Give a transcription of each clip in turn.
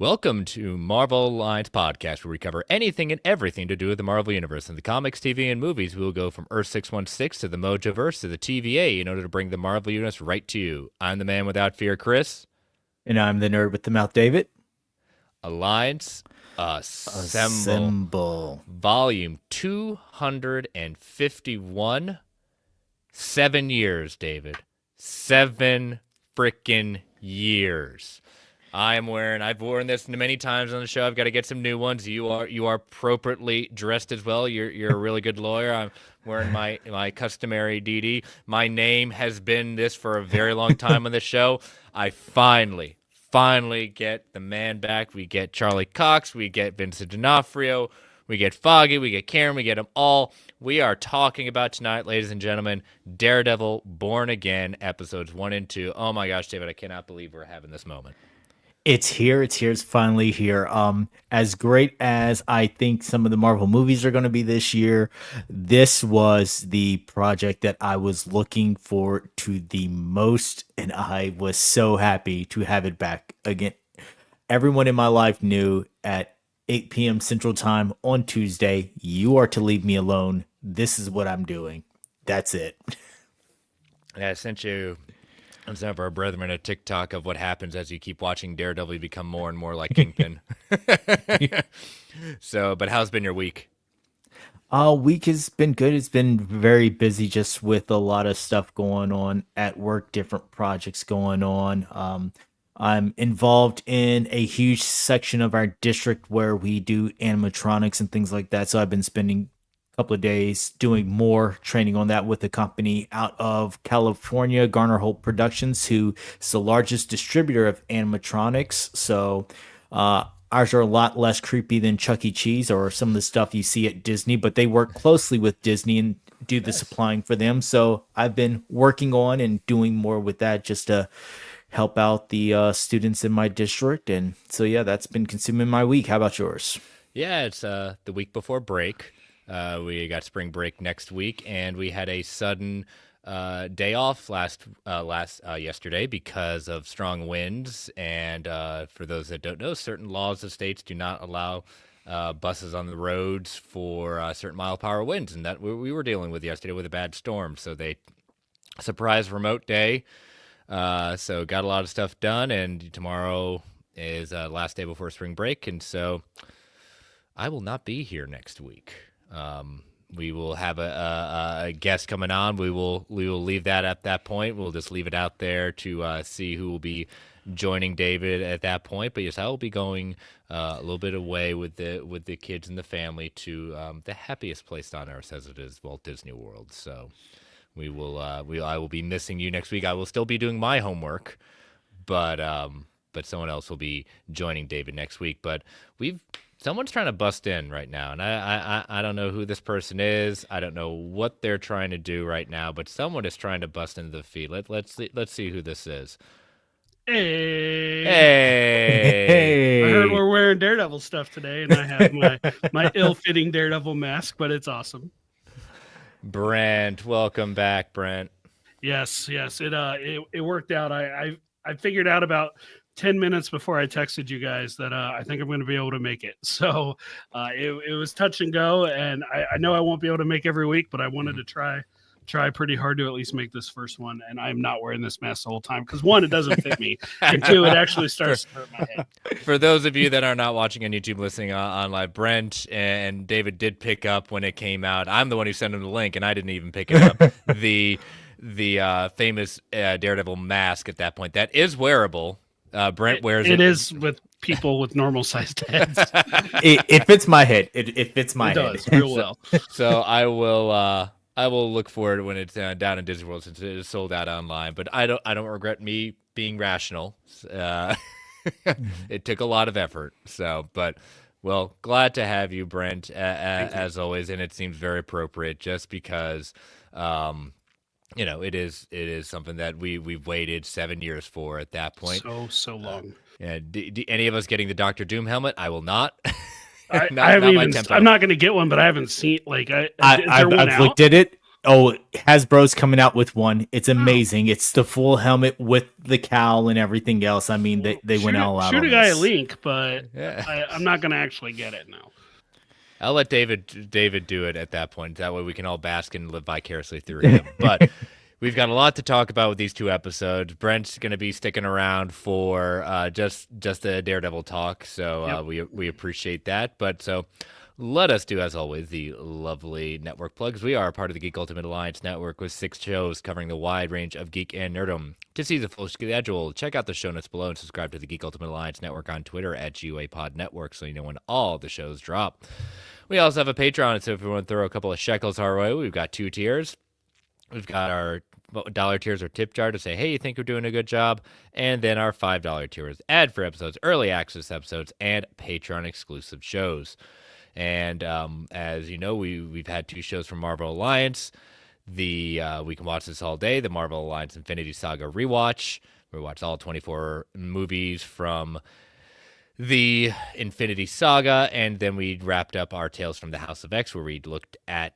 Welcome to Marvel Alliance Podcast, where we cover anything and everything to do with the Marvel Universe. In the comics, TV, and movies, we will go from Earth 616 to the Mojoverse to the TVA in order to bring the Marvel Universe right to you. I'm the man without fear, Chris. And I'm the nerd with the mouth, David. Alliance Assemble. Assemble. Volume 251. 7 years, David. 7 freaking years. I've worn this many times on the show. I've got to get some new ones. You are appropriately dressed as well. You're a really good lawyer. I'm wearing my customary DD. My name has been this for a very long time on this show. I finally get the man back. We get Charlie Cox. We get Vincent D'Onofrio. We get Foggy. We get Karen. We get them all. We are talking about tonight, ladies and gentlemen, Daredevil Born Again, episodes 1 and 2. Oh my gosh, David, I cannot believe we're having this moment. It's here. It's finally here. As great as I think some of the Marvel movies are going to be this year, this was the project that I was looking for to the most, and I was so happy to have it back again. Everyone in my life knew at 8 p.m. Central Time on Tuesday, you are to leave me alone. This is what I'm doing. That's it. Yeah, I sent some of our brethren a TikTok of what happens as you keep watching Daredevil become more and more like Kingpin. But how's been your week? Week has been good. It's been very busy just with a lot of stuff going on at work, different projects going on. I'm involved in a huge section of our district where we do animatronics and things like that. So I've been spending couple of days doing more training on that with a company out of California, Garner Holt Productions, who is the largest distributor of animatronics. So ours are a lot less creepy than Chuck E. Cheese or some of the stuff you see at Disney, but they work closely with Disney and do the supplying for them. So I've been working on and doing more with that just to help out the students in my district. And so, yeah, that's been consuming my week. How about yours? Yeah, it's the week before break. We got spring break next week, and we had a sudden day off yesterday because of strong winds. And for those that don't know, certain laws of states do not allow buses on the roads for certain mile per hour winds, and that we were dealing with yesterday with a bad storm. So they surprise remote day. So got a lot of stuff done, and tomorrow is last day before spring break, and so I will not be here next week. We will have a guest coming on. We will leave that at that point. We'll just leave it out there to see who will be joining David at that point. But yes, I will be going a little bit away with the kids and the family to the happiest place on earth, as it is Walt Disney World. So I will be missing you next week. I will still be doing my homework, but someone else will be joining David next week. But someone's trying to bust in right now, and I don't know who this person is. I don't know what they're trying to do right now, but someone is trying to bust into the feed. Let's see who this is. Hey. Hey. I heard we're wearing Daredevil stuff today, and I have my ill-fitting Daredevil mask, but it's awesome. Brent, welcome back, Brent. Yes, it worked out. I figured out about 10 minutes before I texted you guys that I think I'm going to be able to make it. So it was touch and go, and I know I won't be able to make every week, but I wanted to try pretty hard to at least make this first one. And I'm not wearing this mask the whole time because, one, it doesn't fit me, and two, it actually starts to hurt my head. For those of you that are not watching on YouTube, listening on live, Brent and David did pick up when it came out. I'm the one who sent him the link, and I didn't even pick it up. the famous Daredevil mask at that point that is wearable. Brent wears it. It is with people with normal sized heads. It fits my head. It fits my head. It does real well. So I will look for it when it's down in Disney World, since it is sold out online. But I don't regret me being rational. It took a lot of effort. But glad to have you, Brent, as always, and it seems very appropriate just because. It is something that we've waited 7 years for at that point. So long. Yeah. Any of us getting the Doctor Doom helmet? I will not. I'm not going to get one, but I haven't seen I've looked at it. Oh, Hasbro's coming out with one. It's amazing. It's the full helmet with the cowl and everything else. I mean, they went all out shoot on a guy a this. link, but Yeah. I'm not gonna actually get it now. I'll let David do it at that point. That way we can all bask and live vicariously through him. But we've got a lot to talk about with these 2 episodes. Brent's going to be sticking around for just the Daredevil talk, so we appreciate that. But so let us do, as always, the lovely network plugs. We are a part of the Geek Ultimate Alliance Network with 6 shows covering the wide range of geek and nerdom. To see the full schedule, check out the show notes below and subscribe to the Geek Ultimate Alliance Network on Twitter at GUAPod Network so you know when all the shows drop. We also have a Patreon, so if you want to throw a couple of shekels our way, we've got 2 tiers. We've got our $1 tiers or tip jar to say, hey, you think we're doing a good job? And then our $5 tiers, ad-free episodes, early access episodes, and Patreon-exclusive shows. And as you know, we've had 2 shows from Marvel Alliance. We can watch this all day, the Marvel Alliance Infinity Saga rewatch. We watched all 24 movies from the Infinity Saga, and then we wrapped up our Tales from the House of X, where we looked at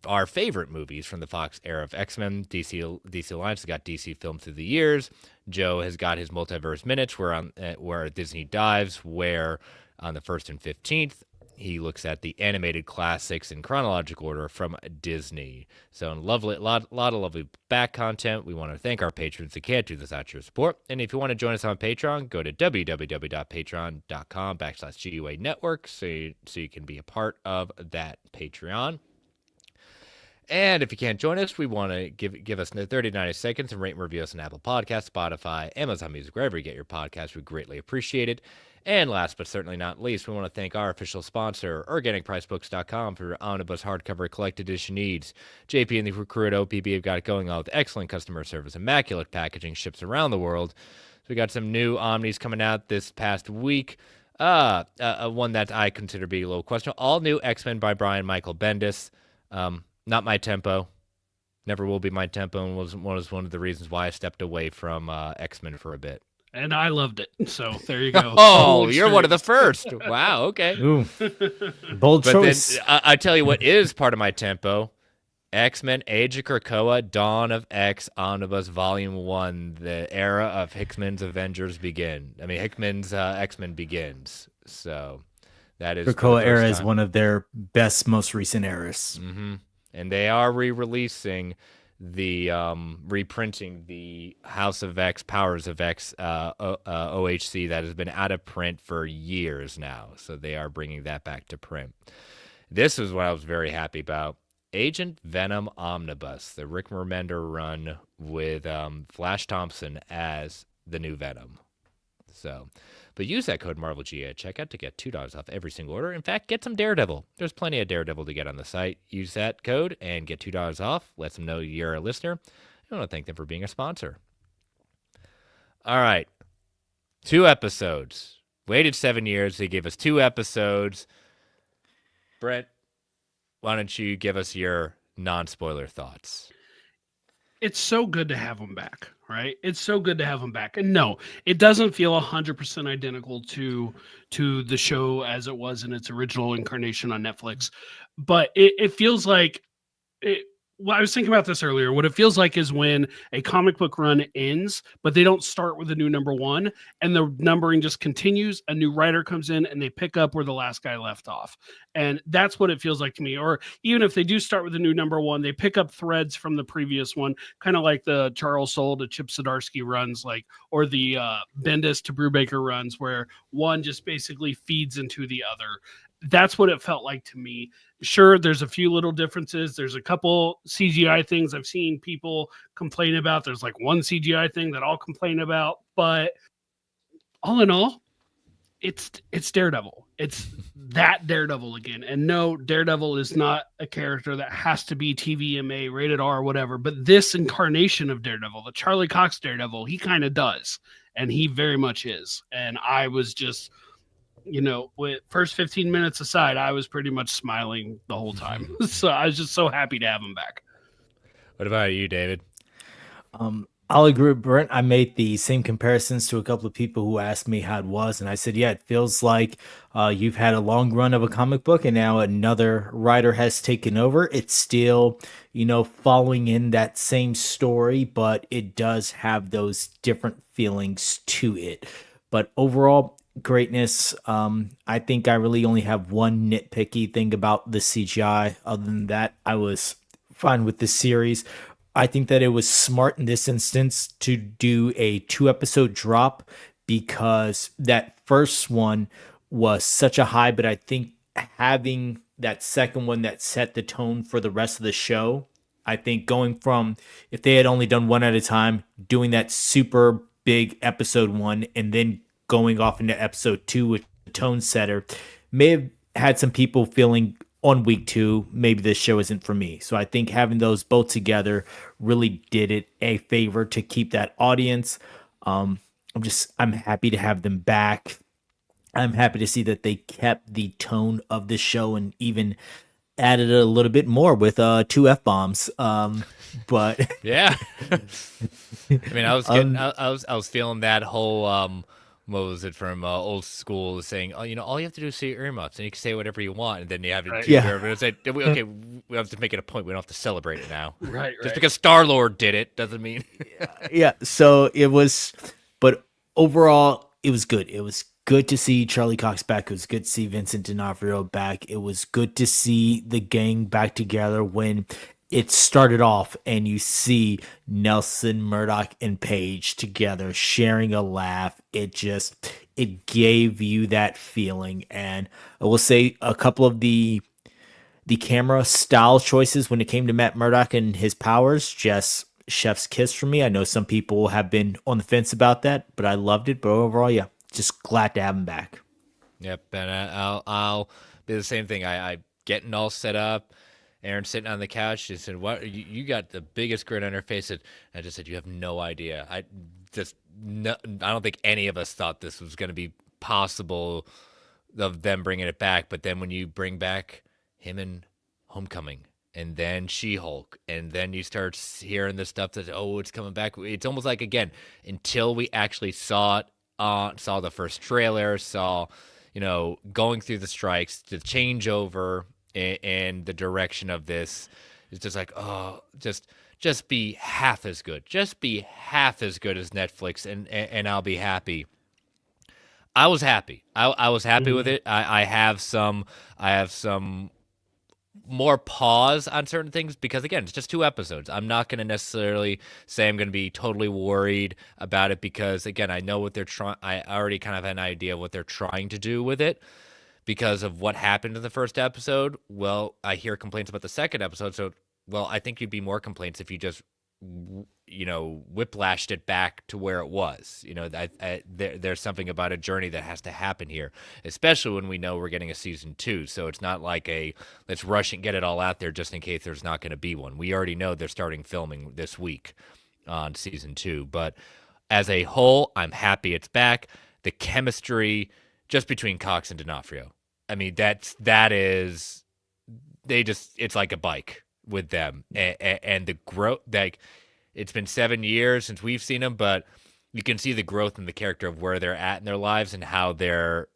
our favorite movies from the Fox era of X-Men. DC Alliance has got DC filmed through the years. Joe has got his Multiverse Minutes, where Disney dives, where on the 1st and 15th, he looks at the animated classics in chronological order from Disney. So lot of lovely back content. We want to thank our patrons that can't do this without your support. And if you want to join us on Patreon, go to www.patreon.com/GUA network so you can be a part of that Patreon. And if you can't join us, we want to give us 30 to 90 seconds and rate and review us on Apple Podcasts, Spotify, Amazon Music, wherever you get your podcasts. We greatly appreciate it. And last but certainly not least, we want to thank our official sponsor, OrganicPriceBooks.com, for your omnibus hardcover collected edition needs. JP and the crew at OPB have got it going on with excellent customer service, immaculate packaging, ships around the world. So we got some new omnis coming out this past week. One that I consider to be a little questionable. All new X-Men by Brian Michael Bendis. Not my tempo. Never will be my tempo, and was one of the reasons why I stepped away from X-Men for a bit. And I loved it. So there you go. Oh, you're one of the first. Wow, okay. Ooh, bold choice. Then I tell you what is part of my tempo. X-Men Age of Krakoa, Dawn of X, Omnibus Volume 1, the era of Hickman's Avengers Hickman's X-Men begins. So that is... Krakoa era is one of their best, most recent eras. Mm-hmm. And they are re-releasing reprinting the House of X, Powers of X OHC that has been out of print for years now. So they are bringing that back to print. This is what I was very happy about. Agent Venom Omnibus, the Rick Remender run with Flash Thompson as the new Venom. So, but use that code MarvelGA at checkout to get $2 off every single order. In fact, get some Daredevil. There's plenty of Daredevil to get on the site. Use that code and get $2 off. Let them know you're a listener. I want to thank them for being a sponsor. All right. 2 episodes. Waited 7 years. They gave us 2 episodes. Brett, why don't you give us your non-spoiler thoughts? It's so good to have them back, right? It's so good to have them back. And no, it doesn't feel 100% identical to the show as it was in its original incarnation on Netflix. But it feels like well, I was thinking about this earlier. What it feels like is when a comic book run ends, but they don't start with a new number 1, and the numbering just continues. A new writer comes in, and they pick up where the last guy left off. And that's what it feels like to me. Or even if they do start with a new number 1, they pick up threads from the previous one, kind of like the Charles Soule to Chip Zdarsky runs, or the Bendis to Brubaker runs, where one just basically feeds into the other. That's what it felt like to me. Sure, there's a few little differences. There's a couple CGI things I've seen people complain about. There's like one CGI thing that I'll complain about. But all in all, it's Daredevil. It's that Daredevil again. And no, Daredevil is not a character that has to be TVMA, rated R, or whatever. But this incarnation of Daredevil, the Charlie Cox Daredevil, he kind of does. And he very much is. And I was just... with first 15 minutes aside, I was pretty much smiling the whole time. So I was just so happy to have him back. What about you, David? I'll agree with Brent. I made the same comparisons to a couple of people who asked me how it was, and I said, "Yeah, it feels like you've had a long run of a comic book, and now another writer has taken over. It's still, following in that same story, but it does have those different feelings to it. But overall, greatness. I think I really only have one nitpicky thing about the CGI. Other than that, I was fine with the series. I think that it was smart in this instance to do a 2 episode drop because that first one was such a high, but I think having that second one that set the tone for the rest of the show, I think going from if they had only done one at a time, doing that super big episode one, and then going off into episode two with the tone setter, may have had some people feeling on week two, maybe this show isn't for me. So I think having those both together really did it a favor to keep that audience. I'm happy to have them back. I'm happy to see that they kept the tone of the show and even added a little bit more with two F bombs. But Yeah. I mean, I was getting, um, I was feeling that whole, what was it from old school saying, oh, all you have to do is say your earmuffs and you can say whatever you want. And then you have to Right. do yeah, whatever. It's like, okay, we have to make it a point. We don't have to celebrate it now. Right. Just Right. because Star-Lord did it doesn't mean. yeah. So it was, but overall, it was good. It was good to see Charlie Cox back. It was good to see Vincent D'Onofrio back. It was good to see the gang back together when it started off and you see Nelson, Murdoch, and Paige together sharing a laugh. It gave you that feeling. And I will say a couple of the camera style choices when it came to Matt Murdock and his powers, just chef's kiss for me. I know some people have been on the fence about that, but I loved it. But overall, yeah, just glad to have him back. Yep. And I'll do the same thing. I getting all set up. Aaron sitting on the couch. She said, "What? You got the biggest grin on her face." And I just said, "You have no idea. I don't think any of us thought this was going to be possible of them bringing it back. But then when you bring back him in Homecoming, and then She-Hulk, and then you start hearing the stuff that it's coming back. It's almost like again until we actually saw it, saw the first trailer, saw going through the strikes, the changeover." And the direction of this is just like, oh, just be half as good. Just be half as good as Netflix, and I'll be happy. I was happy. I was happy with Mhm. it. I have some more pause on certain things because again, it's just 2 episodes. I'm not going to necessarily say I'm going to be totally worried about it because again, I know what they're trying. I already kind of have an idea of what they're trying to do with it because of what happened in the first episode. Well, I hear complaints about the second episode. So, well, I think you'd be more complaints if you just, whiplashed it back to where it was. There's something about a journey that has to happen here, especially when we know we're getting a season two. So it's not like let's rush and get it all out there just in case there's not going to be one. We already know they're starting filming this week on season two. But as a whole, I'm happy it's back. The chemistry just between Cox and D'Onofrio. I mean, that is it's like a bike with them, and the growth. Like it's been 7 years since we've seen them, but you can see the growth in the character of where they're at in their lives and how their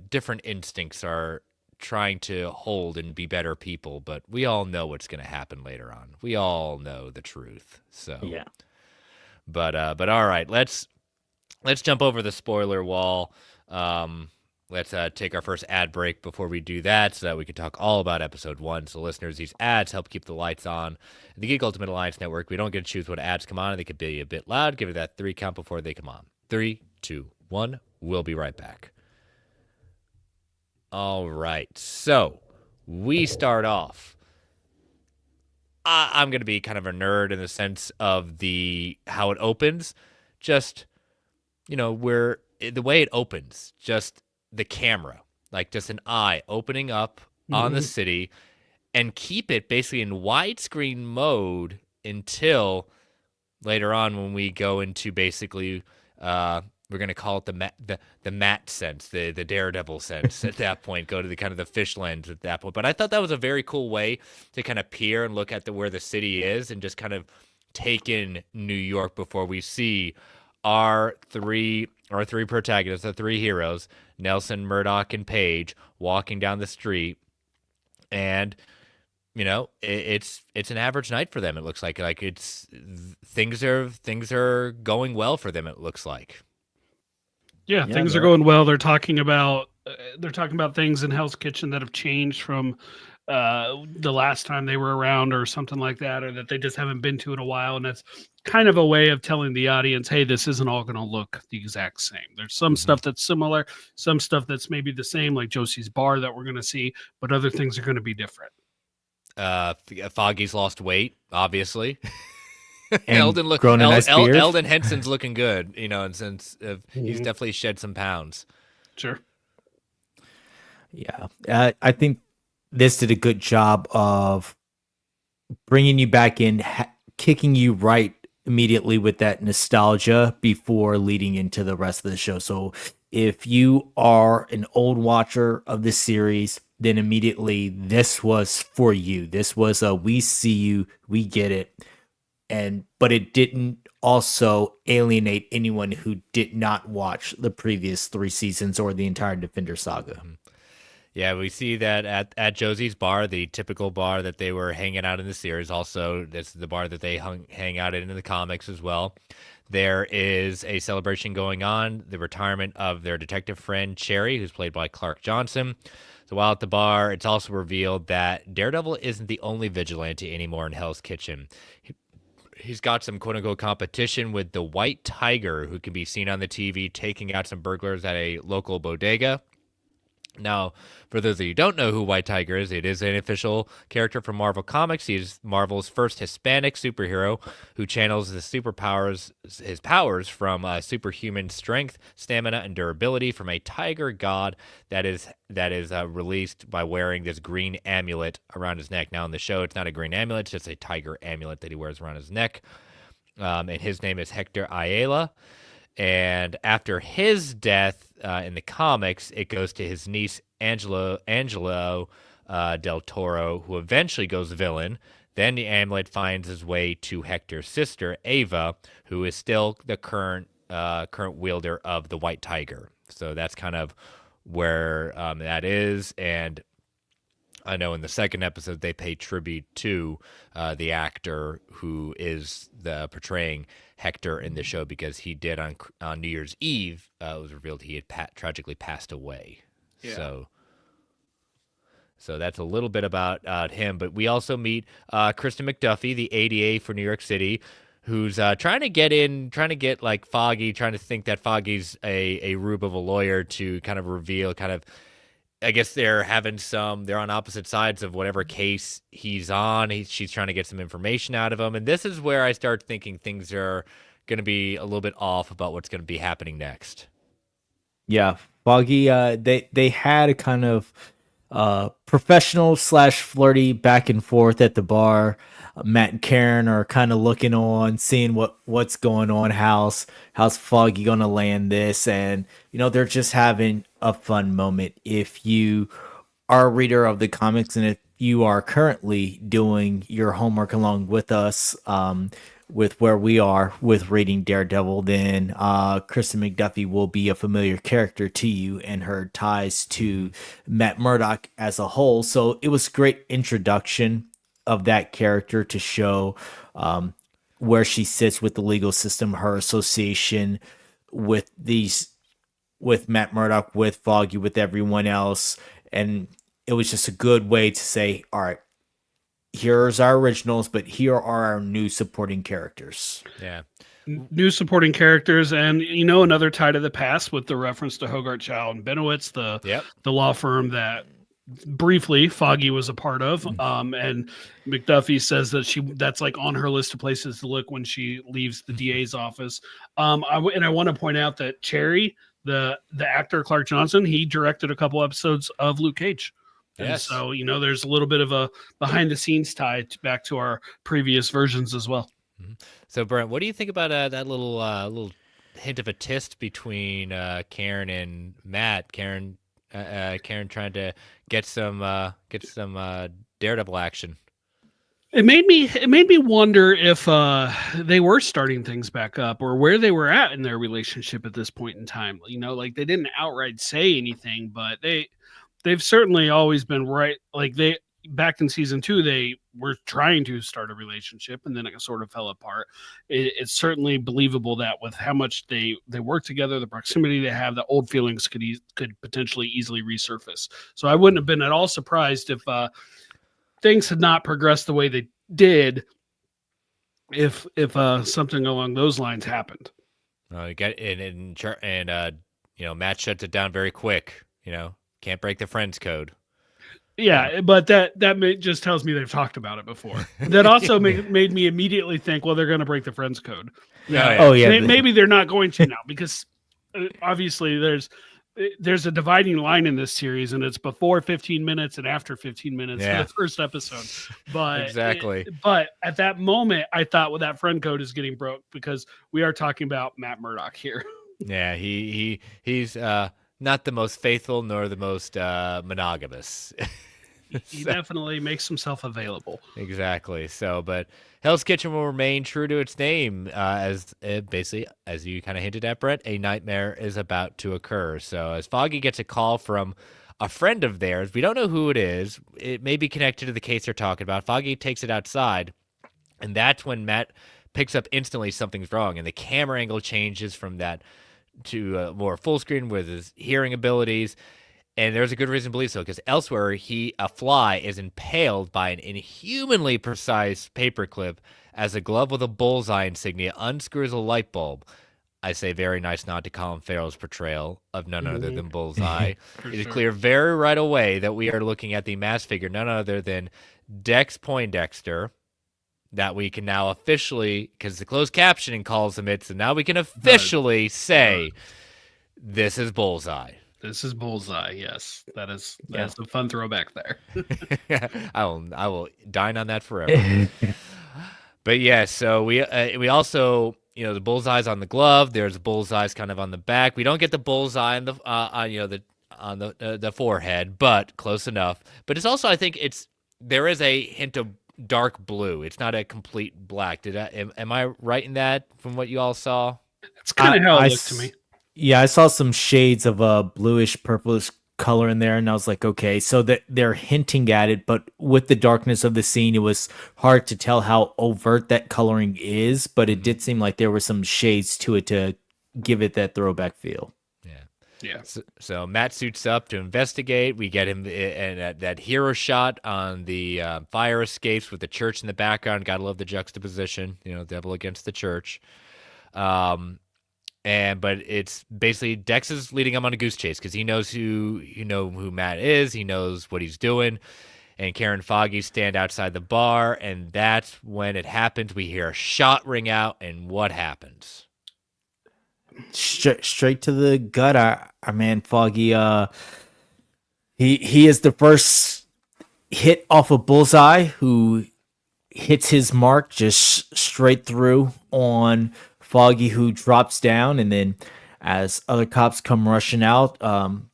different instincts are trying to hold and be better people. But we all know what's going to happen later on. We all know the truth. So, Yeah. but all right, let's jump over the spoiler wall. Let's take our first ad break before we do that so that we can talk all about episode one. So, listeners, these ads help keep the lights on. The Geek Ultimate Alliance Network, we don't get to choose what ads come on. They could be a bit loud. Give it that 3 count before they come on. 3, 2, 1. We'll be right back. All right. So, we start off. I'm going to be kind of a nerd in the sense of how it opens. Just, where the way it opens, just the camera, like just an eye opening up on the Mhm. city and keep it basically in widescreen mode until later on when we go into basically we're going to call it the matte sense, the Daredevil sense at that point, go to the kind of the fish lens at that point. But I thought that was a very cool way to kind of peer and look at where the city is and just kind of taken New York before we see our three protagonists, the three heroes, Nelson, Murdoch, and Paige, walking down the street, and it's an average night for them. It looks like it's things are going well for them. It looks like. Yeah, Yeah, things are going well. They're talking about things in Hell's Kitchen that have changed from the last time they were around or something like that, or that they just haven't been to in a while. And that's kind of a way of telling the audience, hey, this isn't all going to look the exact same. There's some stuff that's similar, some stuff that's maybe the same, like Josie's bar that we're going to see, but other things are going to be different. Foggy's lost weight, obviously. And grown a nice beard. Eldon Henson's looking good, and since he's definitely shed some pounds. Sure. Yeah, I think this did a good job of bringing you back in, kicking you right immediately with that nostalgia before leading into the rest of the show. So if you are an old watcher of the series, then immediately this was for you. This was a we see you, we get it. But it didn't also alienate anyone who did not watch the previous 3 seasons or the entire Defender saga. Yeah, we see that at Josie's bar, the typical bar that they were hanging out in the series. Also, this is the bar that they hang out in the comics as well. There is a celebration going on, the retirement of their detective friend Cherry, who's played by Clark Johnson. So while at the bar, it's also revealed that Daredevil isn't the only vigilante anymore in Hell's Kitchen. He's got some quote-unquote competition with the White Tiger, who can be seen on the TV taking out some burglars at a local bodega. Now, for those of you who don't know who White Tiger is, it is an official character from Marvel Comics. He's Marvel's first Hispanic superhero who channels his powers from superhuman strength, stamina, and durability from a tiger god that is released by wearing this green amulet around his neck. Now, in the show, it's not a green amulet; it's just a tiger amulet that he wears around his neck. And his name is Hector Ayala. And after his death in the comics, it goes to his niece Angelo Del Toro, who eventually goes villain. Then the amulet finds his way to Hector's sister Ava, who is still the current wielder of the White Tiger. So that's kind of where that is. And I know in the second episode they pay tribute to the actor who is portraying Hector in the show, because he did on New Year's Eve. It was revealed he had tragically passed away. Yeah. So that's a little bit about him. But we also meet Kristen McDuffie, the ADA for New York City, who's trying to get like Foggy, trying to think that Foggy's a rube of a lawyer to kind of reveal I guess they're on opposite sides of whatever case he's on. She's trying to get some information out of him. And this is where I start thinking things are going to be a little bit off about what's going to be happening next. Yeah, Foggy, they had a kind of professional / flirty back and forth at the bar. Matt and Karen are kind of looking on, seeing what's going on. How's Foggy gonna land this? And they're just having a fun moment. If you are a reader of the comics, and if you are currently doing your homework along with us, with where we are with reading Daredevil, then Kristen McDuffie will be a familiar character to you, and her ties to Matt Murdock as a whole. So it was a great introduction of that character to show where she sits with the legal system, her association with Matt Murdock, with Foggy, with everyone else. And it was just a good way to say, all right, here's our originals, but here are our new supporting characters. Yeah. New supporting characters, and another tie to the past with the reference to Hogarth, Child and Benowitz, the law firm that briefly Foggy was a part of. And McDuffie says that that's like on her list of places to look when she leaves the DA's office. I want to point out that Cherry, the actor Clark Johnson, he directed a couple episodes of Luke Cage. Yes. And so, there's a little bit of a behind the scenes tie back to our previous versions as well. So Brent, what do you think about that little hint of a tist between Karen and Matt? Karen trying to get some Daredevil action. It made me wonder if they were starting things back up or where they were at in their relationship at this point in time. Like they didn't outright say anything, but they've certainly always been right. Like they back in season 2, they were trying to start a relationship, and then it sort of fell apart. It's certainly believable that with how much they work together, the proximity they have, the old feelings could potentially easily resurface. So I wouldn't have been at all surprised if things had not progressed the way they did if something along those lines happened. You get Matt shuts it down very quick. Can't break the friends code. Yeah, but that just tells me they've talked about it before. That also made me immediately think, well, they're going to break the friends code. Yeah. Oh yeah. Maybe they're not going to now because obviously there's a dividing line in this series, and it's before 15 minutes and after 15 minutes in the first episode. But exactly. But at that moment, I thought, well, that friend code is getting broke because we are talking about Matt Murdock here. Yeah, he's not the most faithful nor the most monogamous. He definitely makes himself available. Exactly. So, but Hell's Kitchen will remain true to its name, as basically, as you kind of hinted at, Brett, a nightmare is about to occur. So, as Foggy gets a call from a friend of theirs, we don't know who it is. It may be connected to the case they're talking about. Foggy takes it outside, and that's when Matt picks up instantly something's wrong, and the camera angle changes from that to more full screen with his hearing abilities. And there's a good reason to believe so, because elsewhere, a fly is impaled by an inhumanly precise paperclip as a glove with a bullseye insignia unscrews a light bulb. I say very nice nod to Colin Farrell's portrayal of none other than Bullseye. It is clear very right away that we are looking at the mask figure, none other than Dex Poindexter, that we can now officially, because the closed captioning calls him it, so now we can officially say, this is Bullseye. This is Bullseye. Yes, that's a fun throwback there. I will dine on that forever. But yeah, so we also, the bullseye's on the glove. There's bullseyes kind of on the back. We don't get the bullseye on the forehead, but close enough. But it's also, I think there is a hint of dark blue. It's not a complete black. Am I right in that from what you all saw? That's kind of how it looked to me. Yeah, I saw some shades of a bluish purplish color in there, and I was like, okay, so that they're hinting at it, but with the darkness of the scene, it was hard to tell how overt that coloring is, but it did seem like there were some shades to it to give it that throwback feel. Yeah. So Matt suits up to investigate. We get him and that hero shot on the fire escapes with the church in the background. Gotta love the juxtaposition, devil against the church. But it's basically Dex is leading him on a goose chase because he knows who Matt is. He knows what he's doing. And Karen and Foggy stand outside the bar, and that's when it happens. We hear a shot ring out, and what happens? Straight to the gut. Our man Foggy. He is the first hit off of Bullseye, who hits his mark just straight through on Foggy, who drops down, and then as other cops come rushing out,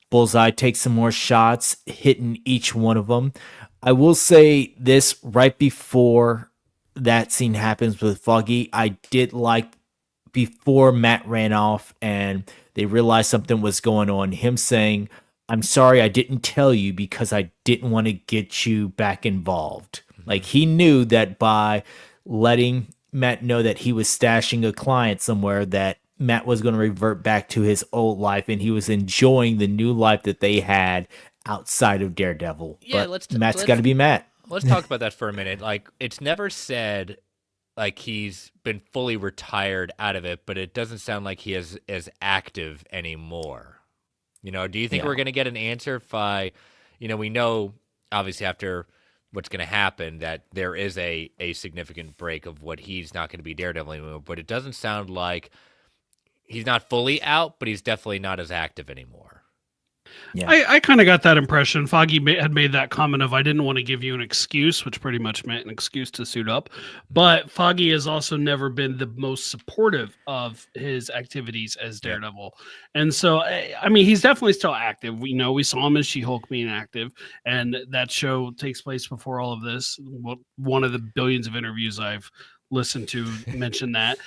Bullseye takes some more shots, hitting each one of them. I will say this, right before that scene happens with Foggy, I did like, before Matt ran off and they realized something was going on, him saying, "I'm sorry I didn't tell you because I didn't want to get you back involved." Like, he knew that by letting Matt know that he was stashing a client somewhere, that Matt was going to revert back to his old life, and he was enjoying the new life that they had outside of Daredevil. Yeah, but Matt's got to be Matt. Let's talk about that for a minute. Like, it's never said like he's been fully retired out of it, but it doesn't sound like he is as active anymore. Do you think we're going to get an answer if we know obviously after what's going to happen that there is a significant break of what he's not going to be Daredevil anymore, but it doesn't sound like he's not fully out, but he's definitely not as active anymore. Yeah. I kind of got that impression. Foggy had made that comment of, I didn't want to give you an excuse, which pretty much meant an excuse to suit up. But Foggy has also never been the most supportive of his activities as Daredevil. And so, I mean, he's definitely still active. We know we saw him as She-Hulk being active, and that show takes place before all of this. One of the billions of interviews I've listened to mention that.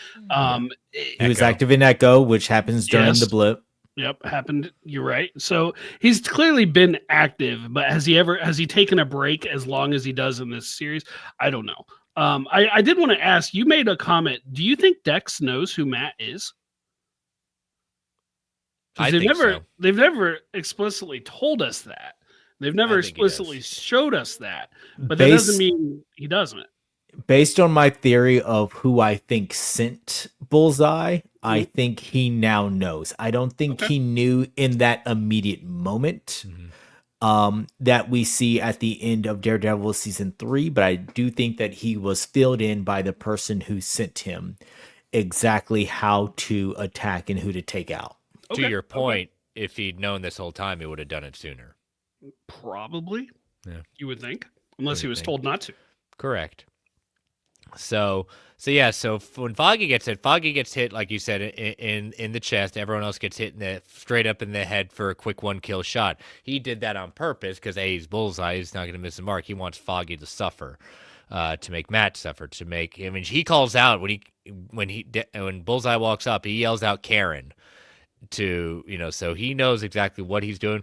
He was active in Echo, which happens during the blip. Yep, happened. You're right. So he's clearly been active, but has he taken a break as long as he does in this series? I don't know. I did want to ask, you made a comment. Do you think Dex knows who Matt is? They've never explicitly told us that. They've never explicitly showed us that. But that doesn't mean he doesn't. Based on my theory of who I think sent Bullseye, I think he now knows. I don't think he knew in that immediate moment that we see at the end of Daredevil season 3, but I do think that he was filled in by the person who sent him exactly how to attack and who to take out. To your point, if he'd known this whole time, he would have done it sooner. Probably. Yeah. You would think, unless he was told not to. Correct. So when Foggy gets hit, like you said, in the chest. Everyone else gets hit straight up in the head for a quick 1-kill shot. He did that on purpose because he's Bullseye. He's not going to miss the mark. He wants Foggy to suffer, to make Matt suffer. He calls out when Bullseye walks up. He yells out Karen, so he knows exactly what he's doing.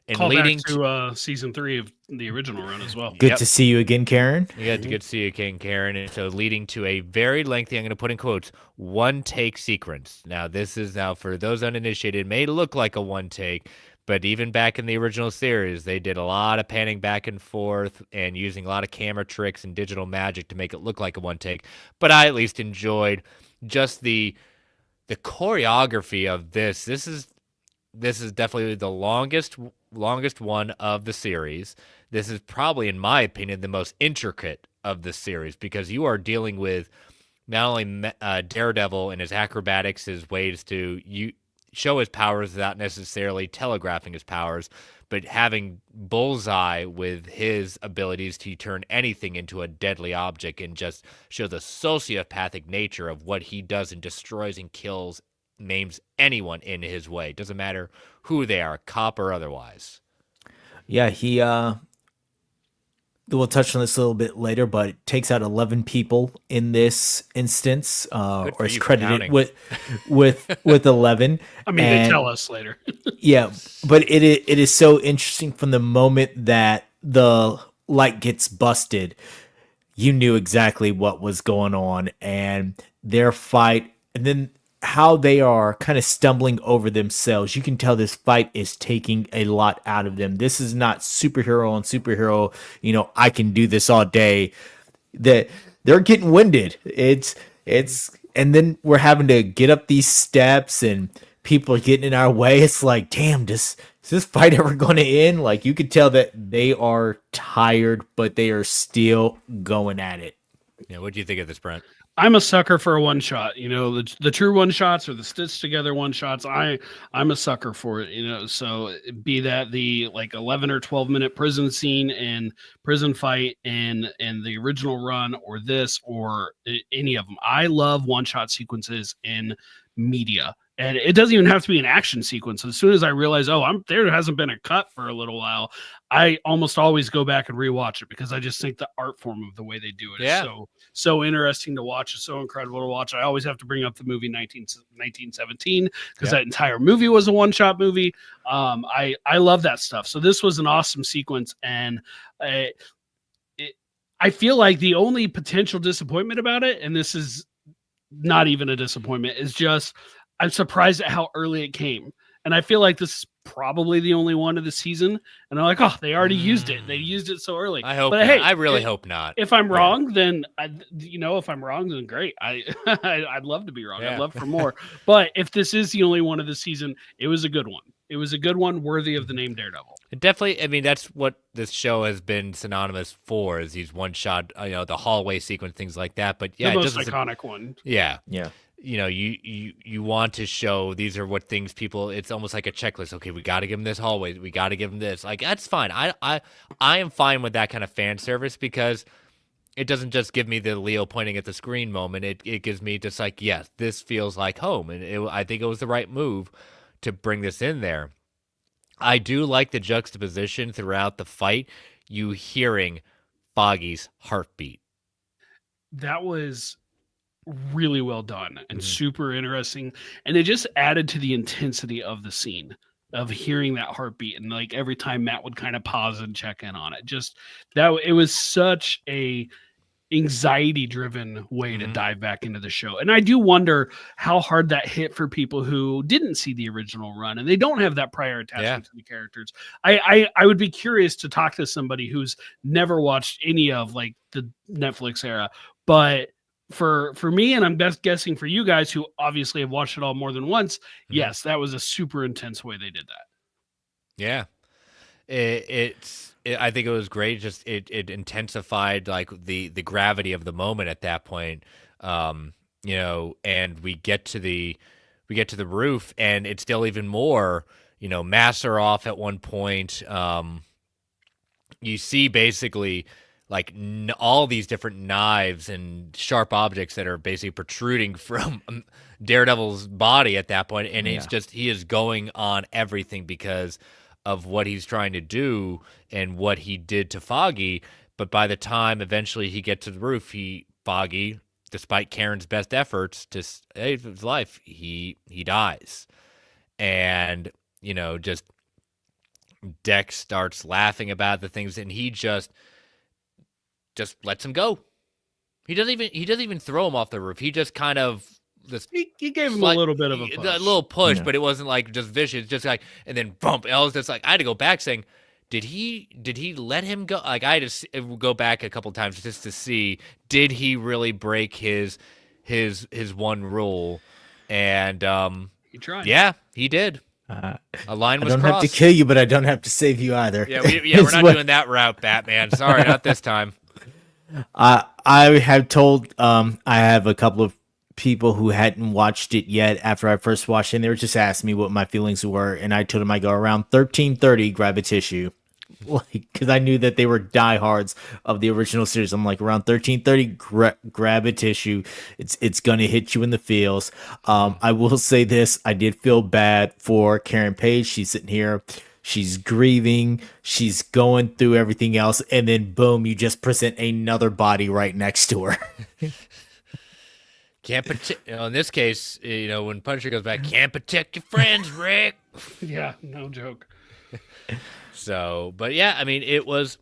And call leading back to season 3 of the original run as well. Good to see you again, Karen. Yeah, good to see you again, Karen. And so leading to a very lengthy, I'm going to put in quotes, one-take sequence. Now, this is for those uninitiated, may look like a one-take, but even back in the original series, they did a lot of panning back and forth and using a lot of camera tricks and digital magic to make it look like a one-take. But I at least enjoyed just the choreography of this. This is definitely the longest one of the series. This is probably, in my opinion, the most intricate of the series because you are dealing with not only Daredevil and his acrobatics, his ways to show his powers without necessarily telegraphing his powers, but having Bullseye with his abilities to turn anything into a deadly object and just show the sociopathic nature of what he does and destroys and kills, names anyone in his way. Doesn't matter who they are, cop or otherwise. Yeah, he we'll touch on this a little bit later, but it takes out 11 people in this instance, or is credited with 11. I mean, they tell us later. Yeah, but it is so interesting from the moment that the light gets busted, you knew exactly what was going on and their fight, and then how they are kind of stumbling over themselves. You can tell this fight is taking a lot out of them. This is not superhero on superhero, I can do this all day. They're getting winded. It's and then we're having to get up these steps and people are getting in our way. It's like, damn, is this fight ever going to end? Like, you could tell that they are tired, but they are still going at it. Yeah, what do you think of this, Brent? I'm a sucker for a one shot, the true one shots or the stitched together one shots. I'm a sucker for it, so be that the 11 or 12 minute prison scene and prison fight and the original run or this or any of them. I love one shot sequences in media. And it doesn't even have to be an action sequence. As soon as I realize, there hasn't been a cut for a little while, I almost always go back and rewatch it because I just think the art form of the way they do it is so interesting to watch. It's so incredible to watch. I always have to bring up the movie 1917 because that entire movie was a one-shot movie. I love that stuff. So this was an awesome sequence, and I feel like the only potential disappointment about it, and this is not even a disappointment, is just I'm surprised at how early it came. And I feel like this is probably the only one of the season. And I'm like, they already used it. They used it so early. I hope not. Hey, I really hope not. If I'm wrong, then, if I'm wrong, then great. I'd love to be wrong. I'd love for more. But if this is the only one of the season, it was a good one. It was a good one worthy of the name Daredevil. Definitely, that's what this show has been synonymous for, is these one-shot, the hallway sequence, things like that. But yeah, the most iconic one. Yeah. Yeah. you want to show these are what things people. It's almost like a checklist. Okay, we got to give them this hallway. We got to give them this. Like that's fine. I am fine with that kind of fan service because it doesn't just give me the Leo pointing at the screen moment. It gives me just like, yes, this feels like home, and I think it was the right move to bring this in there. I do like the juxtaposition throughout the fight. You hearing Foggy's heartbeat. That was really well done and Mhm. super interesting, and it just added to the intensity of the scene of hearing that heartbeat, and like every time Matt would kind of pause and check in on it. Just that it was such a anxiety driven way to Mhm. dive back into the show. And I do wonder how hard that hit for people who didn't see the original run and they don't have that prior Yeah. attachment to the characters. I would be curious to talk to somebody who's never watched any of like the Netflix era, but for me, and I'm best guessing for you guys who obviously have watched it all more than once, Mhm. yes, that was a super intense way they did that. Yeah. I think it was great. Just it intensified like the gravity of the moment at that point. And we get to the roof, and it's still even more. Masks are off at one point. You see basically like all these different knives and sharp objects that are basically protruding from Daredevil's body at that point, and it's Yeah. just he is going on everything because of what he's trying to do and what he did to Foggy. But by the time eventually he gets to the roof, Foggy, despite Karen's best efforts to save his life, he dies, and just Dex starts laughing about the things, and he just lets him go. He doesn't even throw him off the roof. He just kind of this He gave him a slight little bit of a a push. little push, Yeah. but it wasn't like just vicious. Just like and then bump. And I was just like I had to go back saying, did he let him go? Like I had to go back a couple times just to see did he really break his one rule, and He tried. yeah, he did. Uh, A line I was don't have to crossed. kill you, but I don't have to save you either. Yeah, we're Is not what- doing that route, Batman. Sorry, not this time. I have told I have a couple of people who hadn't watched it yet after I first watched it, and they were just asking me what my feelings were, and I told them I go around 13:30, grab a tissue. Like, because I knew that they were diehards of the original series. I'm like, around 13:30, grab a tissue. It's gonna hit you in the feels. I will say this: I did feel bad for Karen Page. She's sitting here, she's grieving, she's going through everything else, and then boom, you just present another body right next to her. Can't protect. In this case, when Punisher goes back, can't protect your friends, Rick. Yeah, no joke. So, but yeah, I mean, it was.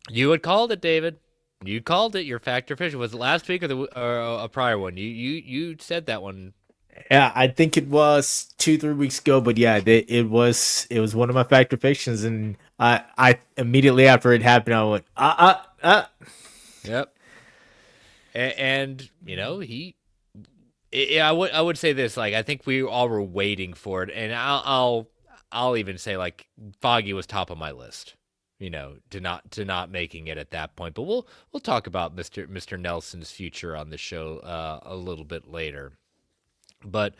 You had called it, David. You called it your factor fish. Was it last week or a prior one? You said that one. Yeah, I think it was 2-3 weeks ago, but yeah, it was one of my factor fictions, and I immediately after it happened, I went Yep. And I would say this, like I think we all were waiting for it, and I'll even say like Foggy was top of my list, to not making it at that point. But we'll talk about Mr. Nelson's future on the show a little bit later. But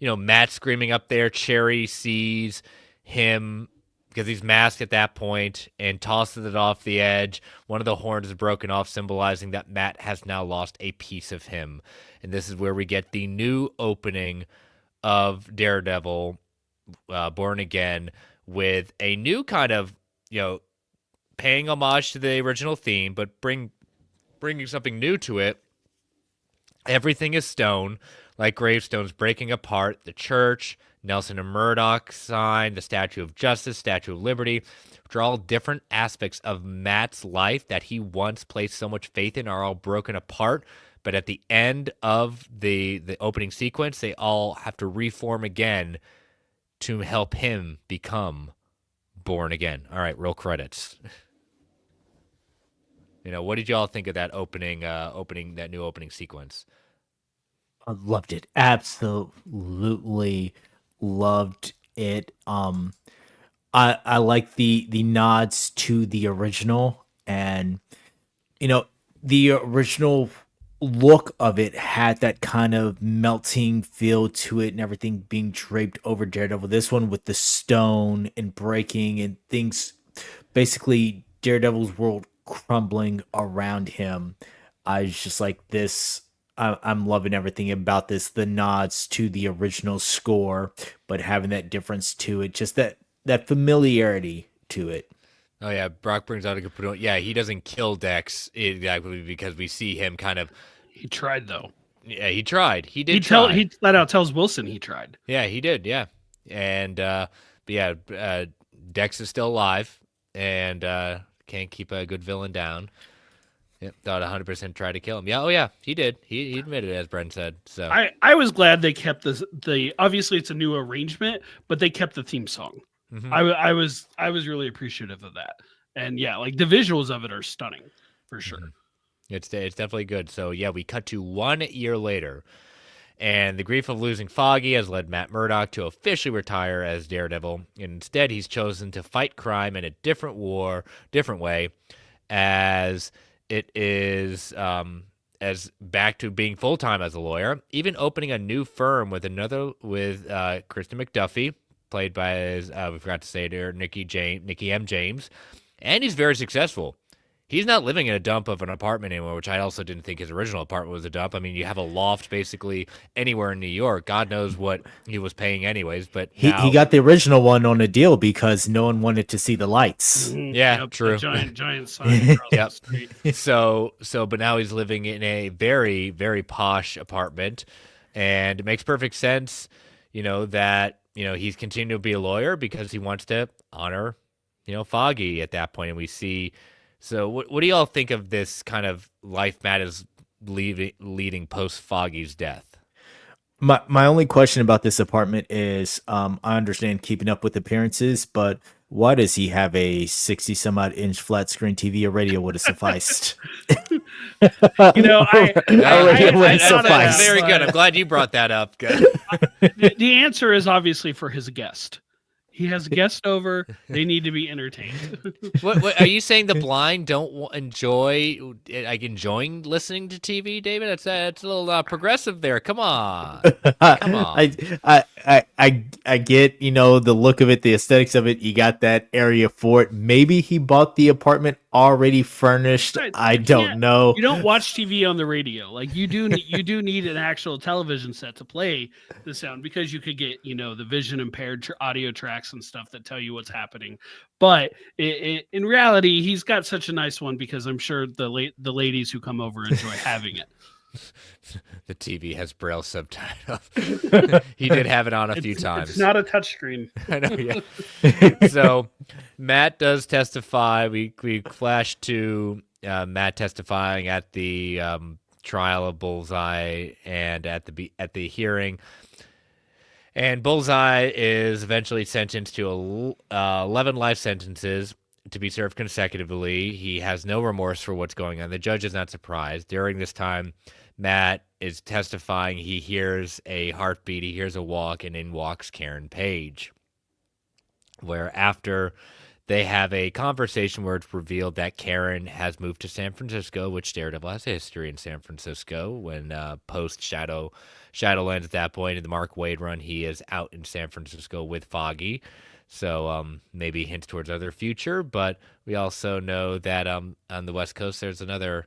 Matt screaming up there, Cherry sees him because he's masked at that point and tosses it off the edge. One of the horns is broken off, symbolizing that Matt has now lost a piece of him. And this is where we get the new opening of Daredevil, Born Again, with a new kind of, paying homage to the original theme, but bringing something new to it. Everything is stone, like gravestones breaking apart. The church, Nelson and Murdoch sign, the Statue of Justice, Statue of Liberty, which are all different aspects of Matt's life that he once placed so much faith in, are all broken apart. But at the end of the opening sequence, they all have to reform again to help him become born again. All right, roll credits. What did y'all think of that that new opening sequence? I loved it. Absolutely loved it. I like the nods to the original, and the original look of it had that kind of melting feel to it and everything being draped over Daredevil. This one with the stone and breaking and things, basically Daredevil's world crumbling around him. I was just like this. I'm loving everything about this. The nods to the original score, but having that difference to it, just that familiarity to it. Oh yeah, Brock brings out a good point. Yeah, he doesn't kill Dex exactly because we see him kind of. He tried though. Yeah, he tried. He did try. He flat out tells Wilson he tried. Yeah, he did. Yeah, and but yeah, Dex is still alive and can't keep a good villain down. Yep, thought 100% tried to kill him. Yeah, oh yeah, he did. He admitted it, as Brent said. So I was glad they kept the obviously it's a new arrangement, but they kept the theme song. Mhm. I was really appreciative of that, and yeah, like the visuals of it are stunning for sure. Mhm. It's definitely good. So yeah, we cut to 1 year later, and the grief of losing Foggy has led Matt Murdock to officially retire as Daredevil. Instead, he's chosen to fight crime in a different way, as it is as back to being full time as a lawyer, even opening a new firm with Kristen McDuffie, played by his we forgot to say it here, Nikki M. James, and he's very successful. He's not living in a dump of an apartment anymore, which I also didn't think his original apartment was a dump. I mean, you have a loft basically anywhere in New York. God knows what he was paying anyways, but He got the original one on a deal because no one wanted to see the lights. Yeah, Yep, true. a giant sign across Yep. the street. But now he's living in a very, very posh apartment, and it makes perfect sense, that, he's continuing to be a lawyer because he wants to honor, Foggy at that point. And we see, so what do y'all think of this kind of life Matt is leading post Foggy's death? My only question about this apartment is, I understand keeping up with appearances, but why does he have a 60 some odd inch flat screen TV? A radio would have sufficed. I Very good. I'm glad you brought that up. Good. the answer is obviously for his guest. He has a guest over. They need to be entertained. What are you saying? The blind don't enjoying listening to TV, David? That's a little progressive there. Come on, come on. I get, the look of it, the aesthetics of it. You got that area for it. Maybe he bought the apartment already furnished. Right. I don't know. You don't watch TV on the radio. Like you do need an actual television set to play the sound, because you could get, the vision impaired audio tracks and stuff that tell you what's happening. But in reality, he's got such a nice one because I'm sure the ladies who come over enjoy having it. The TV has Braille subtitles. He did have it on a few times. It's not a touchscreen. I know, yeah. So Matt does testify. We flash to Matt testifying at the trial of Bullseye and at the hearing. And Bullseye is eventually sentenced to 11 life sentences to be served consecutively. He has no remorse for what's going on. The judge is not surprised. During this time, Matt is testifying. He hears a heartbeat. He hears a walk, and in walks Karen Page. Where after they have a conversation where it's revealed that Karen has moved to San Francisco, which Daredevil has a history in San Francisco. When post Shadowlands at that point in the Mark Waid run, he is out in San Francisco with Foggy. So maybe hints towards other future. But we also know that on the West Coast, there's another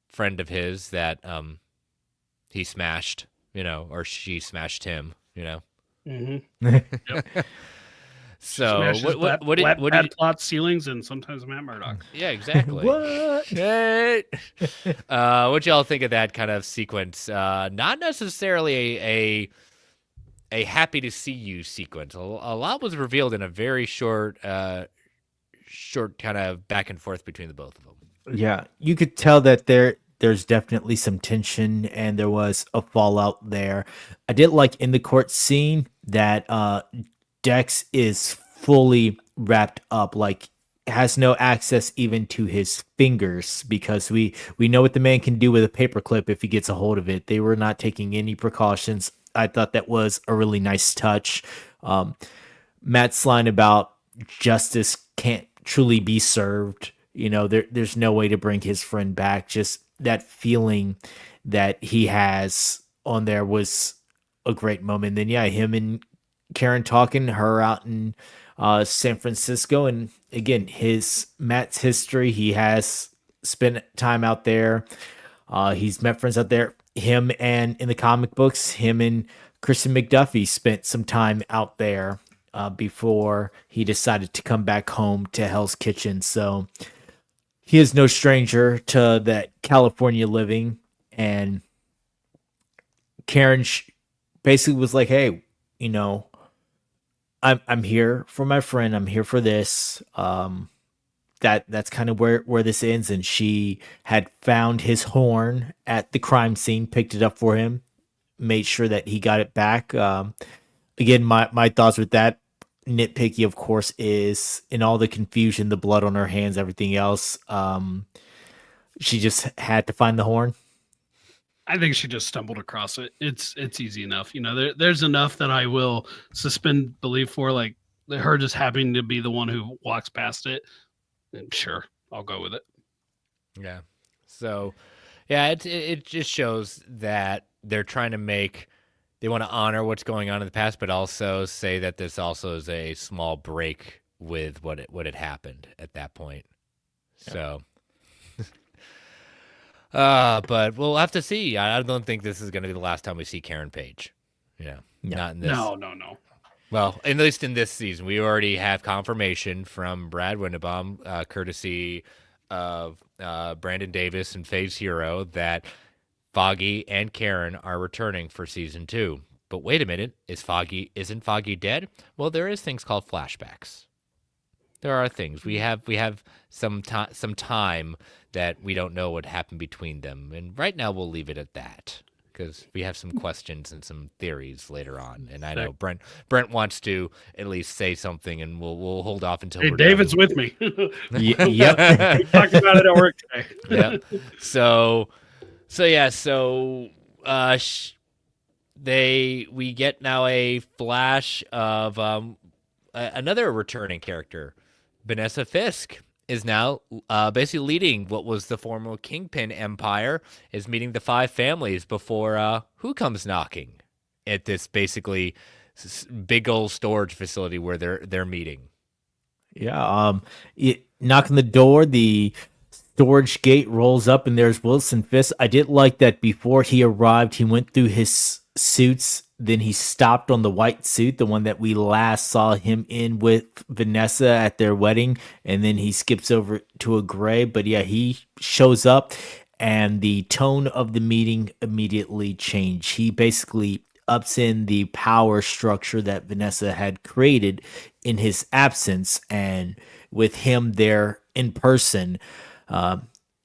friend of his that he smashed, or she smashed him, Mm-hmm. Yep. So what did plot ceilings and sometimes Matt Murdock. Yeah, exactly. What? Hey. What y'all think of that kind of sequence? Not necessarily a happy to see you sequence. A lot was revealed in a very short kind of back and forth between the both of them. Yeah, you could tell that there's definitely some tension and there was a fallout there. I did like in the court scene that Dex is fully wrapped up, like has no access even to his fingers, because we know what the man can do with a paperclip if he gets a hold of it. They were not taking any precautions. I thought that was a really nice touch. Matt's line about justice can't truly be served. There's no way to bring his friend back. Just that feeling that he has on there was a great moment. Then yeah, him and Karen talking, her out in San Francisco, and again, Matt's history. He has spent time out there. He's met friends out there. Him and in the comic books, him and Kristen McDuffie spent some time out there before he decided to come back home to Hell's Kitchen. So he is no stranger to that California living. And Karen basically was like, "Hey, you know, I'm here for my friend. I'm here for this. That's kind of where this ends." And she had found his horn at the crime scene, picked it up for him, made sure that he got it back. Again, my thoughts with that, nitpicky, of course, is in all the confusion, the blood on her hands, everything else. She just had to find the horn. I think she just stumbled across it. It's easy enough. You know, there's enough that I will suspend belief for, like her just happening to be the one who walks past it. And sure, I'll go with it. Yeah. So, yeah, it just shows that they're trying to they want to honor what's going on in the past, but also say that this also is a small break with what had happened at that point. Yeah. So, but we'll have to see. I don't think this is going to be the last time we see Karen Page. Not in this. No. Well, at least in this season, we already have confirmation from Brad Winnebaum, courtesy of Brandon Davis and Phase Hero, that Foggy and Karen are returning for season 2. But wait a minute, isn't Foggy dead? Well, there is things called flashbacks. There are things. We have some time that we don't know what happened between them, and right now we'll leave it at that, because we have some questions and some theories later on. And I know Brent wants to at least say something, and we'll hold off until we're David's done. With me. Yep. We talked about it at work today. Yep. So we get now a flash of another returning character. Vanessa Fisk is now basically leading what was the former Kingpin Empire, is meeting the 5 families before who comes knocking at this basically big old storage facility where they're meeting. Yeah. Knocking the door, the storage gate rolls up, and there's Wilson Fisk. I did like that before he arrived, he went through his suits, then he stopped on the white suit, the one that we last saw him in with Vanessa at their wedding, and then he skips over to a gray. But yeah, he shows up, and the tone of the meeting immediately changed. He basically ups in the power structure that Vanessa had created in his absence, and with him there in person,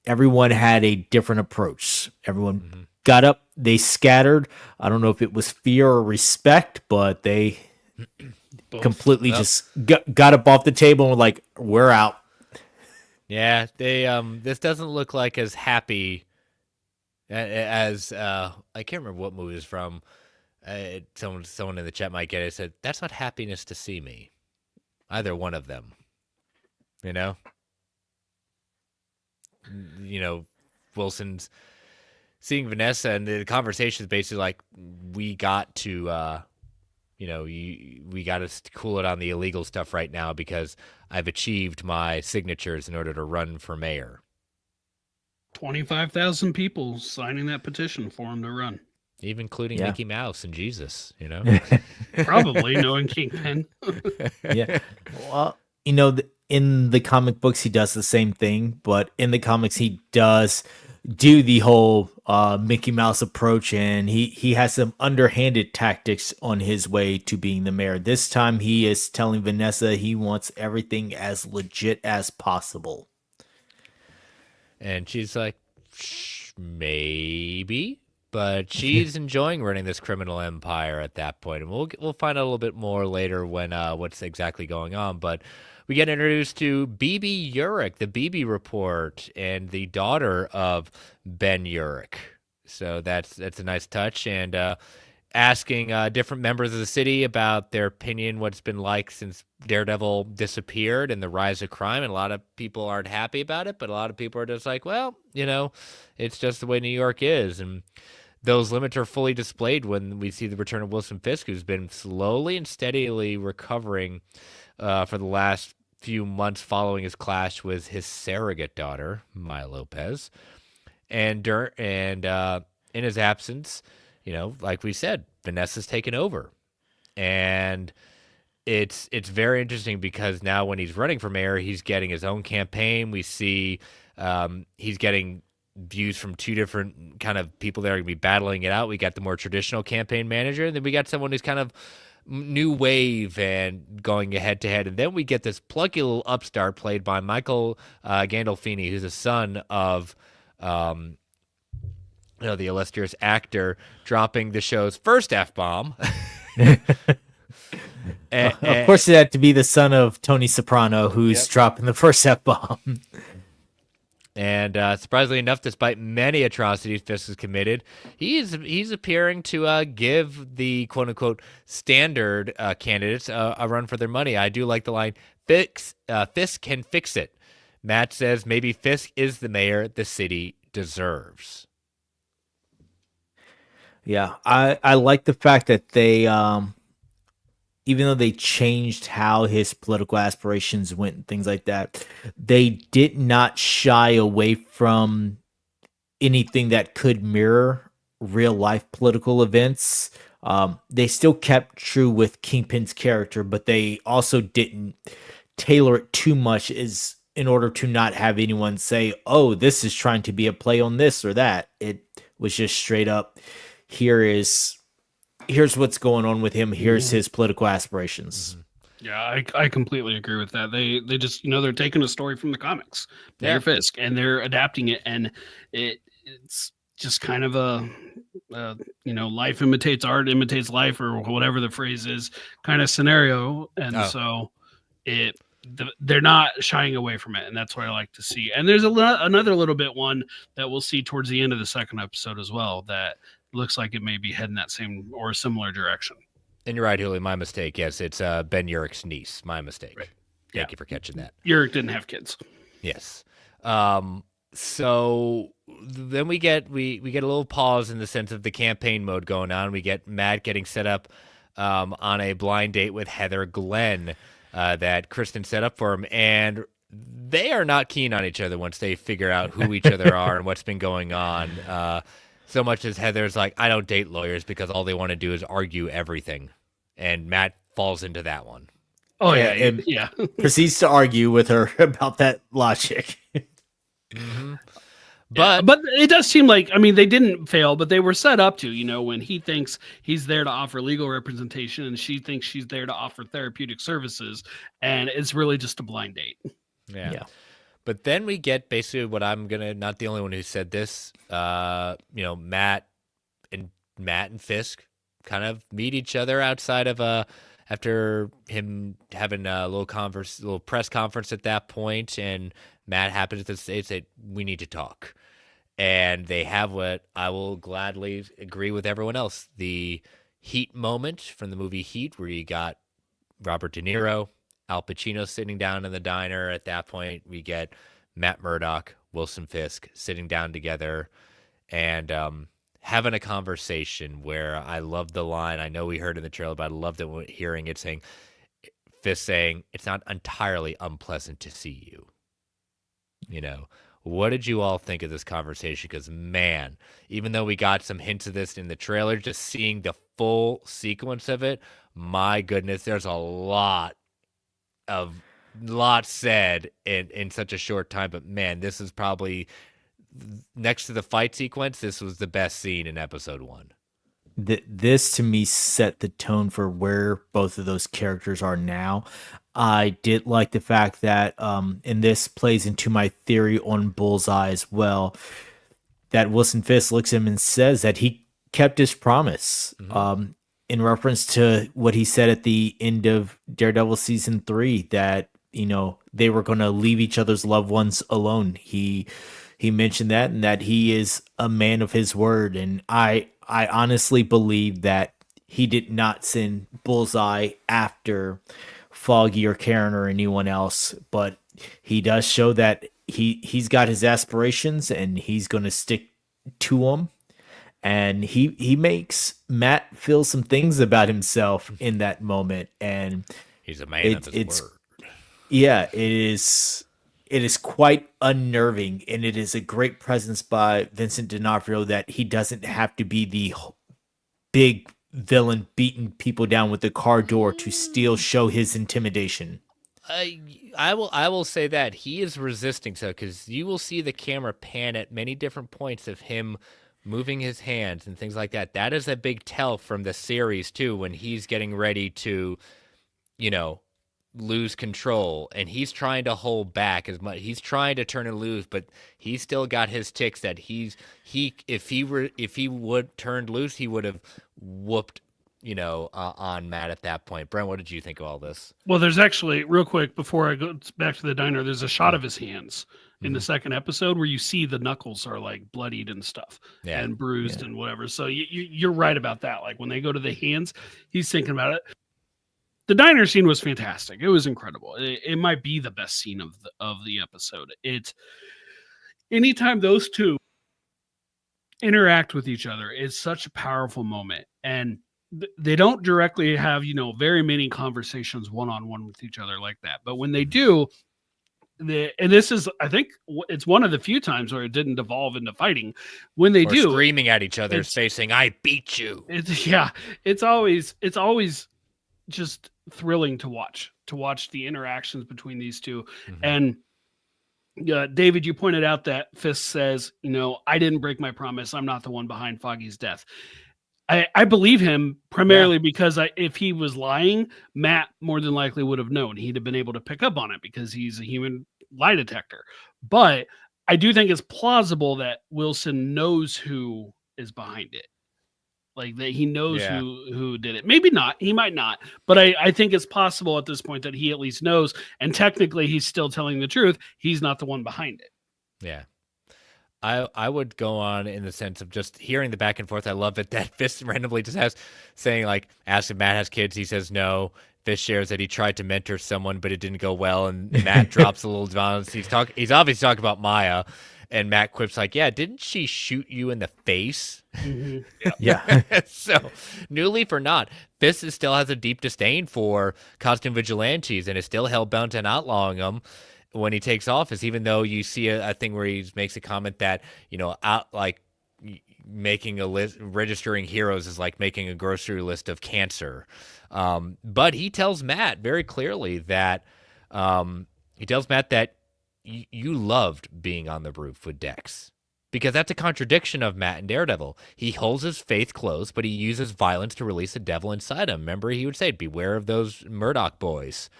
everyone had a different approach. Everyone got up, they scattered. I don't know if it was fear or respect, but they completely just got up off the table and were like, "We're out." Yeah, they this doesn't look like as happy as I can't remember what movie it's from. Someone in the chat might get it, said, "That's not happiness to see me." Either one of them. Wilson's seeing Vanessa, and the conversation is basically like, we got to we got to cool it on the illegal stuff right now, because I've achieved my signatures in order to run for mayor. 25,000 people signing that petition for him to run. Even including Mickey Mouse and Jesus, Probably, knowing Kingpin. Yeah. Well, in the comic books, he does the same thing, but in the comics, he does do the whole Mickey Mouse approach, and he has some underhanded tactics on his way to being the mayor. This time, he is telling Vanessa he wants everything as legit as possible. And she's like, maybe. But she's enjoying running this criminal empire at that point, and we'll find out a little bit more later when what's exactly going on. But we get introduced to BB Urich, the BB Report, and the daughter of Ben Urich. So that's a nice touch. And asking different members of the city about their opinion, what it's been like since Daredevil disappeared and the rise of crime. And a lot of people aren't happy about it, but a lot of people are just like, well, it's just the way New York is. And those limits are fully displayed when we see the return of Wilson Fisk, who's been slowly and steadily recovering for the last few months following his clash with his surrogate daughter, Maya Lopez. And in his absence, like we said, Vanessa's taken over. And it's very interesting because now when he's running for mayor, he's getting his own campaign. We see he's getting views from two different kind of people that are going to be battling it out. We got the more traditional campaign manager, and then we got someone who's kind of new wave and going head to head. And then we get this plucky little upstart played by Michael Gandolfini, who's a son of the illustrious actor, dropping the show's first F-bomb. Of course, it had to be the son of Tony Soprano, who's dropping the first F-bomb. And surprisingly enough, despite many atrocities Fisk has committed, he's appearing to give the quote-unquote standard candidates a run for their money. I do like the line, Fisk can fix it. Matt says maybe Fisk is the mayor the city deserves. Yeah, I like the fact that they, even though they changed how his political aspirations went and things like that, they did not shy away from anything that could mirror real life political events. They still kept true with Kingpin's character, but they also didn't tailor it too much as in order to not have anyone say, oh, this is trying to be a play on this or that. It was just straight up, here's what's going on with him. Here's his political aspirations. Yeah, I completely agree with that. They just they're taking a story from the comics, Mayor Fisk, and they're adapting it, and it's just kind of a life imitates art, imitates life, or whatever the phrase is, kind of scenario. And so they're not shying away from it, and that's what I like to see. And there's another little bit one that we'll see towards the end of the second episode as well that looks like it may be heading that same or similar direction. And you're right, Julie. My mistake. Yes, it's Ben Urich's niece. My mistake. Right. Thank you for catching that. Urich didn't have kids. Yes. So then we get a little pause in the sense of the campaign mode going on. We get Matt getting set up on a blind date with Heather Glenn that Kristen set up for him, and they are not keen on each other once they figure out who each other are and what's been going on. So much as Heather's like, I don't date lawyers because all they want to do is argue everything. And Matt falls into that one. Oh, yeah. Proceeds to argue with her about that logic. Mm-hmm. But it does seem like, they didn't fail, but they were set up to, when he thinks he's there to offer legal representation and she thinks she's there to offer therapeutic services. And it's really just a blind date. Yeah. But then we get basically what not the only one who said this, Matt and Fisk kind of meet each other outside of after him having a little press conference at that point, and Matt happens to say, we need to talk. And they have what I will gladly agree with everyone else, the Heat moment from the movie Heat, where you got Robert De Niro, Al Pacino sitting down in the diner. At that point, we get Matt Murdock, Wilson Fisk sitting down together and having a conversation where I love the line. I know we heard in the trailer, but I loved it hearing it saying, Fisk saying, it's not entirely unpleasant to see you. What did you all think of this conversation? Because, man, even though we got some hints of this in the trailer, just seeing the full sequence of it, my goodness, there's a lot said in such a short time. But, man, this is probably, next to the fight sequence, this was the best scene in episode 1. This, to me, set the tone for where both of those characters are now. I did like the fact that, and this plays into my theory on Bullseye as well, that Wilson Fisk looks at him and says that he kept his promise. In reference to what he said at the end of Daredevil season 3, that, they were going to leave each other's loved ones alone. He mentioned that, and that he is a man of his word. And I honestly believe that he did not send Bullseye after Foggy or Karen or anyone else, but he does show that he's got his aspirations and he's going to stick to them. And he makes Matt feel some things about himself in that moment, and He's a man of his it's word. yeah, it is quite unnerving, and it is a great presence by Vincent D'Onofrio that he doesn't have to be the big villain beating people down with the car door to still show his intimidation. I will say that he is resisting, so because you will see the camera pan at many different points of him moving his hands and things like that. That is a big tell from the series too, when he's getting ready to, you know, lose control, and he's trying to hold back as much. He's trying to turn and lose, but he's still got his ticks that if he would turned loose, he would have whooped, on Matt at that point. Brent, what did you think of all this? Well, there's actually, real quick before I go back to the diner, there's a shot of his hands in the second episode where you see the knuckles are like bloodied and stuff and bruised and whatever. So you're right about that. Like when they go to the hands, he's thinking about it. The diner scene was fantastic. It was incredible. It might be the best scene of the episode. It's anytime those two interact with each other, it's such a powerful moment. And they don't directly have, very many conversations one-on-one with each other like that. But when they do, and this is, I think it's one of the few times where it didn't devolve into fighting. When they do, screaming at each other, saying, "I beat you." It's always just thrilling to watch the interactions between these two. And David, you pointed out that Fisk says, I didn't break my promise. I'm not the one behind Foggy's death. I believe him primarily because if he was lying, Matt more than likely would have known. He'd have been able to pick up on it because he's a human lie detector. But I do think it's plausible that Wilson knows who is behind it. Like that he knows who did it. Maybe not. He might not. But I think it's possible at this point that he at least knows. And technically, he's still telling the truth. He's not the one behind it. Yeah. I would go on in the sense of just hearing the back and forth. I love it that Fisk randomly just saying, like, ask if Matt has kids. He says no. Fisk shares that he tried to mentor someone, but it didn't go well. And Matt drops a little violence. He's obviously talking about Maya. And Matt quips like, yeah, didn't she shoot you in the face? Yeah. So, New Leaf or not, Fisk still has a deep disdain for costume vigilantes and is still hell-bent on outlawing them when he takes office, even though you see a thing where he makes a comment that, making a list, registering heroes is like making a grocery list of cancer. But he tells Matt very clearly that you loved being on the roof with Dex, because that's a contradiction of Matt and Daredevil. He holds his faith close, but he uses violence to release the devil inside him. Remember, he would say, beware of those Murdoch boys.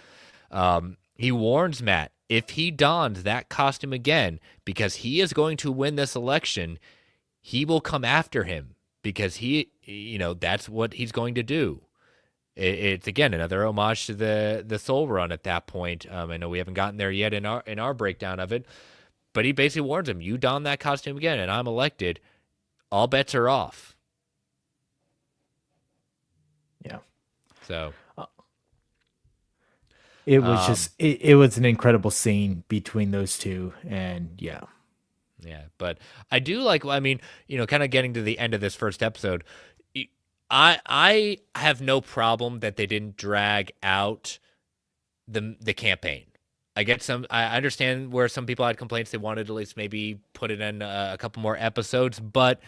He warns Matt, if he dons that costume again, because he is going to win this election, he will come after him because that's what he's going to do. It's again another homage to the Soul Run at that point. I know we haven't gotten there yet in our breakdown of it, but he basically warns him: you don that costume again, and I'm elected, all bets are off. Yeah. So it was it was an incredible scene between those two, and yeah. But I do like. I mean, kind of getting to the end of this first episode. I have no problem that they didn't drag out the campaign. I understand where some people had complaints. They wanted to at least maybe put it in a couple more episodes, but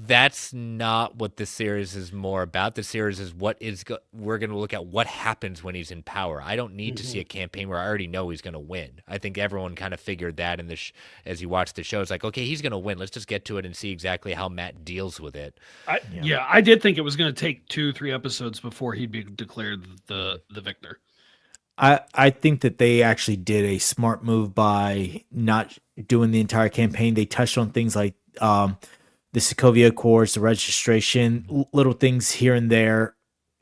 that's not what this series is more about. The series is we're going to look at what happens when he's in power. I don't need to see a campaign where I already know he's going to win. I think everyone kind of figured that in as you watch the show. It's like, okay, he's going to win. Let's just get to it and see exactly how Matt deals with it. I did think it was going to take 2-3 episodes before he'd be declared the victor. I think that they actually did a smart move by not doing the entire campaign. They touched on things like the Sokovia Accords, the registration, little things here and there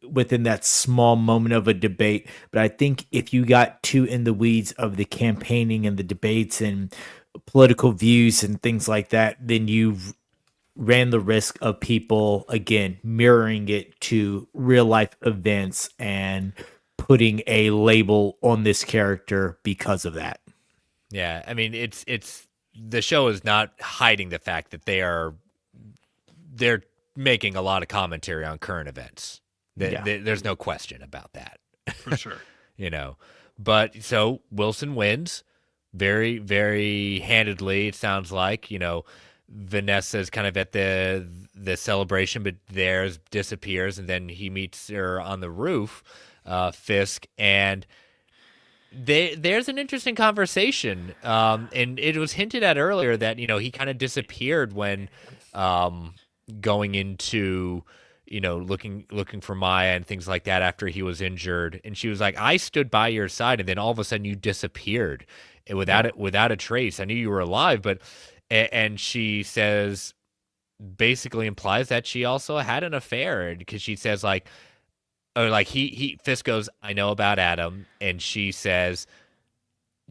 within that small moment of a debate. But I think if you got too in the weeds of the campaigning and the debates and political views and things like that, then you ran the risk of people again mirroring it to real life events and putting a label on this character because of that. Yeah, I mean, it's the show is not hiding the fact that they're making a lot of commentary on current events. Yeah. There's no question about that. For sure. You know, but so Wilson wins very, very handedly. It sounds like, you know, Vanessa's kind of at the celebration, but theirs disappears, and then he meets her on the roof, Fisk, and there's an interesting conversation, and it was hinted at earlier that, you know, he kind of disappeared when going into, you know, looking for Maya and things like that after he was injured, and she was like, I stood by your side, and then all of a sudden you disappeared without a trace. I knew you were alive, but and she says, basically implies that she also had an affair, because she says like, or like he Fisk goes, I know about Adam, and she says,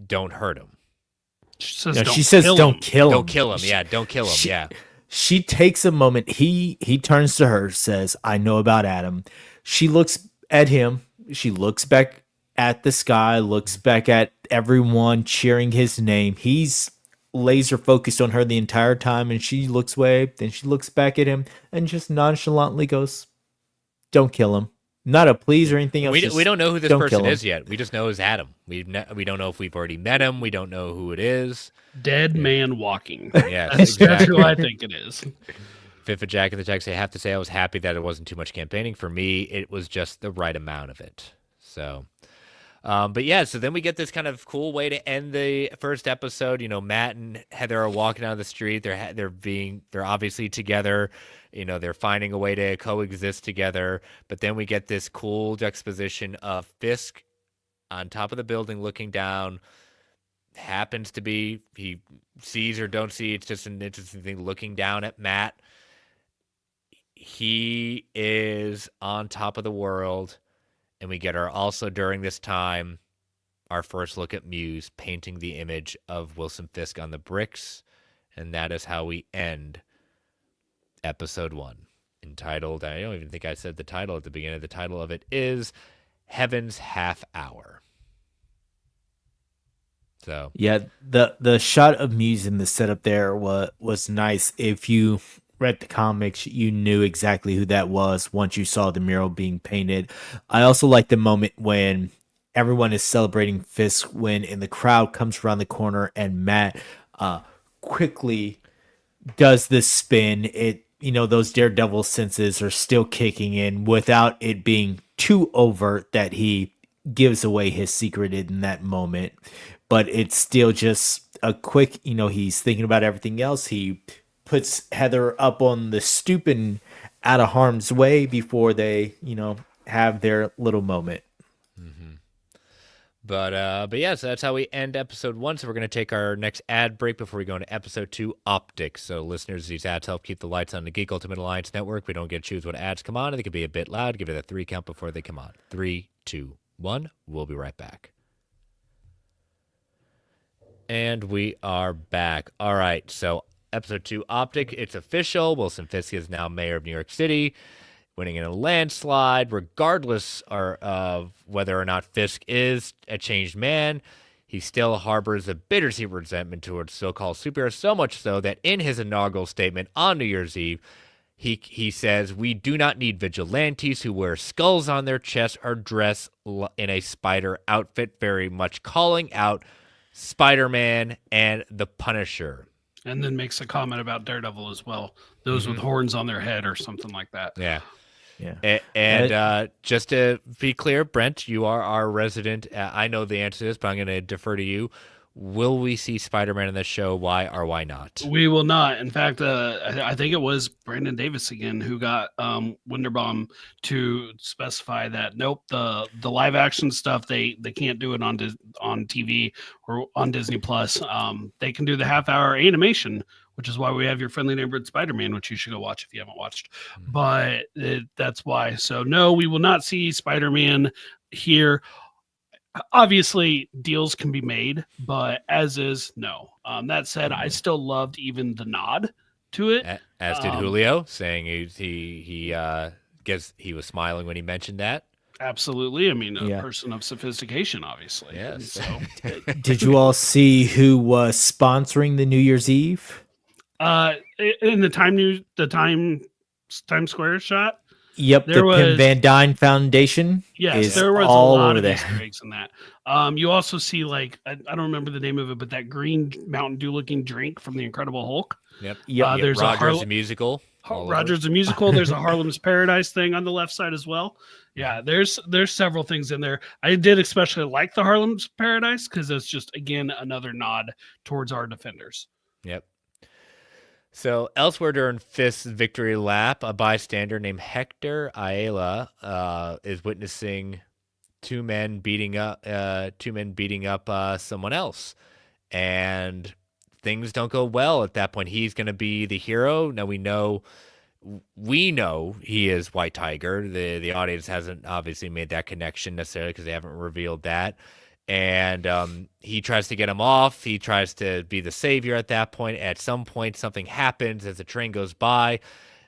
don't hurt him. She says, No, don't she says, kill don't him. kill him. Don't kill him. Yeah, don't kill him. Yeah. She takes a moment. He turns to her, says, I know about Adam. She looks at him. She looks back at the sky, looks back at everyone cheering his name. He's laser focused on her the entire time, and she looks away. Then she looks back at him and just nonchalantly goes, don't kill him. Not a please or anything else. We don't know who this don't person kill him. is yet. We just know it's Adam. We don't know if we've already met him. We don't know who it is. Dead man walking. Yes, That's exactly. who I think it is. Fifth Jack in the text. I have to say I was happy that it wasn't too much campaigning. For me, it was just the right amount of it. So, but yeah, so then we get this kind of cool way to end the first episode. You know, Matt and Heather are walking down the street. They're obviously together. You know, they're finding a way to coexist together. But then we get this cool juxtaposition of Fisk on top of the building looking down. Happens to be, he sees or don't see, it's just an interesting thing, looking down at Matt. He is on top of the world, and we get also during this time our first look at Muse painting the image of Wilson Fisk on the bricks, and that is how we end episode 1, entitled, I don't even think I said the title at the beginning. The title of it is Heaven's Half Hour. So yeah, the shot of Muse in the setup there was nice. If you read the comics, you knew exactly who that was once you saw the mural being painted. I also like the moment when everyone is celebrating Fisk when in the crowd comes around the corner and Matt quickly does this spin. It, you know, those Daredevil senses are still kicking in without it being too overt that he gives away his secret in that moment. But it's still just a quick, you know, he's thinking about everything else. He puts Heather up on the stoop and out of harm's way before they, you know, have their little moment. But yeah, so that's how we end episode 1. So we're going to take our next ad break before we go into episode 2, Optics. So listeners, these ads help keep the lights on the Geek Ultimate Alliance Network. We don't get to choose what ads come on, and they can be a bit loud. Give it a 3 count before they come on. 3, 2, 1. We'll be right back. And we are back. All right, so episode 2, Optic. It's official. Wilson Fisk is now mayor of New York City, winning in a landslide, regardless of whether or not Fisk is a changed man. He still harbors a bittersweet resentment towards so-called superheroes, so much so that in his inaugural statement on New Year's Eve, he says, we do not need vigilantes who wear skulls on their chests or dress in a spider outfit, very much calling out Spider-Man and the Punisher. And then makes a comment about Daredevil as well. Those with horns on their head or something like that. Yeah. Yeah. And just to be clear, Brent, you are our resident. I know the answer to this, but I'm going to defer to you. Will we see Spider-Man in this show? Why or why not? We will not. In fact, I think it was Brandon Davis again who got Winterbaum to specify that nope, the live action stuff they can't do it on TV or on Disney Plus. They can do the half-hour animation, which is why we have your friendly neighborhood Spider-Man, which you should go watch if you haven't watched. But that's why. So no, we will not see Spider-Man here. Obviously, deals can be made, but as is, no. That said, I still loved even the nod to it. As did Julio, saying guess he was smiling when he mentioned that. Absolutely. I mean, a Yeah. person of sophistication, obviously. Yes. So, Did you all see who was sponsoring the New Year's Eve? in the Times Square shot, Yep, there the Pim was Van Dyne Foundation yes, is there was a all lot over of there. Easter eggs in that. You also see like I don't remember the name of it, but that green Mountain Dew looking drink from the Incredible Hulk. Yep. Yep. There's Rogers the musical. Rogers the musical. There's a Harlem's Paradise thing on the left side as well. Yeah, there's several things in there. I did especially like the Harlem's Paradise because it's just again another nod towards our defenders. Yep. So elsewhere during Fist's victory lap, a bystander named Hector Ayala is witnessing two men beating up someone else, and things don't go well at that point. He's going to be the hero. Now we know he is White Tiger. The audience hasn't obviously made that connection necessarily because they haven't revealed that. And he tries to get him off. He tries to be the savior at that point. At some point, something happens as the train goes by.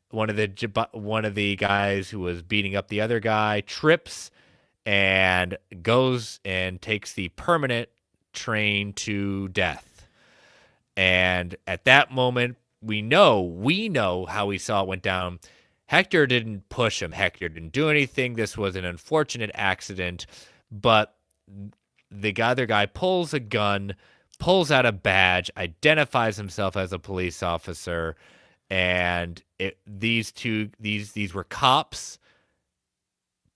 One of the guys who was beating up the other guy trips and goes and takes the permanent train to death. And at that moment, we know how we saw it went down. Hector didn't push him. Hector didn't do anything. This was an unfortunate accident, but the other guy pulls a gun, pulls out a badge, identifies himself as a police officer, and these were cops.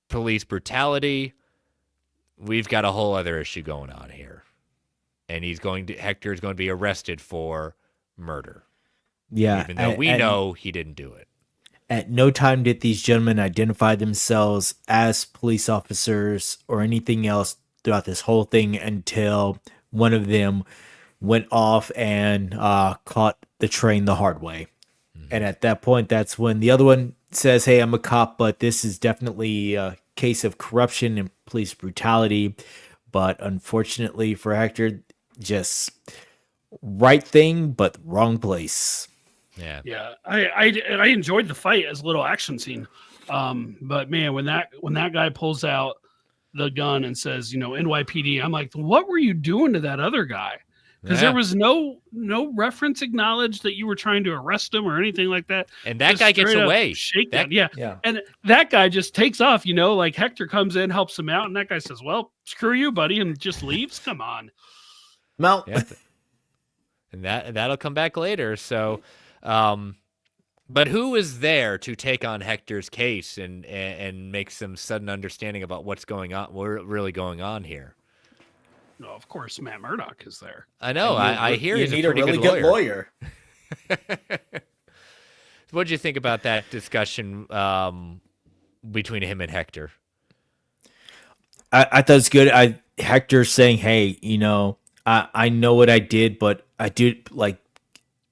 Police brutality. We've got a whole other issue going on here, and Hector is going to be arrested for murder. Yeah, even though we know he didn't do it. At no time did these gentlemen identify themselves as police officers or anything else throughout this whole thing until one of them went off and caught the train the hard way. Mm-hmm. And at that point, that's when the other one says, hey, I'm a cop, but this is definitely a case of corruption and police brutality. But unfortunately for Hector, just right thing, but wrong place. Yeah. I enjoyed the fight as a little action scene. But man, when that guy pulls out the gun and says, NYPD, I'm like, what were you doing to that other guy? Because there was no reference acknowledged that you were trying to arrest him or anything like that. And that guy gets away. Yeah. And that guy just takes off, like Hector comes in, helps him out, and that guy says, well, screw you, buddy, and just leaves. Come on. No. Yeah. And that'll come back later. So but who is there to take on Hector's case and make some sudden understanding about what's going on, really going on here? No, of course, Matt Murdock is there. I know. I hear he's need a pretty really good lawyer. What did you think about that discussion between him and Hector? I thought it was good. Hector saying, hey, I know what I did, but I did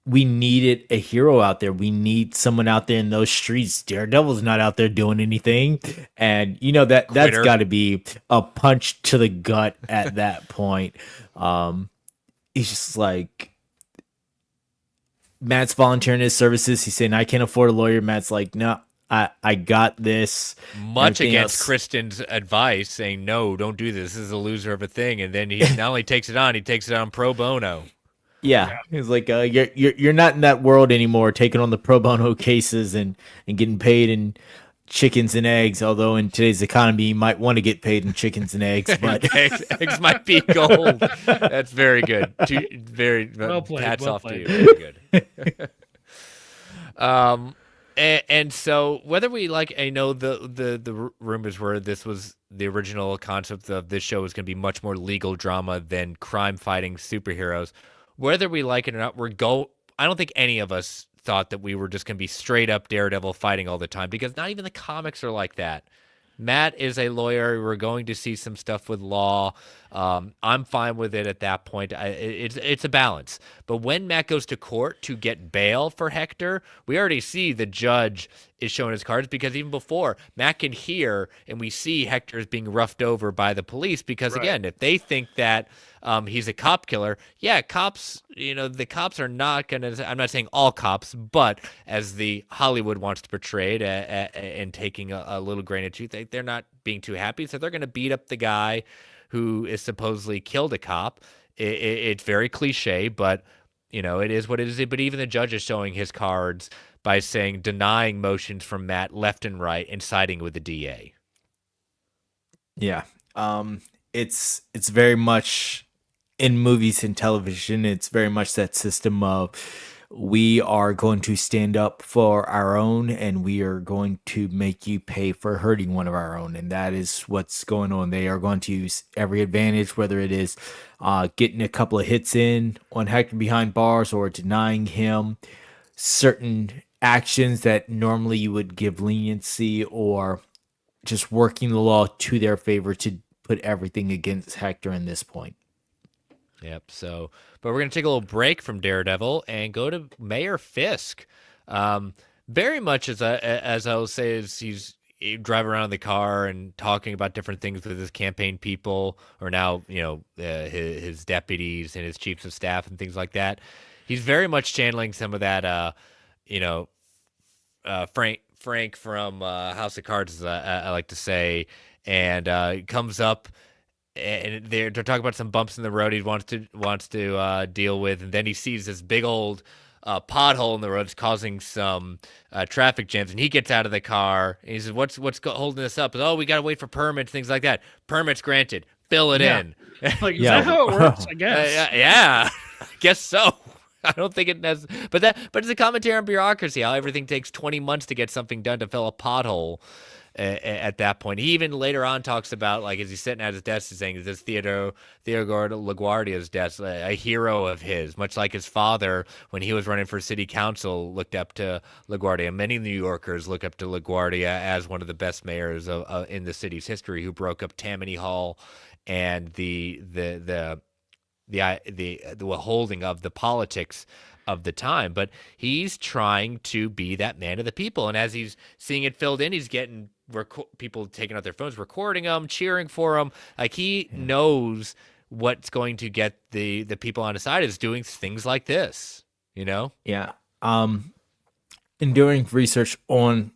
we needed a hero out there. We need someone out there in those streets. Daredevil's not out there doing anything. And that's got to be a punch to the gut at that point. He's just like, Matt's volunteering his services. He's saying, I can't afford a lawyer. Matt's like, no, I got this. Much against Kristen's advice, saying, no, don't do this. This is a loser of a thing. And then he not only takes it on, he takes it on pro bono. Yeah, he's like, you're not in that world anymore, taking on the pro bono cases and getting paid in chickens and eggs. Although in today's economy, you might want to get paid in chickens and eggs, but eggs might be gold. That's very good. Very well played. Hats well off played. to you. Very good. And so whether we I know the rumors were this was the original concept of this show was going to be much more legal drama than crime fighting superheroes. Whether we like it or not, I don't think any of us thought that we were just going to be straight up Daredevil fighting all the time, because not even the comics are like that. Matt is a lawyer. We're going to see some stuff with law. I'm fine with it at that point. It's a balance. But when Matt goes to court to get bail for Hector, we already see the judge is showing his cards, because even before, Matt can hear and we see Hector is being roughed over by the police because, again, if they think that he's a cop killer, yeah, cops, the cops are not going to, I'm not saying all cops, but as the Hollywood wants to portray it and taking a little grain of truth, they're not being too happy. So they're going to beat up the guy who is supposedly killed a cop. It's very cliche, but it is what it is. But even the judge is showing his cards by saying, denying motions from Matt left and right and siding with the DA. Yeah. It's very much in movies and television. It's very much that system of, we are going to stand up for our own and we are going to make you pay for hurting one of our own. And that is what's going on. They are going to use every advantage, whether it is getting a couple of hits in on Hector behind bars or denying him certain actions that normally you would give leniency, or just working the law to their favor to put everything against Hector in this point. Yep. So, but we're going to take a little break from Daredevil and go to Mayor Fisk. Very much as I will say, is he's driving around in the car and talking about different things with his campaign people, or now, his deputies and his chiefs of staff and things like that. He's very much channeling some of that, Frank from House of Cards, as I like to say, and comes up. And they're talking about some bumps in the road he wants to deal with, and then he sees this big old pothole in the road that's causing some traffic jams, and he gets out of the car and he says, "What's holding this up?" Oh, we gotta wait for permits, things like that. Permits granted, fill it in. Like, is that how it works? I guess. Yeah, I guess so. I don't think it does, but it's a commentary on bureaucracy, how everything takes 20 months to get something done to fill a pothole. At that point, he even later on talks about, like, as he's sitting at his desk, he's saying, "Is this Theodore LaGuardia's desk a hero of his?" Much like his father, when he was running for city council, looked up to LaGuardia. Many New Yorkers look up to LaGuardia as one of the best mayors in the city's history, who broke up Tammany Hall and the holding of the politics of the time. But he's trying to be that man of the people, and as he's seeing it filled in, he's getting people taking out their phones, recording him, cheering for him. Like, he knows what's going to get the people on his side is doing things like this. Yeah. In doing research on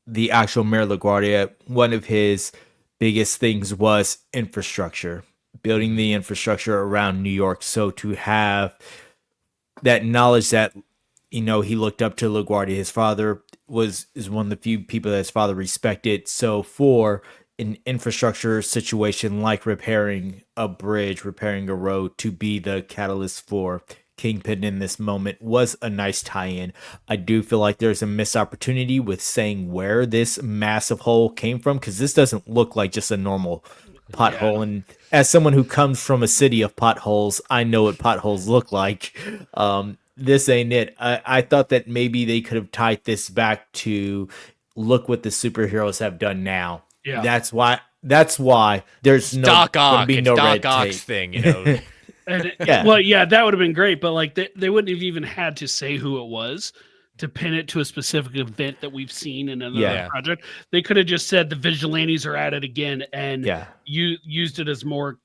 the actual Mayor LaGuardia, one of his biggest things was infrastructure, building the infrastructure around New York. So to have that knowledge that, he looked up to LaGuardia. His father is one of the few people that his father respected. So for an infrastructure situation like repairing a bridge, repairing a road, to be the catalyst for Kingpin in this moment was a nice tie-in. I do feel like there's a missed opportunity with saying where this massive hole came from, because this doesn't look like just a normal pothole. Yeah. And as someone who comes from a city of potholes, I know what potholes look like. This ain't it. I thought that maybe they could have tied this back to, look what the superheroes have done now. Yeah, that's why there's Doc Ock, no Doc red Ock's tape. thing, And that would have been great, but like they wouldn't have even had to say who it was to pin it to a specific event that we've seen in another project. They could have just said the vigilantes are at it again, and you used it as more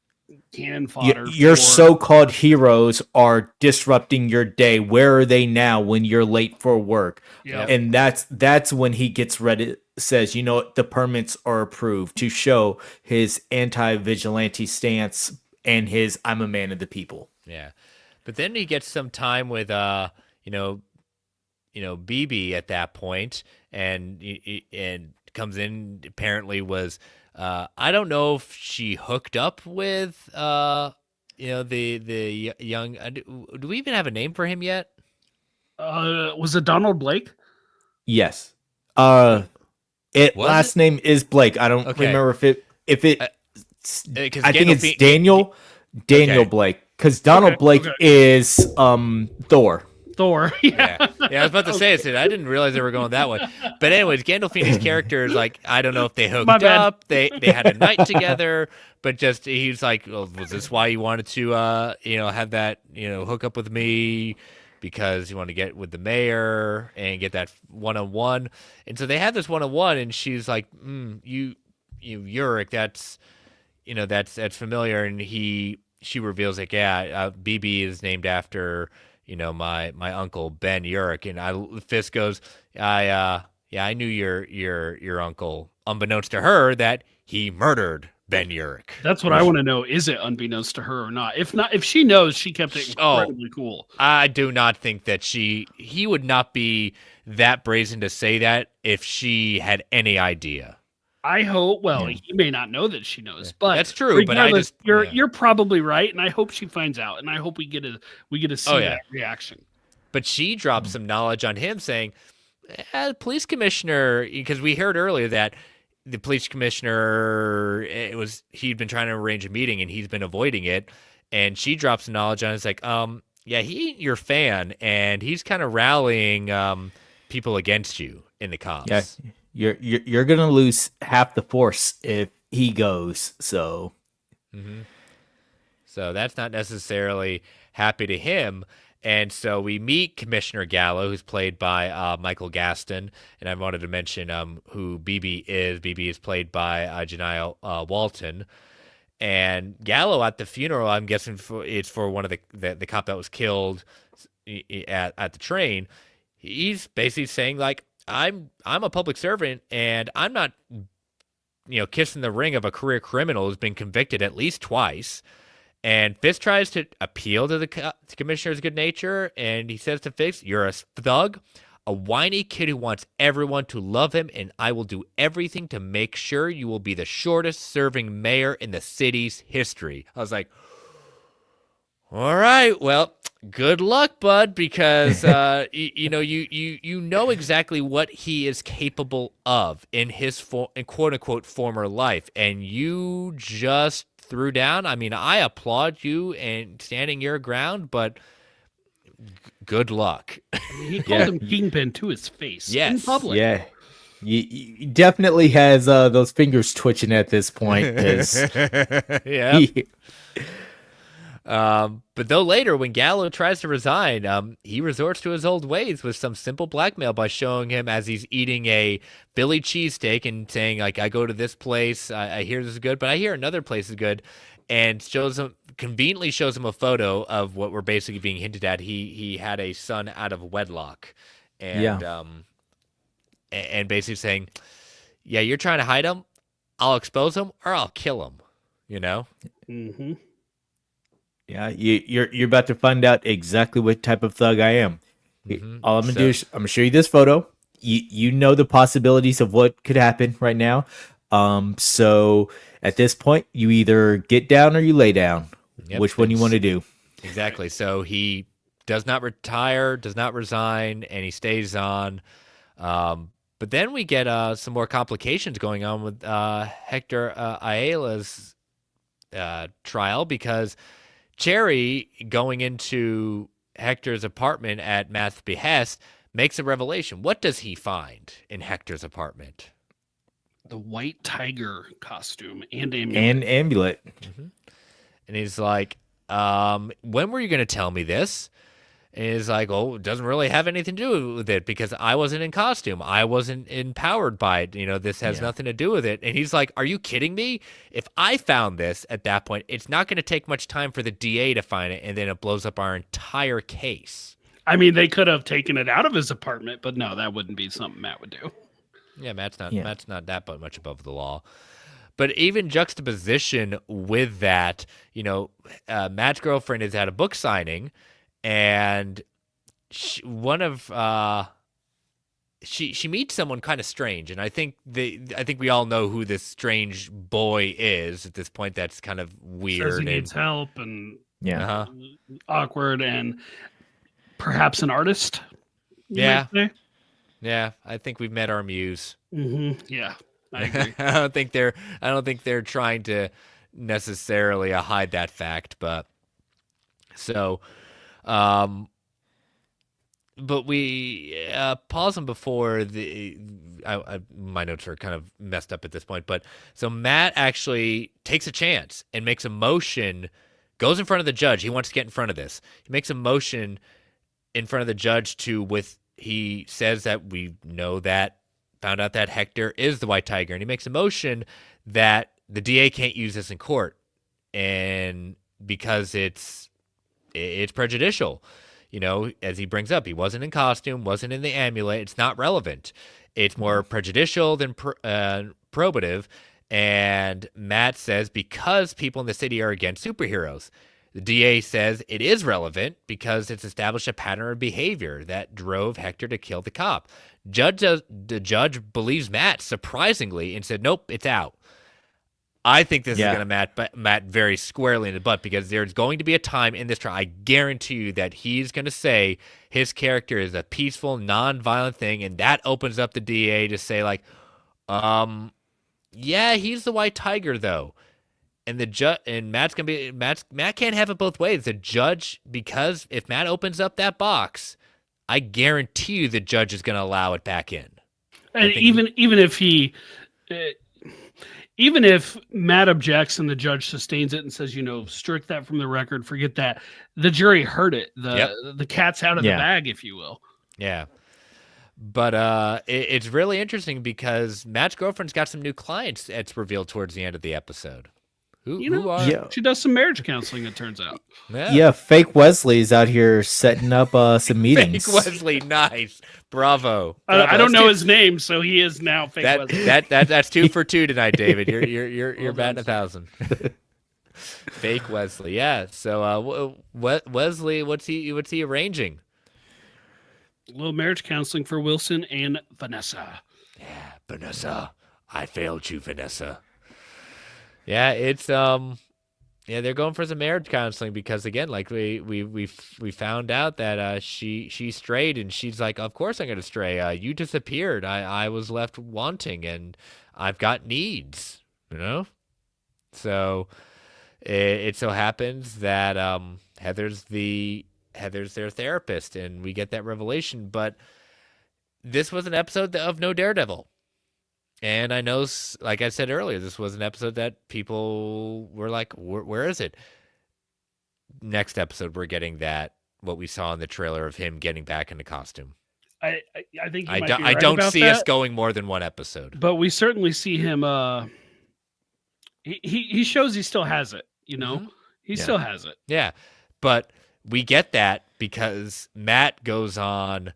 cannon fodder. Your so-called heroes are disrupting your day. Where are they now when you're late for work? Yeah. And that's when he gets ready, says, the permits are approved, to show his anti-vigilante stance and his "I'm a man of the people." Yeah. But then he gets some time with BB at that point, and comes in, apparently was I don't know if she hooked up with the young, do we even have a name for him yet? Was it Donald Blake? Yes. Last name is Blake. I don't remember if it I think it's Daniel Blake, because Donald Blake is Thor. Yeah. I was about to say it. I didn't realize they were going that way. But anyways, Gandolfini's character is like, I don't know if they hooked up. They had a night together, but just he's like, well, was this why you wanted to have that hook up with me? because you want to get with the mayor and get that one-on-one. And so they have this one-on-one, and she's like, you Yurik, that's familiar. And she reveals like, yeah, BB is named after, my uncle Ben Yurik. And Fisk goes, I knew your uncle, unbeknownst to her, that he murdered Ben Yurik. That's what I want to know. Is it unbeknownst to her or not? If not, if she knows, she kept it incredibly cool. I do not think that he would not be that brazen to say that if she had any idea. I hope. Well, he may not know that she knows, but that's true. But you're probably right, and I hope she finds out, and I hope we get to see that reaction. But she dropped some knowledge on him, saying, "Police commissioner," because we heard earlier that the police commissioner, he'd been trying to arrange a meeting and he's been avoiding it, and she drops some knowledge on it. It's like, he ain't your fan, and he's kind of rallying people against you in the cops. Yeah. You're gonna lose half the force if he goes. So, so that's not necessarily happy to him. And so we meet Commissioner Gallo, who's played by Michael Gaston, and I wanted to mention who BB is. BB is played by Janelle Walton. And Gallo at the funeral, I'm guessing it's for one of the cop that was killed at the train. He's basically saying like, I'm a public servant, and I'm not, kissing the ring of a career criminal who's been convicted at least twice. And Fisk tries to appeal to the commissioner's good nature, and he says to Fisk, "You're a thug, a whiny kid who wants everyone to love him, and I will do everything to make sure you will be the shortest serving mayor in the city's history." I was like, all right, well, good luck, bud, because you know exactly what he is capable of in his quote unquote former life, and you just threw down. I mean, I applaud you and standing your ground, but good luck. He called him Kingpin to his face in public. Yeah. He definitely has those fingers twitching at this point. Yeah. But though later, when Gallo tries to resign, he resorts to his old ways with some simple blackmail by showing him as he's eating a Philly cheesesteak and saying, like, I go to this place, I hear this is good, but I hear another place is good, and conveniently shows him a photo of what we're basically being hinted at. He had a son out of wedlock, and and basically saying, yeah, you're trying to hide him, I'll expose him or I'll kill him, Mm-hmm. Yeah, you're about to find out exactly what type of thug I am. All I'm gonna do is I'm gonna show you this photo. You know the possibilities of what could happen right now. So at this point, you either get down or you lay down. Yep, which one you want to do? Exactly. So he does not retire, does not resign, and he stays on. But then we get some more complications going on with Hector Ayala's trial, because Cherry, going into Hector's apartment at Matt's behest, makes a revelation. What does he find in Hector's apartment? The white tiger costume and amulet. And he's like, when were you going to tell me this? And he's like, oh, it doesn't really have anything to do with it because I wasn't in costume. I wasn't empowered by it. This has nothing to do with it. And he's like, are you kidding me? If I found this at that point, it's not going to take much time for the DA to find it, and then it blows up our entire case. I mean, they could have taken it out of his apartment, but no, that wouldn't be something Matt would do. Yeah, Matt's not that much above the law. But even juxtaposition with that, Matt's girlfriend is at a book signing, and she meets someone kind of strange, and I think we all know who this strange boy is at this point. That's kind of weird. Says he needs help and Yeah. awkward and perhaps an artist. Yeah. Yeah, I think we've met our muse. Mm-hmm. Yeah, I agree. I don't think they're trying to necessarily hide that fact, but so, but we pause them before my notes are kind of messed up at this point, but so Matt actually takes a chance and makes a motion, goes in front of the judge. He wants to get in front of this. He makes a motion in front of the judge he says that found out that Hector is the White Tiger, and he makes a motion that the DA can't use this in court, and because it's prejudicial. As he brings up, he wasn't in costume, wasn't in the amulet. It's not relevant. It's more prejudicial than probative. And Matt says because people in the city are against superheroes. The DA says it is relevant because it's established a pattern of behavior that drove Hector to kill the cop. The judge believes Matt, surprisingly, and said, nope, it's out. I think this is going to Matt very squarely in the butt, because there's going to be a time in this trial, I guarantee you, that he's going to say his character is a peaceful, non-violent thing, and that opens up the DA to say, like, yeah, he's the White Tiger, though. And Matt can't have it both ways. The judge, because if Matt opens up that box, I guarantee you the judge is going to allow it back in. And even if Matt objects and the judge sustains it and says, strike that from the record, forget that, the jury heard it. The cat's out of the bag, if you will. Yeah. But it's really interesting because Matt's girlfriend's got some new clients. It's revealed towards the end of the episode. She does some marriage counseling, it turns out. Yeah, fake Wesley is out here setting up some meetings. Fake Wesley, nice. Bravo. I don't know his name, so he is now fake Wesley. That's 2 for 2 tonight, David. You're batting 1,000. Fake Wesley, yeah. So Wesley, what's he arranging? A little marriage counseling for Wilson and Vanessa. Yeah, Vanessa. I failed you, Vanessa. Yeah, it's they're going for some marriage counseling because, again, like we found out that she strayed, and she's like, of course I'm going to stray. You disappeared. I was left wanting, and I've got needs. So it so happens that Heather's their therapist, and we get that revelation. But this was an episode of no Daredevil. And I know, like I said earlier, this was an episode that people were like, where is it? Next episode, we're getting what we saw in the trailer of him getting back into costume. I think I don't see us going more than one episode. But we certainly see him. He shows he still has it, Mm-hmm. He still has it. Yeah. But we get that because Matt goes on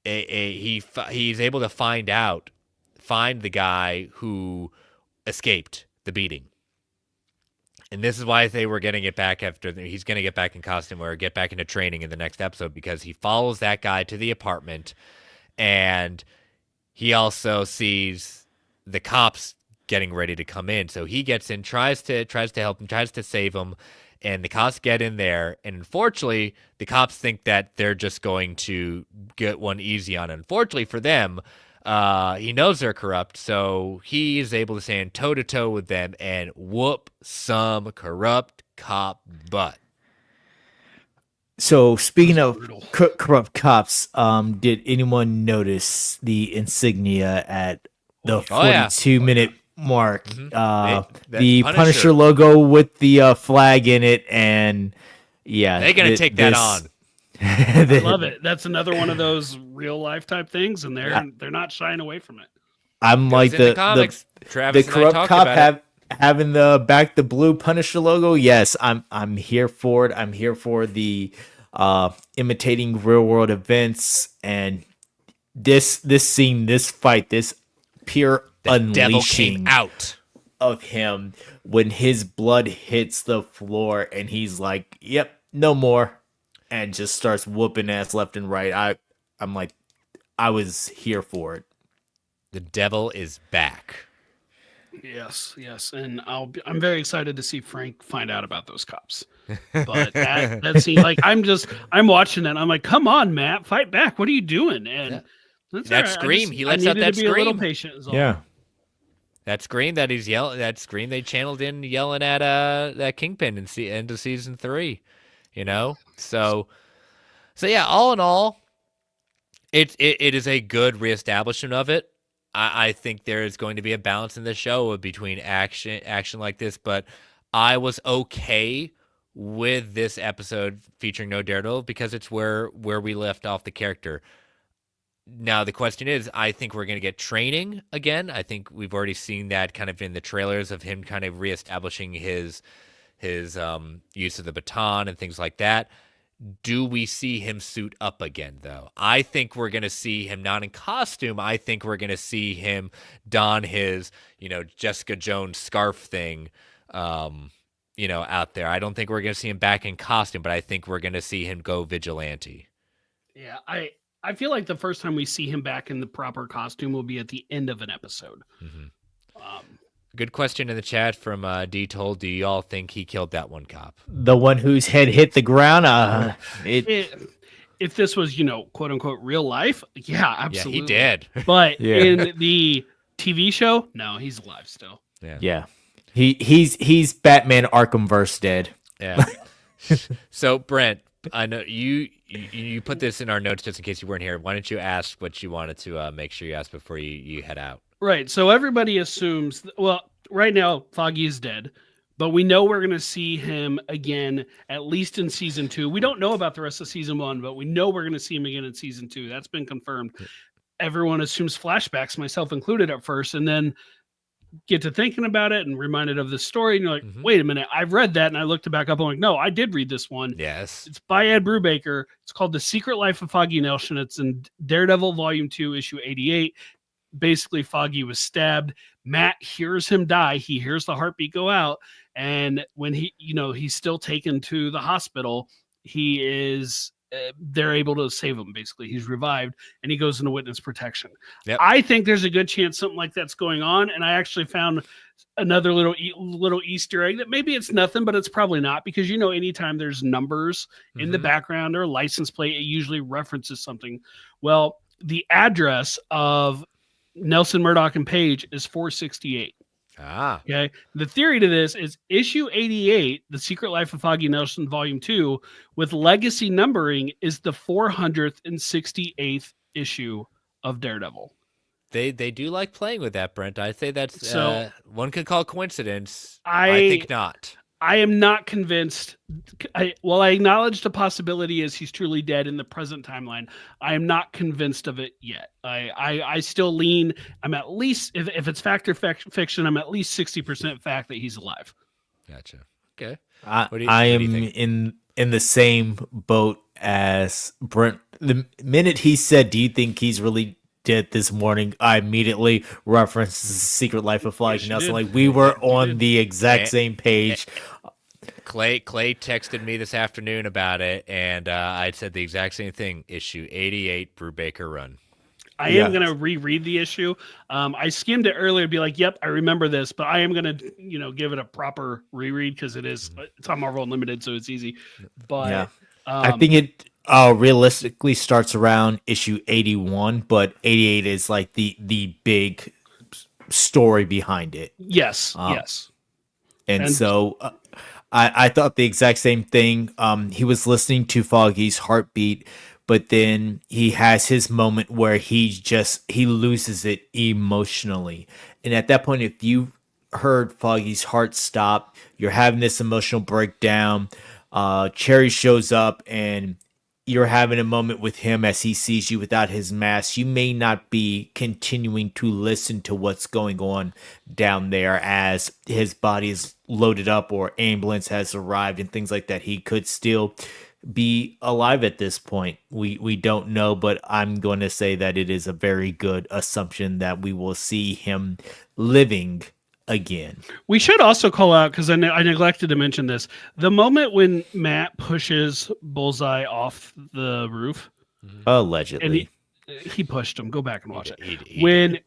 he's able to find the guy who escaped the beating. And this is why they were getting it back he's going to get back in costume or get back into training in the next episode, because he follows that guy to the apartment, and he also sees the cops getting ready to come in. So he gets in, tries to help him, tries to save him, and the cops get in there. And unfortunately, the cops think that they're just going to get one easy on. Unfortunately for them, he knows they're corrupt, so he is able to stand toe-to-toe with them and whoop some corrupt cop butt. So speaking of corrupt cops, did anyone notice the insignia at the 42-minute mark? Mm-hmm. The Punisher logo with the flag in it, and they're going to take that on. I love it. That's another one of those real life type things, and they're not shying away from it. I'm like the corrupt cop having the blue Punisher logo. Yes, I'm here for it. I'm here for the imitating real world events, and this scene, this fight, this pure unleashing out of him when his blood hits the floor, and he's like, "Yep, no more." And just starts whooping ass left and right. I'm like, I was here for it. The devil is back. Yes, and I'm very excited to see Frank find out about those cops. But that scene, like, I'm watching that. And I'm like, come on, Matt, fight back. What are you doing? And that scream, he lets out that scream. A little patient is all. Yeah. That scream that he's yelling. That scream they channeled in yelling at that Kingpin in end of season 3. So yeah, all in all, it is a good reestablishment of it. I think there is going to be a balance in the show between action like this, but I was okay with this episode featuring no Daredevil because it's where we left off the character. Now the question is, I think we're going to get training again. I think we've already seen that kind of in the trailers of him kind of reestablishing his use of the baton and things like that. Do we see him suit up again, though? I think we're going to see him not in costume. I think we're going to see him don his, Jessica Jones scarf thing, out there. I don't think we're going to see him back in costume, but I think we're going to see him go vigilante. Yeah, I feel like the first time we see him back in the proper costume will be at the end of an episode. Good question in the chat from D Told. Do you all think he killed that one cop? The one whose head hit the ground. If this was, quote unquote, real life, yeah, absolutely. Yeah, he did. But in the TV show, no, he's alive still. Yeah. He's Batman Arkhamverse dead. Yeah. So Brent, I know you put this in our notes just in case you weren't here. Why don't you ask what you wanted to make sure you asked before you head out? Right. So everybody assumes, right now, Foggy is dead, but we know we're going to see him again, at least in season 2. We don't know about the rest of season 1, but we know we're going to see him again in season 2. That's been confirmed. Everyone assumes flashbacks, myself included at first, and then get to thinking about it and reminded of the story. And you're like, wait a minute, I've read that. And I looked it back up. I'm like, no, I did read this one. Yes. It's by Ed Brubaker. It's called The Secret Life of Foggy Nelson. It's in Daredevil Volume 2, issue 88. Basically, Foggy was stabbed. Matt hears him die. He hears the heartbeat go out. And when he's still taken to the hospital, they're able to save him. Basically, he's revived and he goes into witness protection. Yep. I think there's a good chance something like that's going on. And I actually found another little Easter egg that maybe it's nothing, but it's probably not, because anytime there's numbers in the background or a license plate, it usually references something. Well, the address of Nelson, Murdoch, and Page is 468. Okay. The theory to this is issue 88, The Secret Life of Foggy Nelson, Volume 2, with legacy numbering, is the 468th issue of Daredevil. They do like playing with that, Brent. I say that's one could call coincidence. I think not. I am not convinced. I acknowledge the possibility is he's truly dead in the present timeline. I am not convinced of it yet. I still lean. I'm at least, if it's fact or fiction, I'm at least 60% fact that he's alive. Gotcha. Okay. I am in the same boat as Brent. The minute he said, "Do you think he's really dead?" this morning, I immediately referenced The Secret Life of Foggy Nelson. Like, we were on the exact same page. Clay texted me this afternoon about it, and I said the exact same thing. Issue 88, Brubaker run. I am going to reread the issue. I skimmed it earlier to be like, yep, I remember this, but I am going to, give it a proper reread because it's on Marvel Unlimited, so it's easy. But I think it realistically starts around issue 81, but 88 is like the big story behind it. Yes. And so I thought the exact same thing. He was listening to Foggy's heartbeat, but then he has his moment where he loses it emotionally. And at that point, if you heard Foggy's heart stop, you're having this emotional breakdown. Cherry shows up and you're having a moment with him as he sees you without his mask. You may not be continuing to listen to what's going on down there as his body is loaded up or ambulance has arrived and things like that. He could still be alive at this point. We don't know, but I'm going to say that it is a very good assumption that we will see him living again. We should also call out, because I neglected to mention this, the moment when Matt pushes Bullseye off the roof. Allegedly. And he pushed him. Go back and watch it. When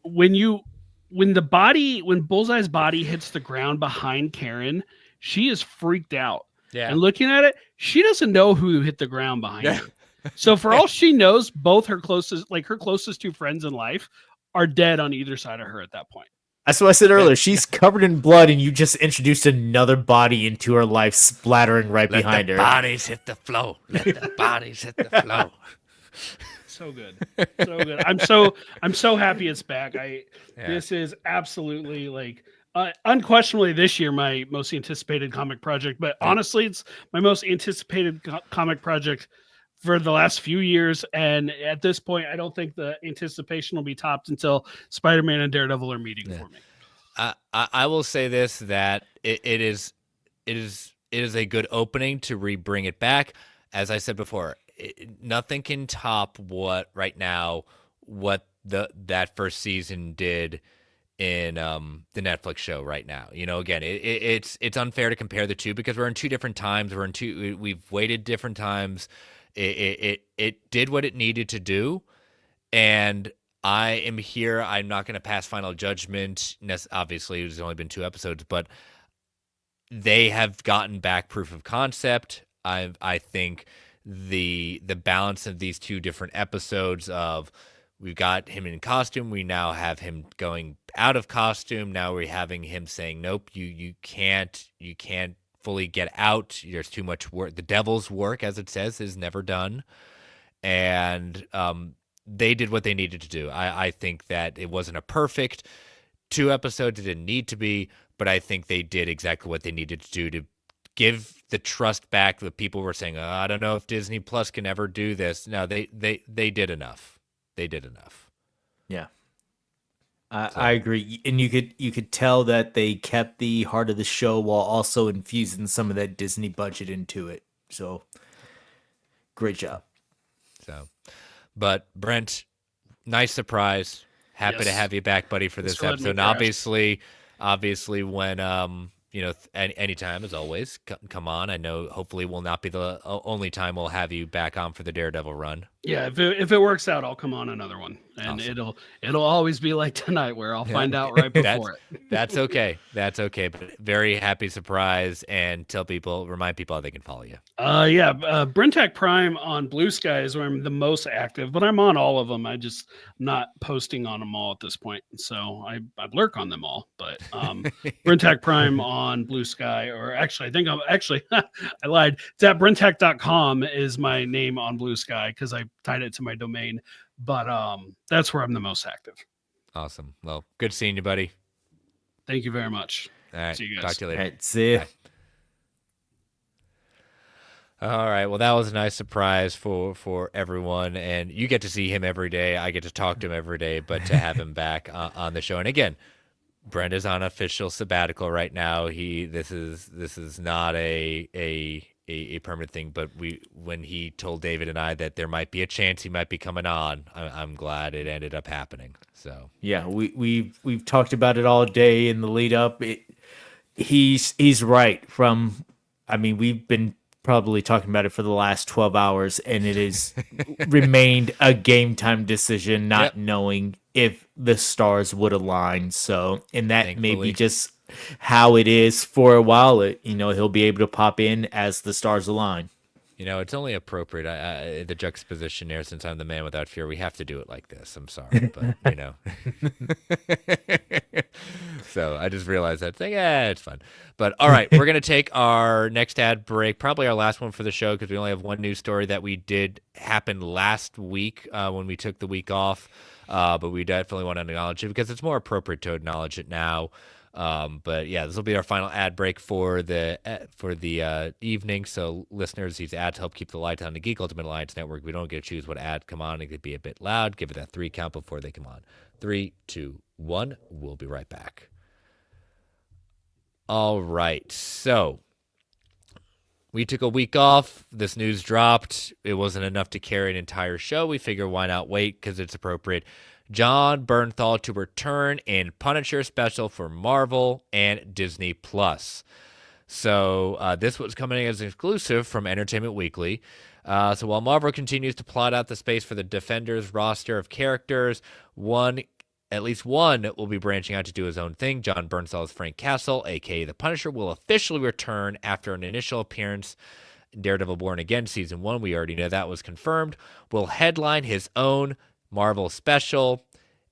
Bullseye's body hits the ground behind Karen, she is freaked out. Yeah. And looking at it, she doesn't know who hit the ground behind her. So for all she knows, both her closest two friends in life are dead on either side of her at that point. That's what I said earlier. She's covered in blood, and you just introduced another body into her life, splattering right behind her. Let the bodies hit the flow. Let the bodies hit the flow. So good. I'm so happy it's back. This is absolutely, like, Unquestionably, this year my most anticipated comic project, but honestly, it's my most anticipated comic project for the last few years. And at this point, I don't think the anticipation will be topped until Spider-Man and Daredevil are meeting for me. I will say this, that it is a good opening to bring it back. As I said before, nothing can top what that first season did in the Netflix show right now. Again, it's unfair to compare the two because we're in two different times. We've waited different times. It did what it needed to do, and I am here. I'm not going to pass final judgment. Obviously, there's only been 2 episodes, but they have gotten back proof of concept. I think the balance of these 2 different episodes of we've got him in costume, we now have him going out of costume. Now we're having him saying, "Nope, you can't fully get out. There's too much work. The devil's work, as it says, is never done." And they did what they needed to do. I think that it wasn't a perfect 2 episodes. It didn't need to be, but I think they did exactly what they needed to do to give the trust back. The people were saying, I don't know if Disney Plus can ever do this. No, they did enough. They did enough. Yeah. I agree. And you could tell that they kept the heart of the show while also infusing some of that Disney budget into it. So great job. So, but Brent, nice surprise. Happy to have you back, buddy, for this episode. And obviously when anytime, as always, come on. I know hopefully will not be the only time we'll have you back on for the Daredevil run. Yeah, if it works out, I'll come on another one, and awesome. It'll always be like tonight, where I'll find out right before it. That's okay. That's okay. But very happy surprise, and remind people how they can follow you. Brentech Prime on Blue Sky is where I'm the most active, but I'm on all of them. I'm not posting on them all at this point, so I lurk on them all. But Brentech Prime on Blue Sky, or actually, I lied. It's at brentech.com is my name on Blue Sky because I tied it to my domain. But that's where I'm the most active. Awesome. Well, good seeing you, buddy. Thank you very much. All right. See you guys. Talk to you later. All right, see ya. Bye. All right. Well, that was a nice surprise for everyone, and you get to see him every day. I get to talk to him every day, but to have him back on the show, and again, Brent is on official sabbatical right now. This is not a permanent thing, but when he told David and I that there might be a chance he might be coming on, I'm glad it ended up happening. So yeah, we've talked about it all day in the lead up. He's right. We've been probably talking about it for the last 12 hours, and it has remained a game time decision, not knowing if the stars would align. So, and that Thankfully. may be just how it is for a while. He'll be able to pop in as the stars align. It's only appropriate. The juxtaposition there, since I'm the man without fear, we have to do it like this. I'm sorry, but So I just realized that thing. Yeah, it's fun. But all right, we're gonna take our next ad break, probably our last one for the show, because we only have one news story that we did happen last week when we took the week off. But we definitely want to acknowledge it because it's more appropriate to acknowledge it now. But yeah, this will be our final ad break for the evening. So listeners, these ads help keep the lights on the Geek Ultimate Alliance Network. We don't get to choose what ad come on. It could be a bit loud. Give it that 3 count before they come on. 3, 2, 1. We'll be right back. All right. So we took a week off. This news dropped. It wasn't enough to carry an entire show. We figure why not wait, because it's appropriate. John Bernthal to return in Punisher special for Marvel and Disney Plus. So this was coming as an exclusive from Entertainment Weekly. So while Marvel continues to plot out the space for the Defenders roster of characters, at least one will be branching out to do his own thing. John Bernthal's Frank Castle, a.k.a. The Punisher, will officially return after an initial appearance in Daredevil Born Again Season 1. We already know that was confirmed. Will headline his own Marvel special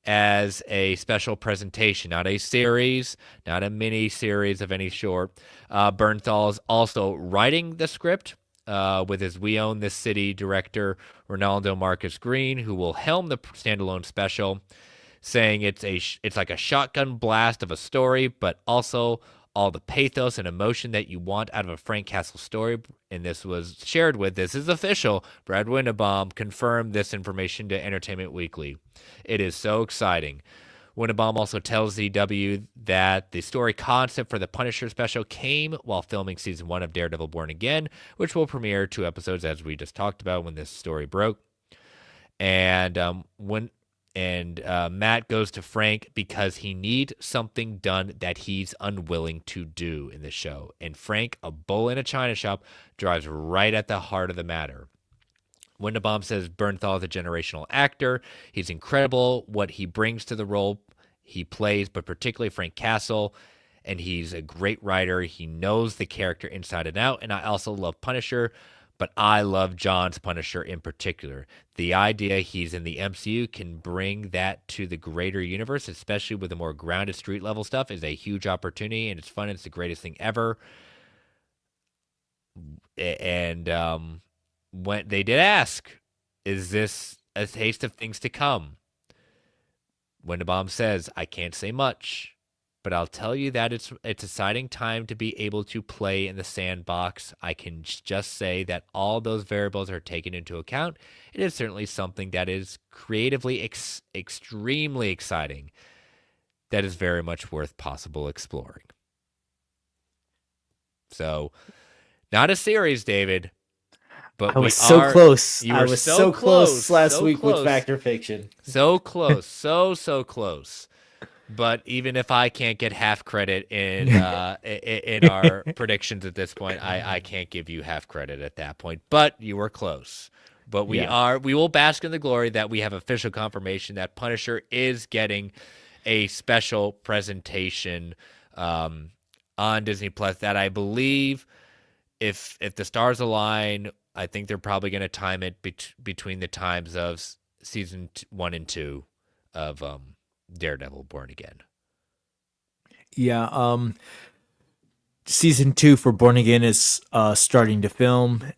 as a special presentation, not a series, not a mini series of any sort. Bernthal is also writing the script with his We Own This City director, Ronaldo Marcus Green, who will helm the standalone special. saying it's like a shotgun blast of a story, but also all the pathos and emotion that you want out of a Frank Castle story. And this was shared with, this is official, Brad Winnebaum confirmed this information to Entertainment Weekly. It is so exciting. Winnebaum also tells ZW that the story concept for the Punisher special came while filming season 1 of Daredevil Born Again, which will premiere 2 episodes, as we just talked about, when this story broke. And Matt goes to Frank because he needs something done that he's unwilling to do in the show. And Frank, a bull in a china shop, drives right at the heart of the matter. Winnebaum says Bernthal is a generational actor. He's incredible what he brings to the role he plays, but particularly Frank Castle. And he's a great writer. He knows the character inside and out. And I also love Punisher, but I love John's Punisher in particular. The idea he's in the MCU can bring that to the greater universe, especially with the more grounded street level stuff, is a huge opportunity. And it's fun. It's the greatest thing ever. And when they did ask, is this a taste of things to come? Winnebaum says, I can't say much, but I'll tell you that it's exciting time to be able to play in the sandbox. I can just say that all those variables are taken into account. It is certainly something that is creatively extremely exciting, that is very much worth possible exploring. So, not a series, David. But I was so close. You I were was so so close close last week with Fact or Fiction. So close, so close. But even if I can't get half credit in our predictions at this point, I can't give you half credit at that point. But you were close. But we will bask in the glory that we have official confirmation that Punisher is getting a special presentation on Disney Plus. That I believe, if the stars align, I think they're probably going to time it between the times of season 1 and 2 of Daredevil Born Again. Yeah, season 2 for Born Again is starting to film,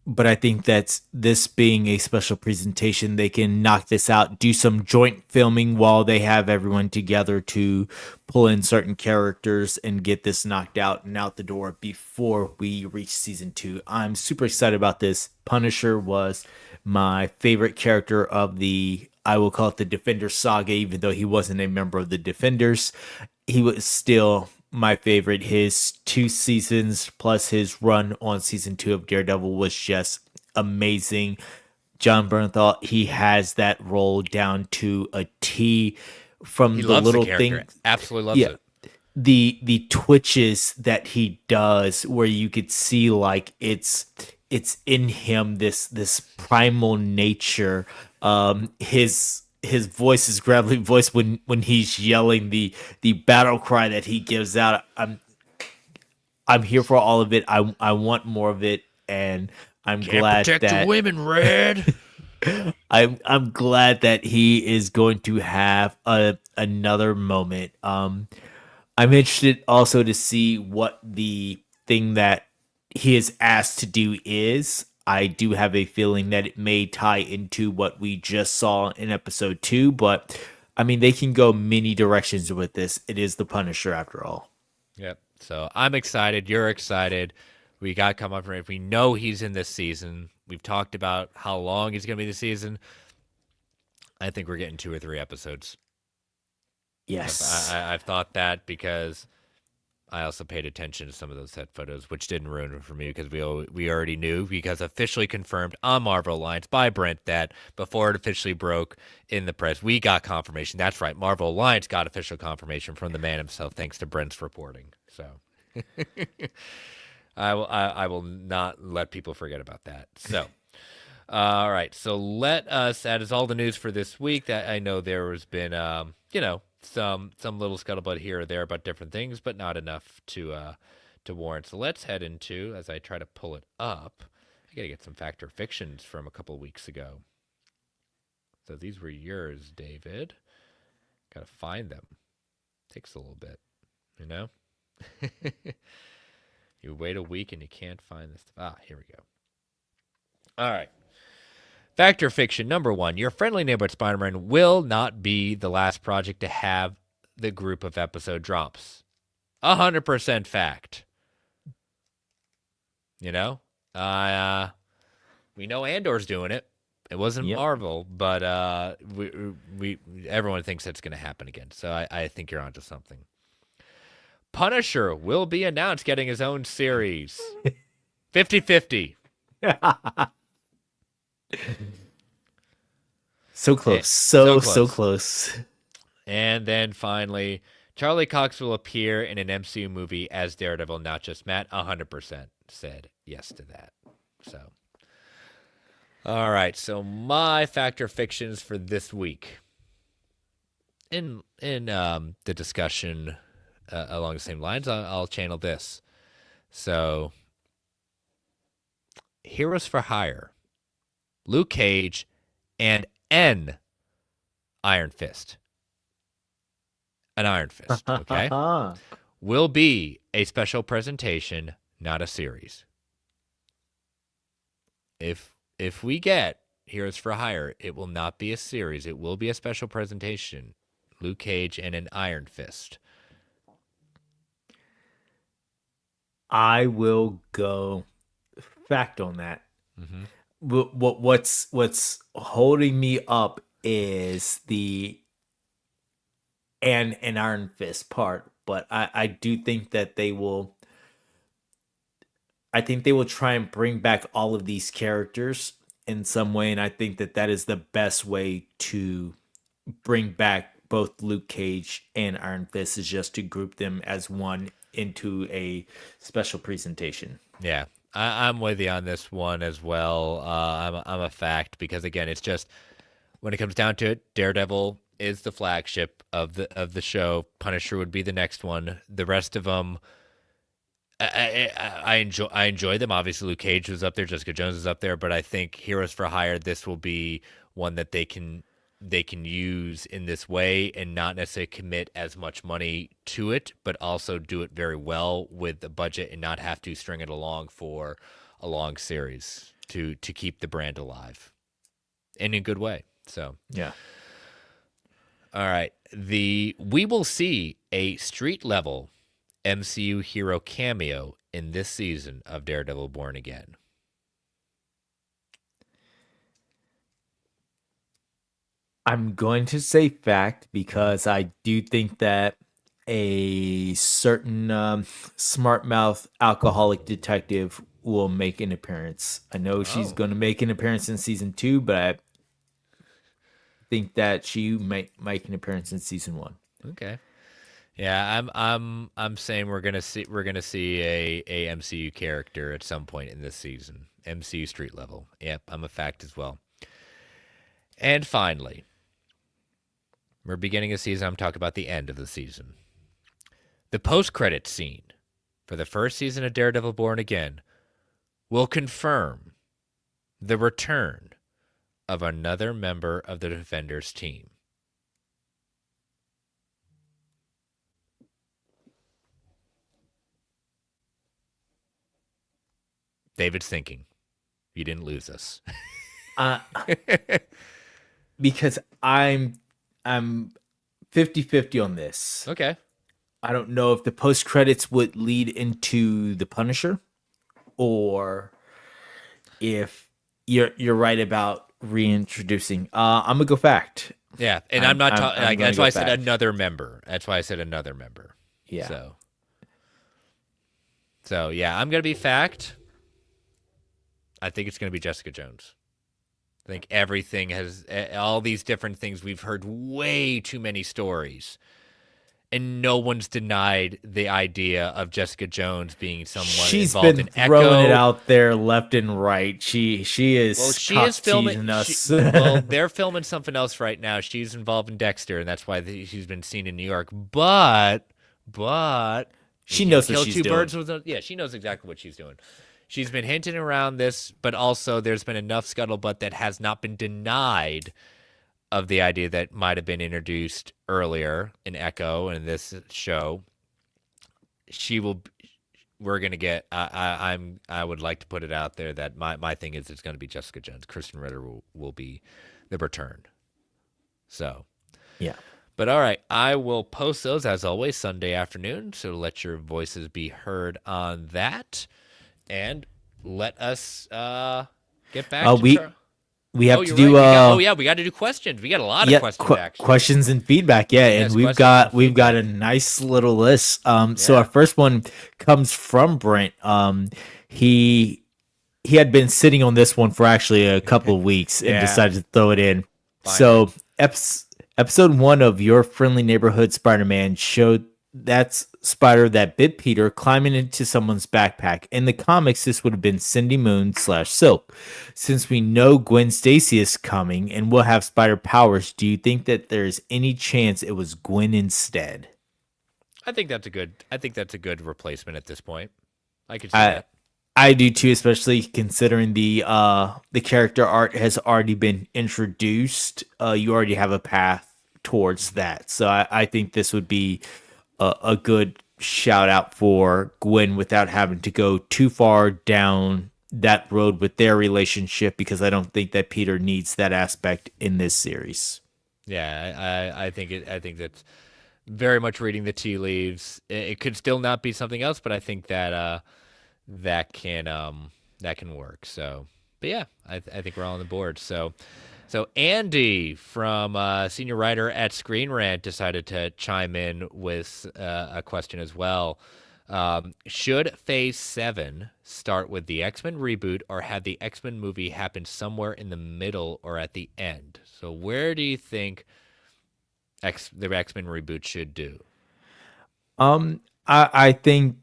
but I think that this being a special presentation, they can knock this out, do some joint filming while they have everyone together to pull in certain characters and get this knocked out and out the door before we reach season 2. I'm super excited about this. Punisher was my favorite character of I will call it the Defenders saga, even though he wasn't a member of the Defenders. He was still my favorite. His 2 seasons plus his run on season 2 of Daredevil was just amazing. John Bernthal, he has that role down to a T. From the little things, absolutely loves it. The twitches that he does, where you could see like it's in him, this primal nature. His voice is gravelly voice when he's yelling the battle cry that he gives out. I'm here for all of it. I want more of it, and I'm glad protect that the women, Red. I'm glad that he is going to have another moment. I'm interested also to see what the thing that he is asked to do is. I do have a feeling that it may tie into what we just saw in episode 2, but I mean, they can go many directions with this. It is the Punisher after all. Yep. So I'm excited. You're excited. We got come up from it. We know he's in this season. We've talked about how long he's going to be this season. I think we're getting 2 or 3 episodes. Yes. I've thought that because I also paid attention to some of those set photos, which didn't ruin it for me because we already knew, because officially confirmed on Marvel Alliance by Brent that before it officially broke in the press, we got confirmation. That's right. Marvel Alliance got official confirmation from the man himself, thanks to Brent's reporting. So I will not let people forget about that. So, all right. So that is all the news for this week. That I know there has been, some little scuttlebutt here or there about different things, but not enough to warrant. So let's head into, as I try to pull it up, I got to get some fact or fictions from a couple of weeks ago. So these were yours, David. Got to find them. Takes a little bit, you know? You wait a week and you can't find this stuff. Here we go. All right. Fact or fiction, number 1, Your Friendly Neighborhood Spider-Man will not be the last project to have the group of episode drops. 100% fact. You know? We know Andor's doing it. It wasn't Yep. Marvel, but we everyone thinks that's going to happen again. So I think you're onto something. Punisher will be announced getting his own series. 50-50. So close. So close. And then finally, Charlie Cox will appear in an MCU movie as Daredevil, not just Matt. 100% said yes to that. So, all right. So my fact or fictions for this week. In the discussion along the same lines, I'll channel this. So, Heroes for Hire, Luke Cage, and an Iron Fist. An Iron Fist, okay? Will be a special presentation, not a series. If we get Heroes for Hire, it will not be a series. It will be a special presentation. Luke Cage and an Iron Fist. I will go fact on that. Mm-hmm. What's holding me up is the and an Iron Fist part, but I do think that they will. I think they will try and bring back all of these characters in some way, and I think that that is the best way to bring back both Luke Cage and Iron Fist, is just to group them as one into a special presentation. Yeah, I'm with you on this one as well. I'm a fact, because again, it's just when it comes down to it, Daredevil is the flagship of the show. Punisher would be the next one. The rest of them, I enjoy them. Obviously, Luke Cage was up there, Jessica Jones is up there, but I think Heroes for Hire, this will be one that they can use in this way and not necessarily commit as much money to it, but also do it very well with the budget and not have to string it along for a long series to keep the brand alive and in a good way. So yeah. All right. We will see a street level MCU hero cameo in this season of Daredevil Born Again. I'm going to say fact, because I do think that a certain smart mouth alcoholic detective will make an appearance. I know she's going to make an appearance in season 2, but I think that she might make an appearance in season 1. Okay. Yeah, I'm saying we're gonna see a MCU character at some point in this season. MCU street level. Yep, I'm a fact as well. And finally, we're beginning a season. I'm talking about the end of the season. The post-credits scene for the first season of Daredevil Born Again will confirm the return of another member of the Defenders team. David's thinking. You didn't lose us. Because I'm 50-50 on this. Okay. I don't know if the post credits would lead into the Punisher, or if you're right about reintroducing. I'm gonna go fact. Yeah, and I'm not talking. That's why I said fact. another member. That's why I said another member. Yeah. So yeah, I'm gonna be fact. I think it's gonna be Jessica Jones. I think everything has all these different things. We've heard way too many stories, and no one's denied the idea of Jessica Jones being someone She's involved been in throwing Echo. it out there left and right. She is. Well, she is filming us. Well, they're filming something else right now. She's involved in Dexter, and that's why she's been seen in New York. But she knows what kill she's two doing. birds with yeah, she knows exactly what she's doing. She's been hinting around this, but also there's been enough scuttlebutt that has not been denied of the idea that might have been introduced earlier in Echo and in this show. We're we're gonna get. I would like to put it out there that my thing is it's gonna be Jessica Jones. Kristen Ritter will be the return. So. Yeah. But all right, I will post those as always Sunday afternoon, so let your voices be heard on that, and let us get back to we have Oh, to you're do right. We got to do questions. We got a lot of questions actually. questions and feedback. Yeah, Yes, and questions and we've got feedback. a nice little list. So Yeah. our first one comes from Brent. He he had been sitting on this one for actually a couple of weeks and Yeah. decided to throw it in. Finally. So episode 1 of Your Friendly Neighborhood Spider-Man showed that's Spider that bit Peter climbing into someone's backpack. In the comics, this would have been Cindy Moon / Silk. Since we know Gwen Stacy is coming and will have Spider powers, do you think that there's any chance it was Gwen instead? I think that's a good replacement at this point. I could see I that. I do too, especially considering the character art has already been introduced. You already have a path towards that, so I think this would be a good shout out for Gwen without having to go too far down that road with their relationship, because I don't think that Peter needs that aspect in this series. Yeah, I think that's very much reading the tea leaves. It could still not be something else, but I think that that can work. So, but yeah, I think we're all on the board. So Andy from senior writer at Screen Rant decided to chime in with a question as well. Should Phase 7 start with the X-Men reboot, or have the X-Men movie happen somewhere in the middle or at the end? So where do you think the X-Men reboot should do? I think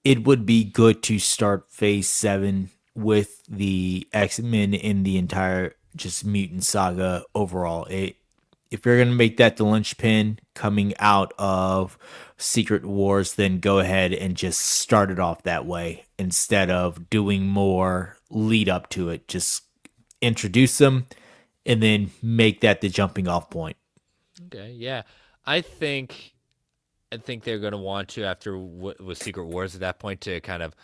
it would be good to start Phase 7 with the X-Men in the entire just mutant saga overall. If you're going to make that the linchpin coming out of Secret Wars, then go ahead and just start it off that way instead of doing more lead up to it. Just introduce them and then make that the jumping off point. Okay, yeah. I think they're going to want to, after with Secret Wars at that point, to kind of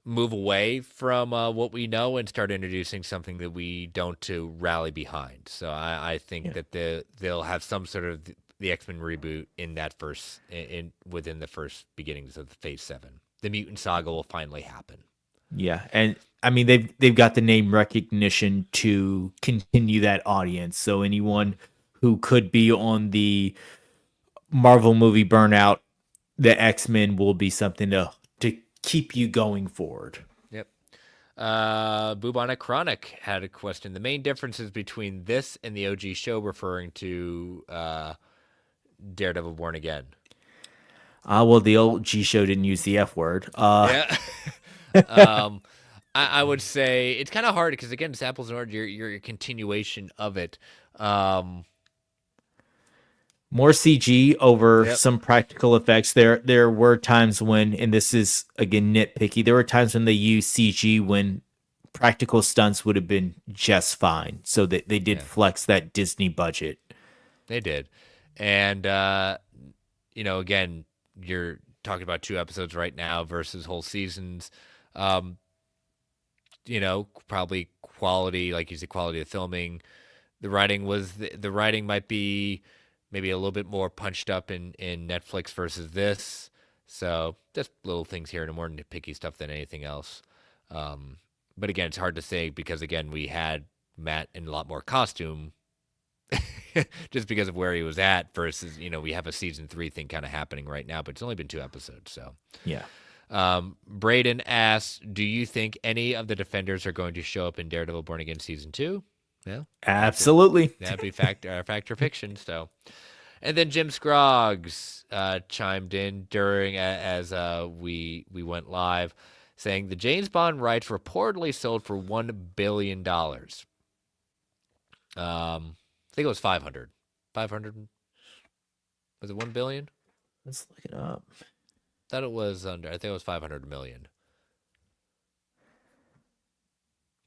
move away from what we know and start introducing something that we don't, to rally behind. So I think that they'll have some sort of the X-Men reboot in that first within the first beginnings of Phase 7. The mutant saga will finally happen. Yeah, and I mean they've got the name recognition to continue that audience. So anyone who could be on the Marvel movie burnout, the X-Men will be something to keep you going forward. Yep. Bubonic Chronic had a question. The main differences between this and the OG show, referring to Daredevil Born Again. Well, the OG show didn't use the F word. Yeah. I would say it's kind of hard because, again, it's apples and oranges. You're a continuation of it. More CG over some practical effects. There were times when, and this is again nitpicky, there were times when they used CG when practical stunts would have been just fine. So that they did flex that Disney budget. They did. And again, you're talking about 2 episodes right now versus whole seasons. Probably quality, like you said, quality of filming. The writing might be maybe a little bit more punched up in Netflix versus this. So just little things here and more nitpicky stuff than anything else. But again, it's hard to say because, again, we had Matt in a lot more costume just because of where he was at versus, we have a season 3 thing kind of happening right now, but it's only been 2 episodes. So, yeah. Braden asks, do you think any of the Defenders are going to show up in Daredevil Born Again season 2? Yeah, absolutely. That'd be fact or fiction. So, and then Jim Scroggs chimed in during as we went live, saying the James Bond rights reportedly sold for $1 billion. I think it was 500. 500. Was it 1 billion? Let's look it up. Thought it was under. I think it was 500 million.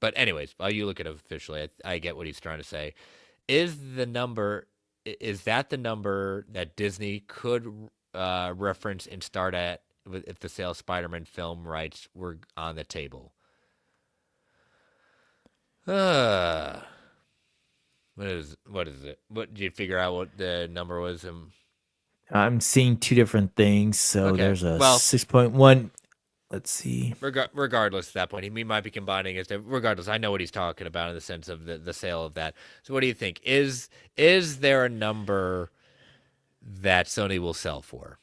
But anyways, while you look at it officially, I get what he's trying to say. Is that the number that Disney could reference and start at if the sale of Spider-Man film rights were on the table. Uh, what is it? What did you figure out what the number was? I'm seeing two different things. So Okay. there's a Well, 6.1. Let's see. regardless at that point, he might be combining it. Regardless, I know what he's talking about in the sense of the sale of that. So what do you think? Is there a number that Sony will sell for?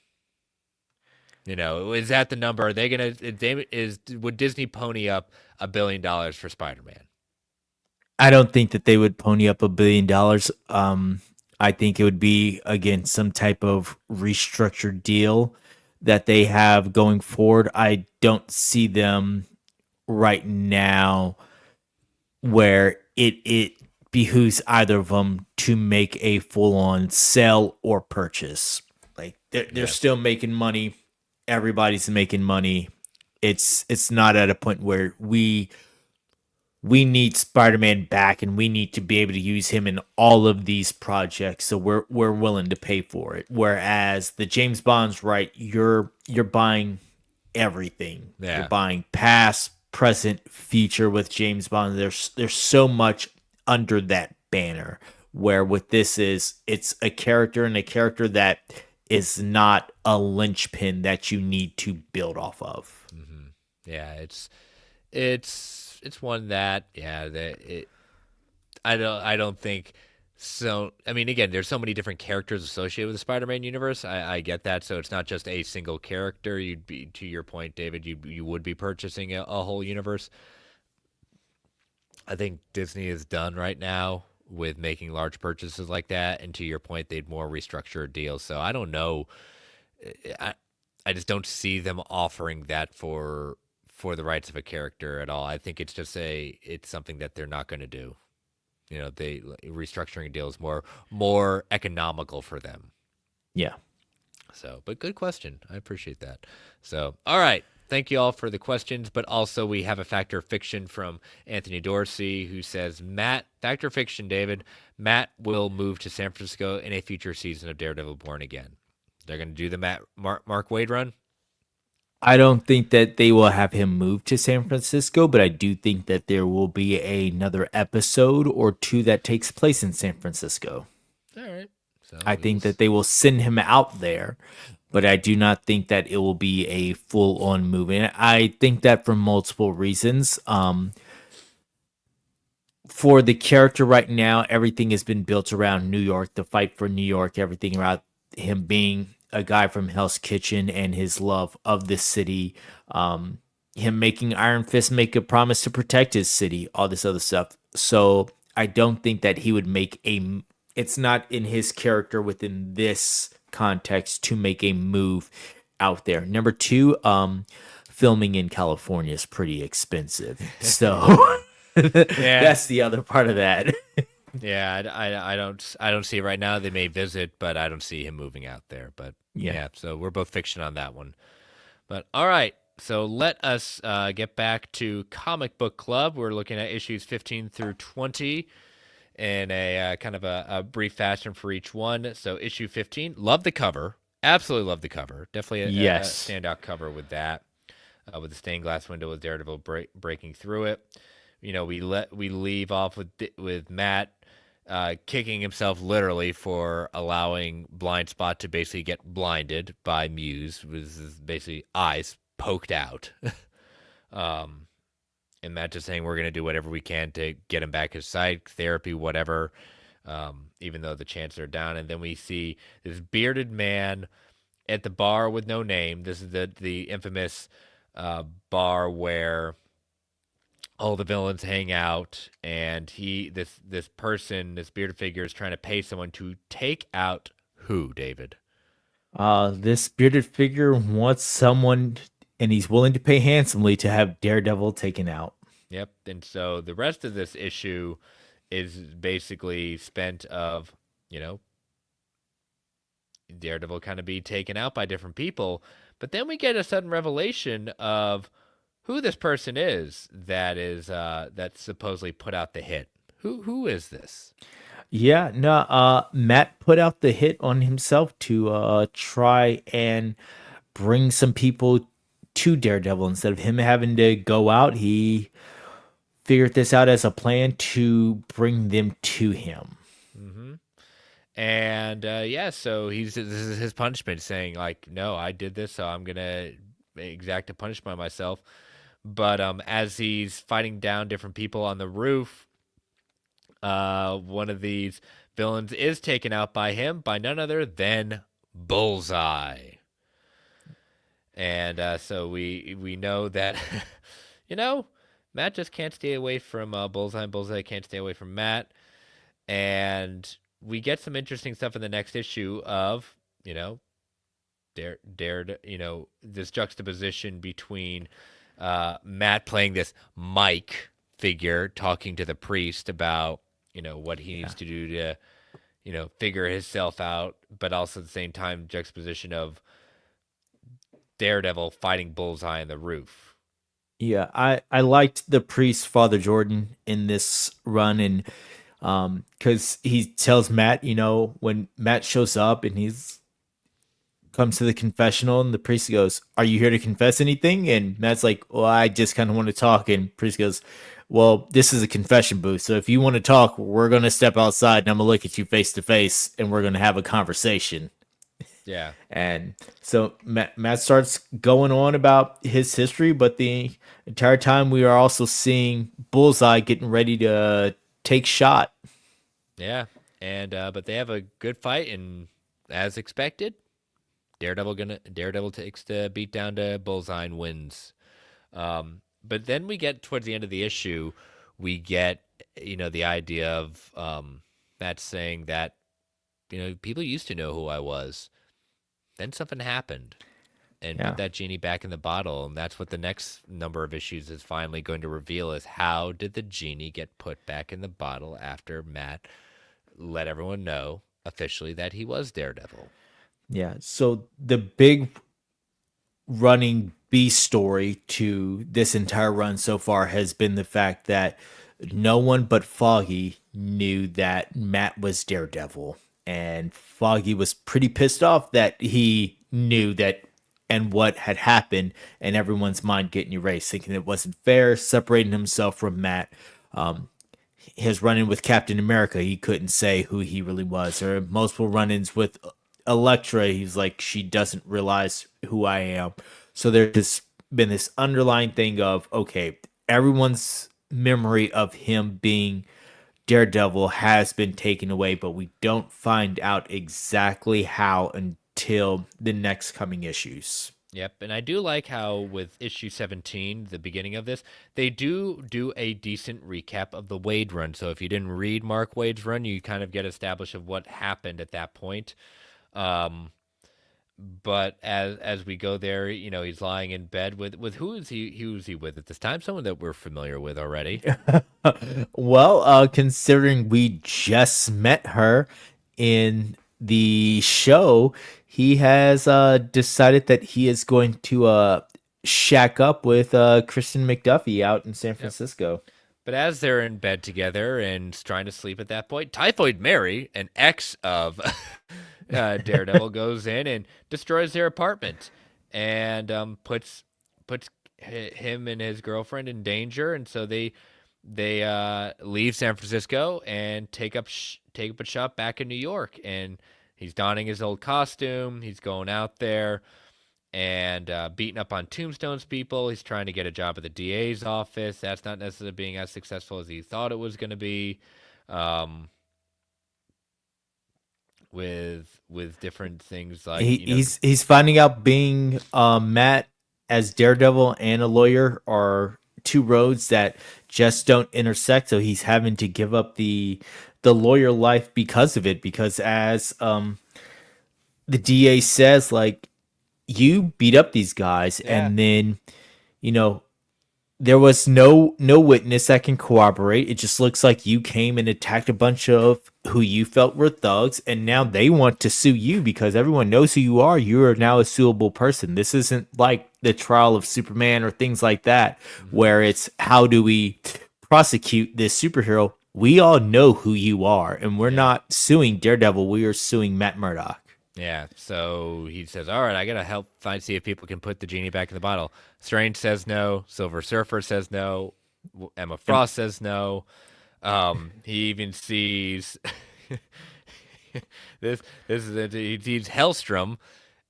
Is that the number? Are they gonna? Would Disney pony up $1 billion for Spider-Man? I don't think that they would pony up $1 billion. I think it would be, again, some type of restructured deal that they have going forward. I don't see them right now where it behooves either of them to make a full on sell or purchase. Like they're still making money. Everybody's making money. It's not at a point where we need Spider-Man back and we need to be able to use him in all of these projects, so we're willing to pay for it. Whereas the James Bond's right, you're buying everything. Yeah. You're buying past, present, future with James Bond. There's so much under that banner. Where with this it's a character, and a character that is not a linchpin that you need to build off of. Mm-hmm. Yeah, it's one that I don't think so. I mean, again, there's so many different characters associated with the Spider-Man universe. I get that. So it's not just a single character. You'd be, to your point, David, you would be purchasing a whole universe. I think Disney is done right now with making large purchases like that. And to your point, they'd more restructure a deal. So I don't know. I just don't see them offering that for the rights of a character at all. I think it's just it's something that they're not going to do. They restructuring a deal is more economical for them. Yeah. So, but good question. I appreciate that. So, all right. Thank you all for the questions, but also we have a Factor of Fiction from Anthony Dorsey who says, Factor of Fiction, David, Matt will move to San Francisco in a future season of Daredevil Born Again. They're going to do the Mark Waid run? I don't think that they will have him move to San Francisco, but I do think that there will be another episode or two that takes place in San Francisco. All right. So I think that they will send him out there, but I do not think that it will be a full-on move. And I think that for multiple reasons. For the character right now, everything has been built around New York, the fight for New York, everything around him being a guy from Hell's Kitchen and his love of the city, him making Iron Fist make a promise to protect his city, all this other stuff. So I don't think that he would make it's not in his character within this context to make a move out there. Number two, filming in California is pretty expensive. So that's the other part of that. Yeah, I don't see it right now. They may visit, but I don't see him moving out there. But yeah, so we're both fiction on that one. But all right, so let us get back to Comic Book Club. We're looking at issues 15 through 20 in a kind of a brief fashion for each one. So issue 15, love the cover. Absolutely love the cover. Definitely a standout cover with that. With the stained glass window with Daredevil breaking through it. We leave off with Matt kicking himself literally for allowing Blind Spot to basically get blinded by Muse, with his basically eyes poked out. And Matt just saying we're going to do whatever we can to get him back his sight, therapy, whatever, even though the chances are down. And then we see this bearded man at the bar with no name. This is the infamous bar where all the villains hang out, and this bearded figure is trying to pay someone to take out who, David? This bearded figure wants someone, and he's willing to pay handsomely to have Daredevil taken out. Yep. And so the rest of this issue is basically spent of, Daredevil kind of be taken out by different people. But then we get a sudden revelation of who this person is that supposedly put out the hit. Who is this? Yeah, no, Matt put out the hit on himself to try and bring some people to Daredevil instead of him having to go out. He figured this out as a plan to bring them to him. Mm-hmm. And yeah, so this is his punishment, saying like, no, I did this, so I'm gonna exact a punishment on myself. But as he's fighting down different people on the roof, one of these villains is taken out by him, by none other than Bullseye. And so we know that, Matt just can't stay away from Bullseye, and Bullseye can't stay away from Matt. And we get some interesting stuff in the next issue of, this juxtaposition between Matt playing this Mike figure, talking to the priest about, what he needs to do to, figure himself out, but also at the same time, juxtaposition of Daredevil fighting Bullseye on the roof. Yeah, I liked the priest, Father Jordan, in this run, and because he tells Matt, when Matt shows up and he's comes to the confessional, and the priest goes, "Are you here to confess anything?" And Matt's like, "Well, I just kind of want to talk." And priest goes, "Well, this is a confession booth, so if you want to talk, we're gonna step outside, and I'm gonna look at you face to face, and we're gonna have a conversation." Yeah. And so Matt starts going on about his history, but the entire time we are also seeing Bullseye getting ready to take shot. Yeah. And but they have a good fight, and as expected, Daredevil takes the beat down to Bullseye and wins. But then we get towards the end of the issue, we get the idea of Matt saying that people used to know who I was. Then something happened and put that genie back in the bottle. And that's what the next number of issues is finally going to reveal, is how did the genie get put back in the bottle after Matt let everyone know officially that he was Daredevil. Yeah. So the big running B story to this entire run so far has been the fact that no one but Foggy knew that Matt was Daredevil. And Foggy was pretty pissed off that he knew that and what had happened, and everyone's mind getting erased, thinking it wasn't fair, separating himself from Matt. His run-in with Captain America, he couldn't say who he really was, or multiple run-ins with Elektra, he's like, she doesn't realize who I am. So there's been this underlying thing of, okay, everyone's memory of him being Daredevil has been taken away, but we don't find out exactly how until the next coming issues. Yep, and I do like how with issue 17, the beginning of this, they do a decent recap of the Wade run. So if you didn't read Mark Wade's run, you kind of get established of what happened at that point. But as we go there, he's lying in bed with who is he with at this time? Someone that we're familiar with already. Well, considering we just met her in the show, he has decided that he is going to shack up with Kristen McDuffie out in San Francisco. But as they're in bed together and trying to sleep at that point, Typhoid Mary, an ex of Daredevil, goes in and destroys their apartment and puts him and his girlfriend in danger. And so they leave San Francisco and take up a shop back in New York. And he's donning his old costume. He's going out there and beating up on Tombstone's people. He's trying to get a job at the DA's office. That's not necessarily being as successful as he thought it was going to be. With different things like he's finding out being Matt as Daredevil and a lawyer are two roads that just don't intersect. So he's having to give up the lawyer life because of it. Because as the DA says, like, you beat up these guys, and then there was no witness that can corroborate. It just looks like you came and attacked a bunch of who you felt were thugs, and now they want to sue you because everyone knows who you are. You are now a suable person. This isn't like the trial of Superman or things like that, where it's how do we prosecute this superhero? We all know who you are, and we're not suing Daredevil. We are suing Matt Murdock. Yeah, so he says, "All right, I gotta help see if people can put the genie back in the bottle." Strange says no. Silver Surfer says no. Emma Yep. Frost says no. He even sees this. This is he sees Hellstrom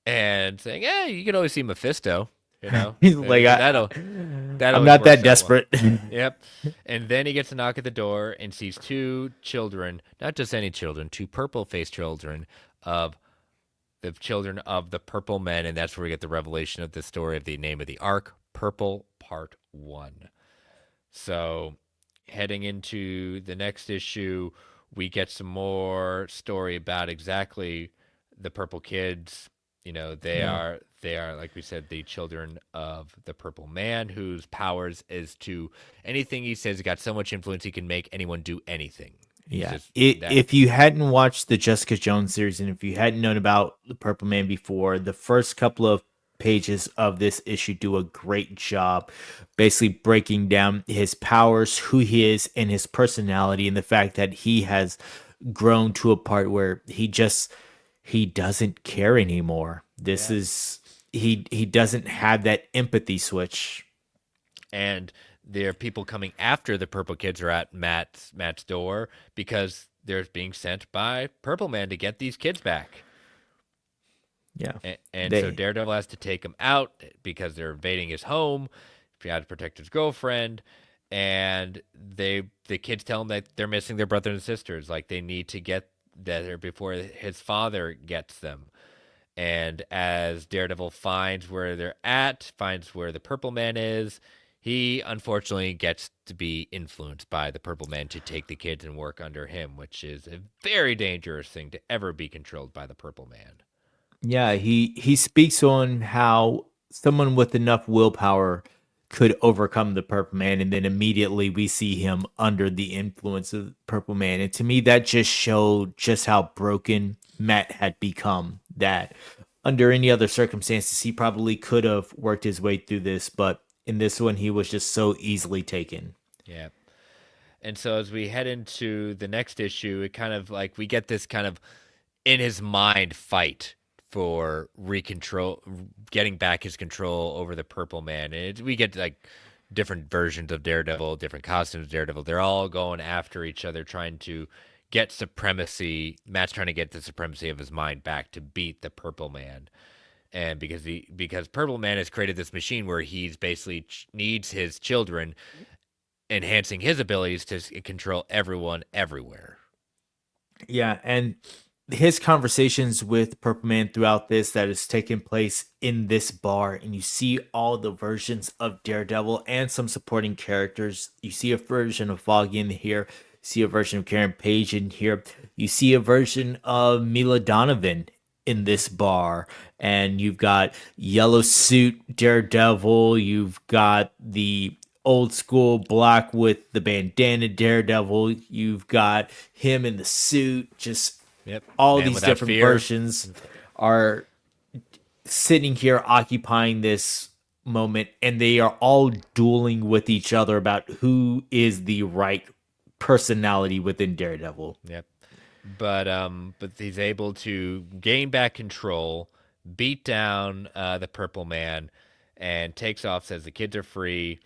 and saying, "Yeah, you can always see Mephisto." You know, He's like, that I'm always not that works out well. desperate. Yep. And then he gets a knock at the door and sees two children, not just any children, two purple-faced children of the children of the Purple Men, and that's where we get the revelation of the story of the name of the arc, Purple Part 1. So, heading into the next issue, we get some more story about exactly the Purple Kids. You know, they are like we said, the children of the Purple Man, whose powers is to anything he says. He got so much influence he can make anyone do anything. Yeah. If you hadn't watched the Jessica Jones series and if you hadn't known about the Purple Man before, the first couple of pages of this issue do a great job basically breaking down his powers, who he is, and his personality, and the fact that he has grown to a part where he doesn't care anymore. This is he doesn't have that empathy switch. And there are people coming after the Purple Kids are at Matt's door because they're being sent by Purple Man to get these kids back. Yeah. And so Daredevil has to take them out because they're invading his home. He had to protect his girlfriend. And the kids tell him that they're missing their brothers and sisters. Like they need to get there before his father gets them. And as Daredevil finds where they're at, finds where the Purple Man is, he unfortunately gets to be influenced by the Purple Man to take the kids and work under him, which is a very dangerous thing to ever be controlled by the Purple Man. Yeah, he speaks on how someone with enough willpower could overcome the Purple Man, and then immediately we see him under the influence of the Purple Man. And to me, that just showed just how broken Matt had become. That under any other circumstances, he probably could have worked his way through this, but in this one, he was just so easily taken. Yeah. And so as we head into the next issue, it kind of like we get this kind of in his mind fight for getting back his control over the Purple Man. And we get like different versions of Daredevil, different costumes of Daredevil. They're all going after each other, trying to get supremacy. Matt's trying to get the supremacy of his mind back to beat the Purple Man. And because Purple Man has created this machine where he's basically needs his children, enhancing his abilities to control everyone everywhere. Yeah, and his conversations with Purple Man throughout this that is taking place in this bar, and you see all the versions of Daredevil and some supporting characters. You see a version of Foggy in here, you see a version of Karen Page in here, you see a version of Mila Donovan in this bar, and you've got yellow suit Daredevil, you've got the old school black with the bandana Daredevil, you've got him in the suit, just all these different versions are sitting here occupying this moment, and they are all dueling with each other about who is the right personality within Daredevil. Yep. But he's able to gain back control, beat down the Purple Man, and takes off, says the kids are free.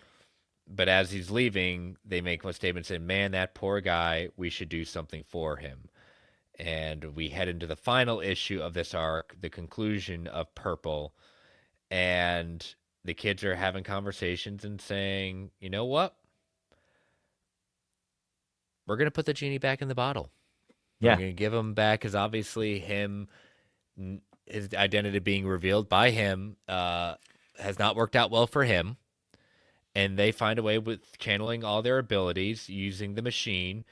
But as he's leaving, they make a statement saying, "Man, that poor guy, we should do something for him." And we head into the final issue of this arc, the conclusion of Purple. And the kids are having conversations and saying, "You know what? We're going to put the genie back in the bottle. Yeah. We're going to give him back," because obviously his identity being revealed by him has not worked out well for him. And they find a way with channeling all their abilities, using the machine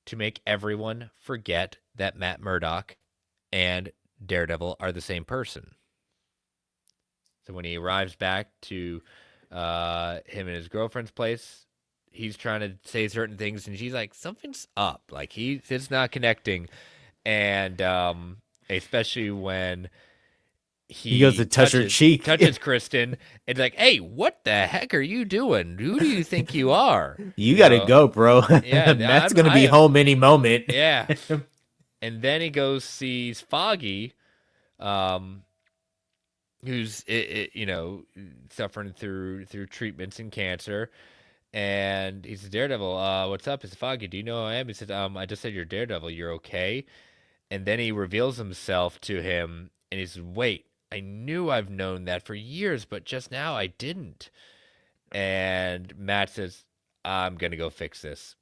to make everyone forget that Matt Murdock and Daredevil are the same person. So when he arrives back to him and his girlfriend's place, he's trying to say certain things, and she's like, something's up. Like, it's not connecting. And especially when he goes to touch her cheek. Touches Kristen, and like, "Hey, what the heck are you doing? Who do you think you are? You got to go, bro. Yeah, Matt's going to be home any moment." Yeah. And then he goes, sees Foggy um, who's suffering through treatments and cancer. And he says, Daredevil, what's up? He said, Foggy, do you know who I am? He said, I just said you're Daredevil. You're okay. And then he reveals himself to him, and he says, wait, I knew I've known that for years, but just now I didn't. And Matt says, I'm going to go fix this.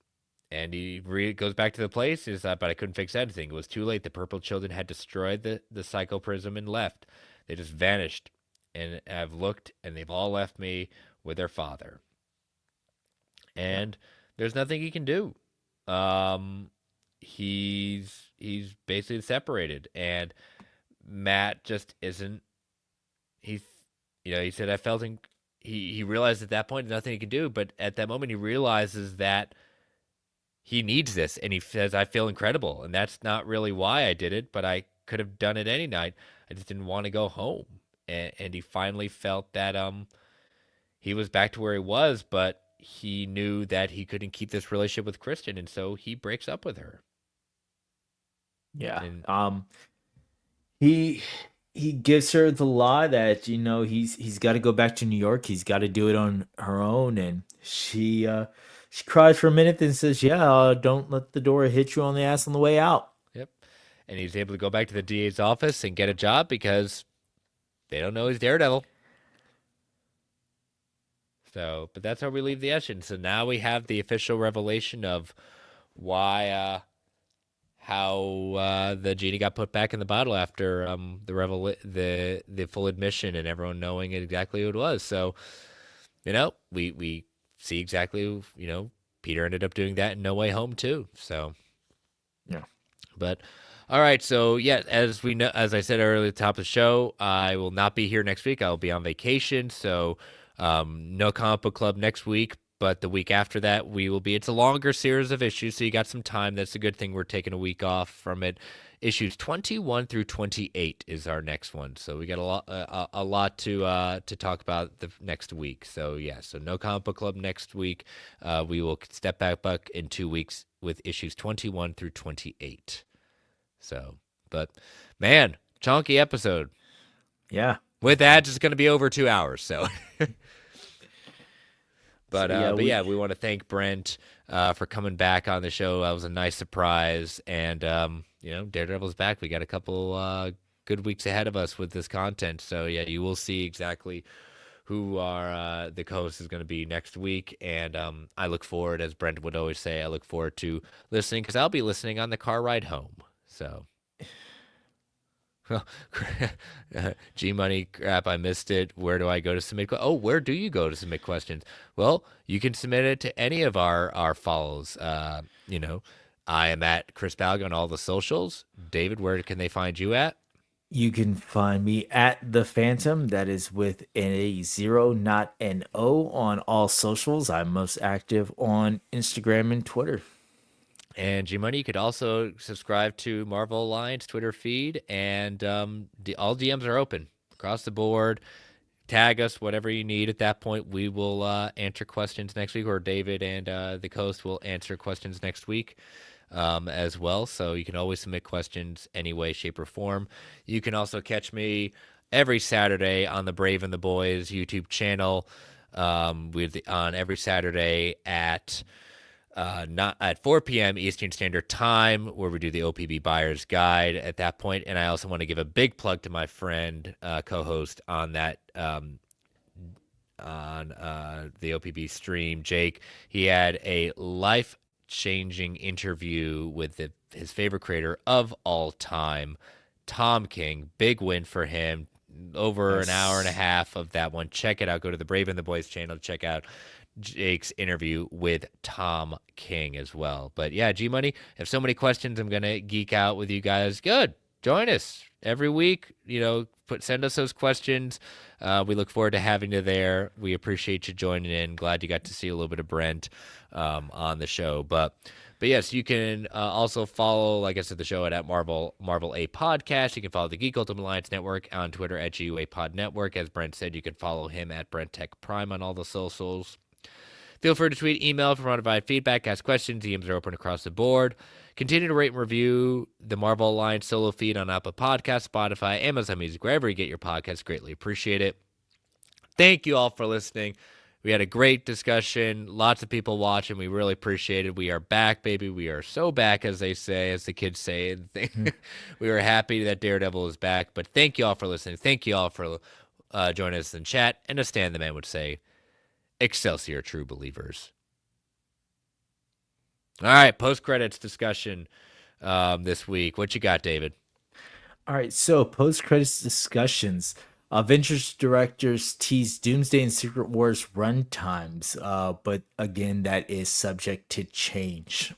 And he goes back to the place. He says, but I couldn't fix anything. It was too late. The purple children had destroyed the psychoprism and left. They just vanished. And I've looked, and they've all left me with their father. And there's nothing he can do. He's basically separated, and Matt just isn't. He said I felt he realized at that point there's nothing he can do, but at that moment he realizes that he needs this, and he says I feel incredible, and that's not really why I did it, but I could have done it any night. I just didn't want to go home, and he finally felt that he was back to where he was, but he knew that he couldn't keep this relationship with Kristen, and so he breaks up with her. Yeah. And He gives her the lie that he's got to go back to New York. He's got to do it on her own, and she cries for a minute, then says, "Yeah, don't let the door hit you on the ass on the way out." yep. And he's able to go back to the DA's office and get a job because they don't know he's Daredevil. So, but that's how we leave the Eshin. So now we have the official revelation of why, how the genie got put back in the bottle after the full admission and everyone knowing exactly who it was. So, we see exactly, Peter ended up doing that in No Way Home too. So, Yeah. but all right, so yeah, as we know, as I said earlier at the top of the show, I will not be here next week. I will be on vacation, so no comic book club next week. But the week after that, we will be. It's a longer series of issues, so you got some time. That's a good thing. We're taking a week off from it. Issues 21 through 28 is our next one, so we got a lot to talk about the next week. So yeah, so no comic book club next week. We will step back in 2 weeks with issues 21 through 28. So, but man, chunky episode. Yeah. With that, it's going to be over 2 hours. So, but we want to thank Brent for coming back on the show. That was a nice surprise, and Daredevil's back. We got a couple good weeks ahead of us with this content. So yeah, you will see exactly who our the co-host is going to be next week, and I look forward, as Brent would always say, I look forward to listening because I'll be listening on the car ride home. So. G Money crap, I missed it. Where do I go to submit? Where do you go to submit questions? Well, you can submit it to any of our follows. I am at Chris Balga on all the socials. David, where can they find you at? You can find me at The Phantom. That is with a 0, not an O, on all socials. I'm most active on Instagram and Twitter. And G-Money, you could also subscribe to Marvel Alliance Twitter feed, and all DMs are open across the board. Tag us, whatever you need at that point. We will answer questions next week, or David and the host will answer questions next week as well. So you can always submit questions any way, shape, or form. You can also catch me every Saturday on the Brave and the Boys YouTube channel on every Saturday at... not at 4 p.m. Eastern Standard Time, where we do the OPB Buyer's Guide at that point. And I also want to give a big plug to my friend, co-host on that, on the OPB stream, Jake. He had a life-changing interview with his favorite creator of all time, Tom King. Big win for him. Over an hour and a half of that one. Check it out. Go to the Brave and the Boys channel. Check out Jake's interview with Tom King as well. But yeah, G-Money, I have so many questions. I'm going to geek out with you guys. Good. Join us every week. Send us those questions. We look forward to having you there. We appreciate you joining in. Glad you got to see a little bit of Brent on the show. But yes, you can also follow, like I said, the show at Marvel A Podcast. You can follow the Geek Ultimate Alliance Network on Twitter at GUA Pod Network. As Brent said, you can follow him at Brent Tech Prime on all the socials. Feel free to tweet, email, provide feedback, ask questions. DMs are open across the board. Continue to rate and review the Marvel Alliance solo feed on Apple Podcasts, Spotify, Amazon Music, wherever you get your podcasts. Greatly appreciate it. Thank you all for listening. We had a great discussion. Lots of people watching. We really appreciate it. We are back, baby. We are so back, as they say, as the kids say. We are happy that Daredevil is back. But thank you all for listening. Thank you all for joining us in chat. And as Stan the Man would say, Excelsior, true believers. All right, post-credits discussion this week. What you got, David? All right, so post-credits discussions. Avengers directors tease Doomsday and Secret Wars runtimes, but again, that is subject to change.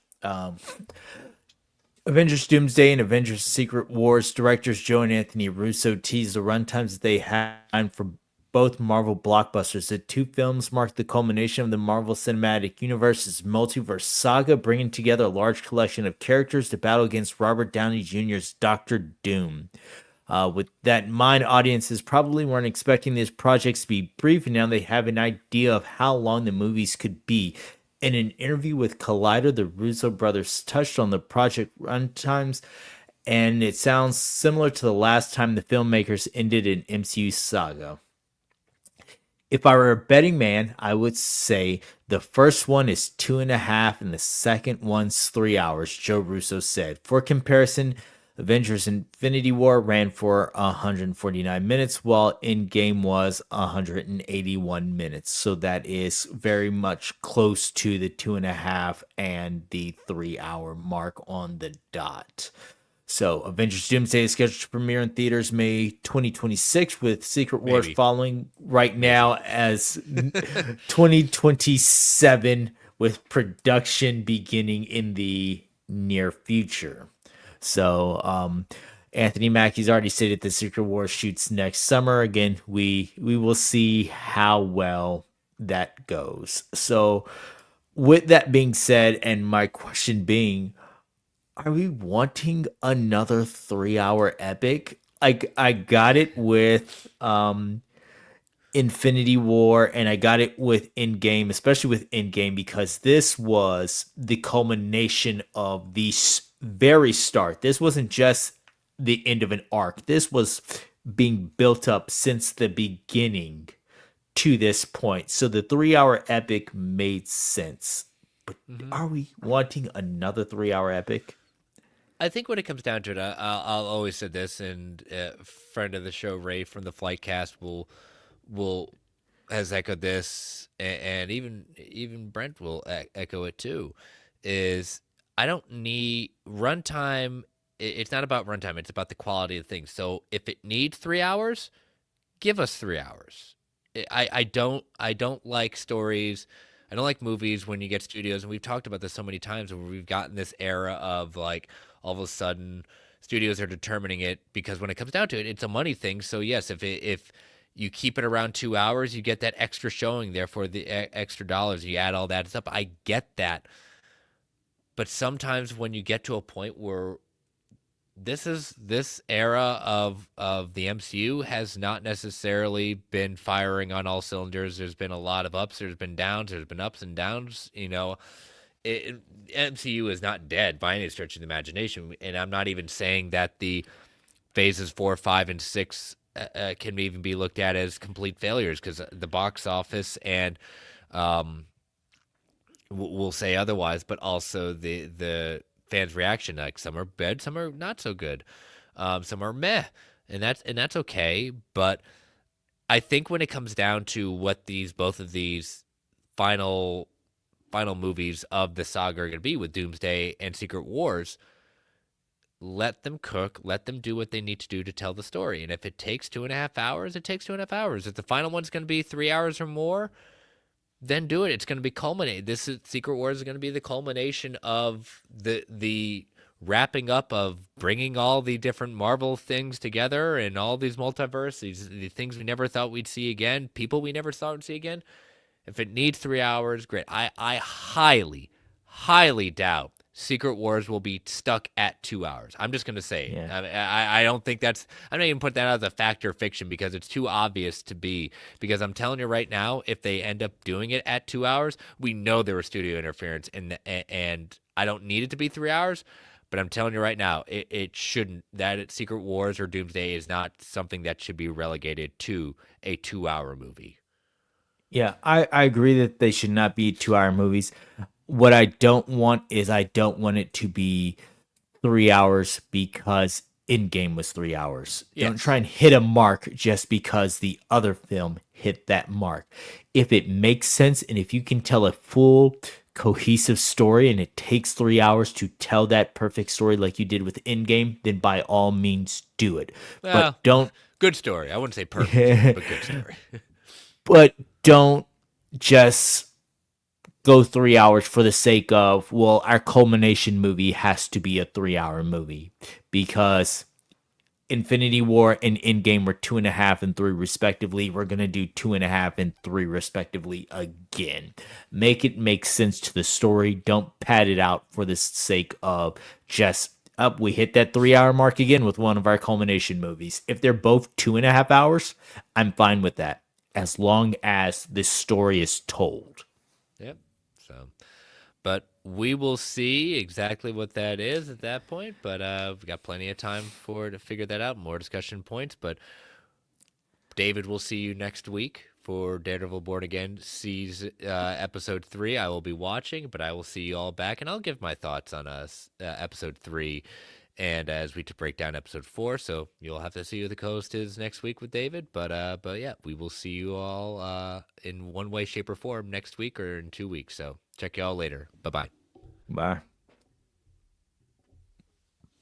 Avengers Doomsday and Avengers Secret Wars directors Joe and Anthony Russo teased the runtimes that they had for both Marvel blockbusters. The two films mark the culmination of the Marvel Cinematic Universe's multiverse saga, bringing together a large collection of characters to battle against Robert Downey Jr.'s Doctor Doom. With that in mind, audiences probably weren't expecting these projects to be brief, and now they have an idea of how long the movies could be. In an interview with Collider, the Russo brothers touched on the project runtimes, and it sounds similar to the last time the filmmakers ended an MCU saga. If I were a betting man, I would say the first one is 2.5 and the second one's 3 hours, Joe Russo said. For comparison, Avengers Infinity War ran for 149 minutes, while Endgame was 181 minutes. So that is very much close to the 2.5 and the 3 hour mark on the dot. So, Avengers Doomsday is scheduled to premiere in theaters May 2026, with Secret Wars following right now as 2027, with production beginning in the near future. So, Anthony Mackie's already stated that Secret Wars shoots next summer. Again, we will see how well that goes. So, with that being said, and my question being, are we wanting another 3 hour epic? I got it with Infinity War, and I got it with Endgame, especially with Endgame, because this was the culmination of the very start. This wasn't just the end of an arc. This was being built up since the beginning to this point. So the 3 hour epic made sense. But are we wanting another 3 hour epic? I think when it comes down to it, I'll always say this, and a friend of the show, Ray from the Flightcast, has echoed this, and even Brent will echo it too. Is I don't need runtime. It's not about runtime. It's about the quality of things. So if it needs 3 hours, give us 3 hours. I don't like stories. I don't like movies when you get studios, and we've talked about this so many times, where we've gotten this era of like, all of a sudden studios are determining it, because when it comes down to it, it's a money thing. So yes, if you keep it around 2 hours, you get that extra showing, therefore the extra dollars, you add all that up. I get that. But sometimes when you get to a point where this era of the MCU has not necessarily been firing on all cylinders. There's been a lot of ups, there's been downs, there's been ups and downs, MCU is not dead by any stretch of the imagination, and I'm not even saying that the phases 4, 5, and 6 can even be looked at as complete failures, because the box office and we'll say otherwise, but also the fans' reaction. Like, some are bad, some are not so good, some are meh, and that's okay. But I think when it comes down to what both of these final movies of the saga are going to be, with Doomsday and Secret Wars, let them cook, let them do what they need to do to tell the story. And if it takes 2.5 hours, it takes 2.5 hours. If the final one's going to be 3 hours or more, then do it. It's going to be culminated. Secret Wars is going to be the culmination of the wrapping up of bringing all the different Marvel things together, and all these multiverses, the things we never thought we'd see again, people we never thought we'd see again. If it needs 3 hours, great. I highly, highly doubt Secret Wars will be stuck at 2 hours. I'm just going to say it. Yeah. I don't think that's, I'm not even put that as a factor of fiction because it's too obvious to be. Because I'm telling you right now, if they end up doing it at 2 hours, we know there was studio interference, and I don't need it to be 3 hours. But I'm telling you right now, it shouldn't. That Secret Wars or Doomsday is not something that should be relegated to a 2 hour movie. Yeah, I agree that they should not be 2 hour movies. What I don't want is I don't want it to be 3 hours because Endgame was 3 hours. Don't Yes. try and hit a mark just because the other film hit that mark. If it makes sense and if you can tell a full cohesive story and it takes 3 hours to tell that perfect story like you did with Endgame, then by all means do it. Well, But don't good story. I wouldn't say perfect, but good story. but don't just go 3 hours for the sake of, well, our culmination movie has to be a 3 hour movie because Infinity War and Endgame were 2.5 and 3 respectively. We're gonna do 2.5 and 3 respectively again. Make it make sense to the story. Don't pad it out for the sake of just up. We hit that 3 hour mark again with one of our culmination movies. If they're both 2.5 hours, I'm fine with that as long as this story is told. Yep. So, but we will see exactly what that is at that point. But we've got plenty of time to figure that out. More discussion points. But David, we'll see you next week for Daredevil Born Again season episode 3. I will be watching, but I will see you all back, and I'll give my thoughts on episode 3. And as we break down episode 4, so you'll have to see who the co-host is next week with David. But yeah, we will see you all in one way, shape, or form next week or in 2 weeks. So check you all later. Bye-bye. Bye.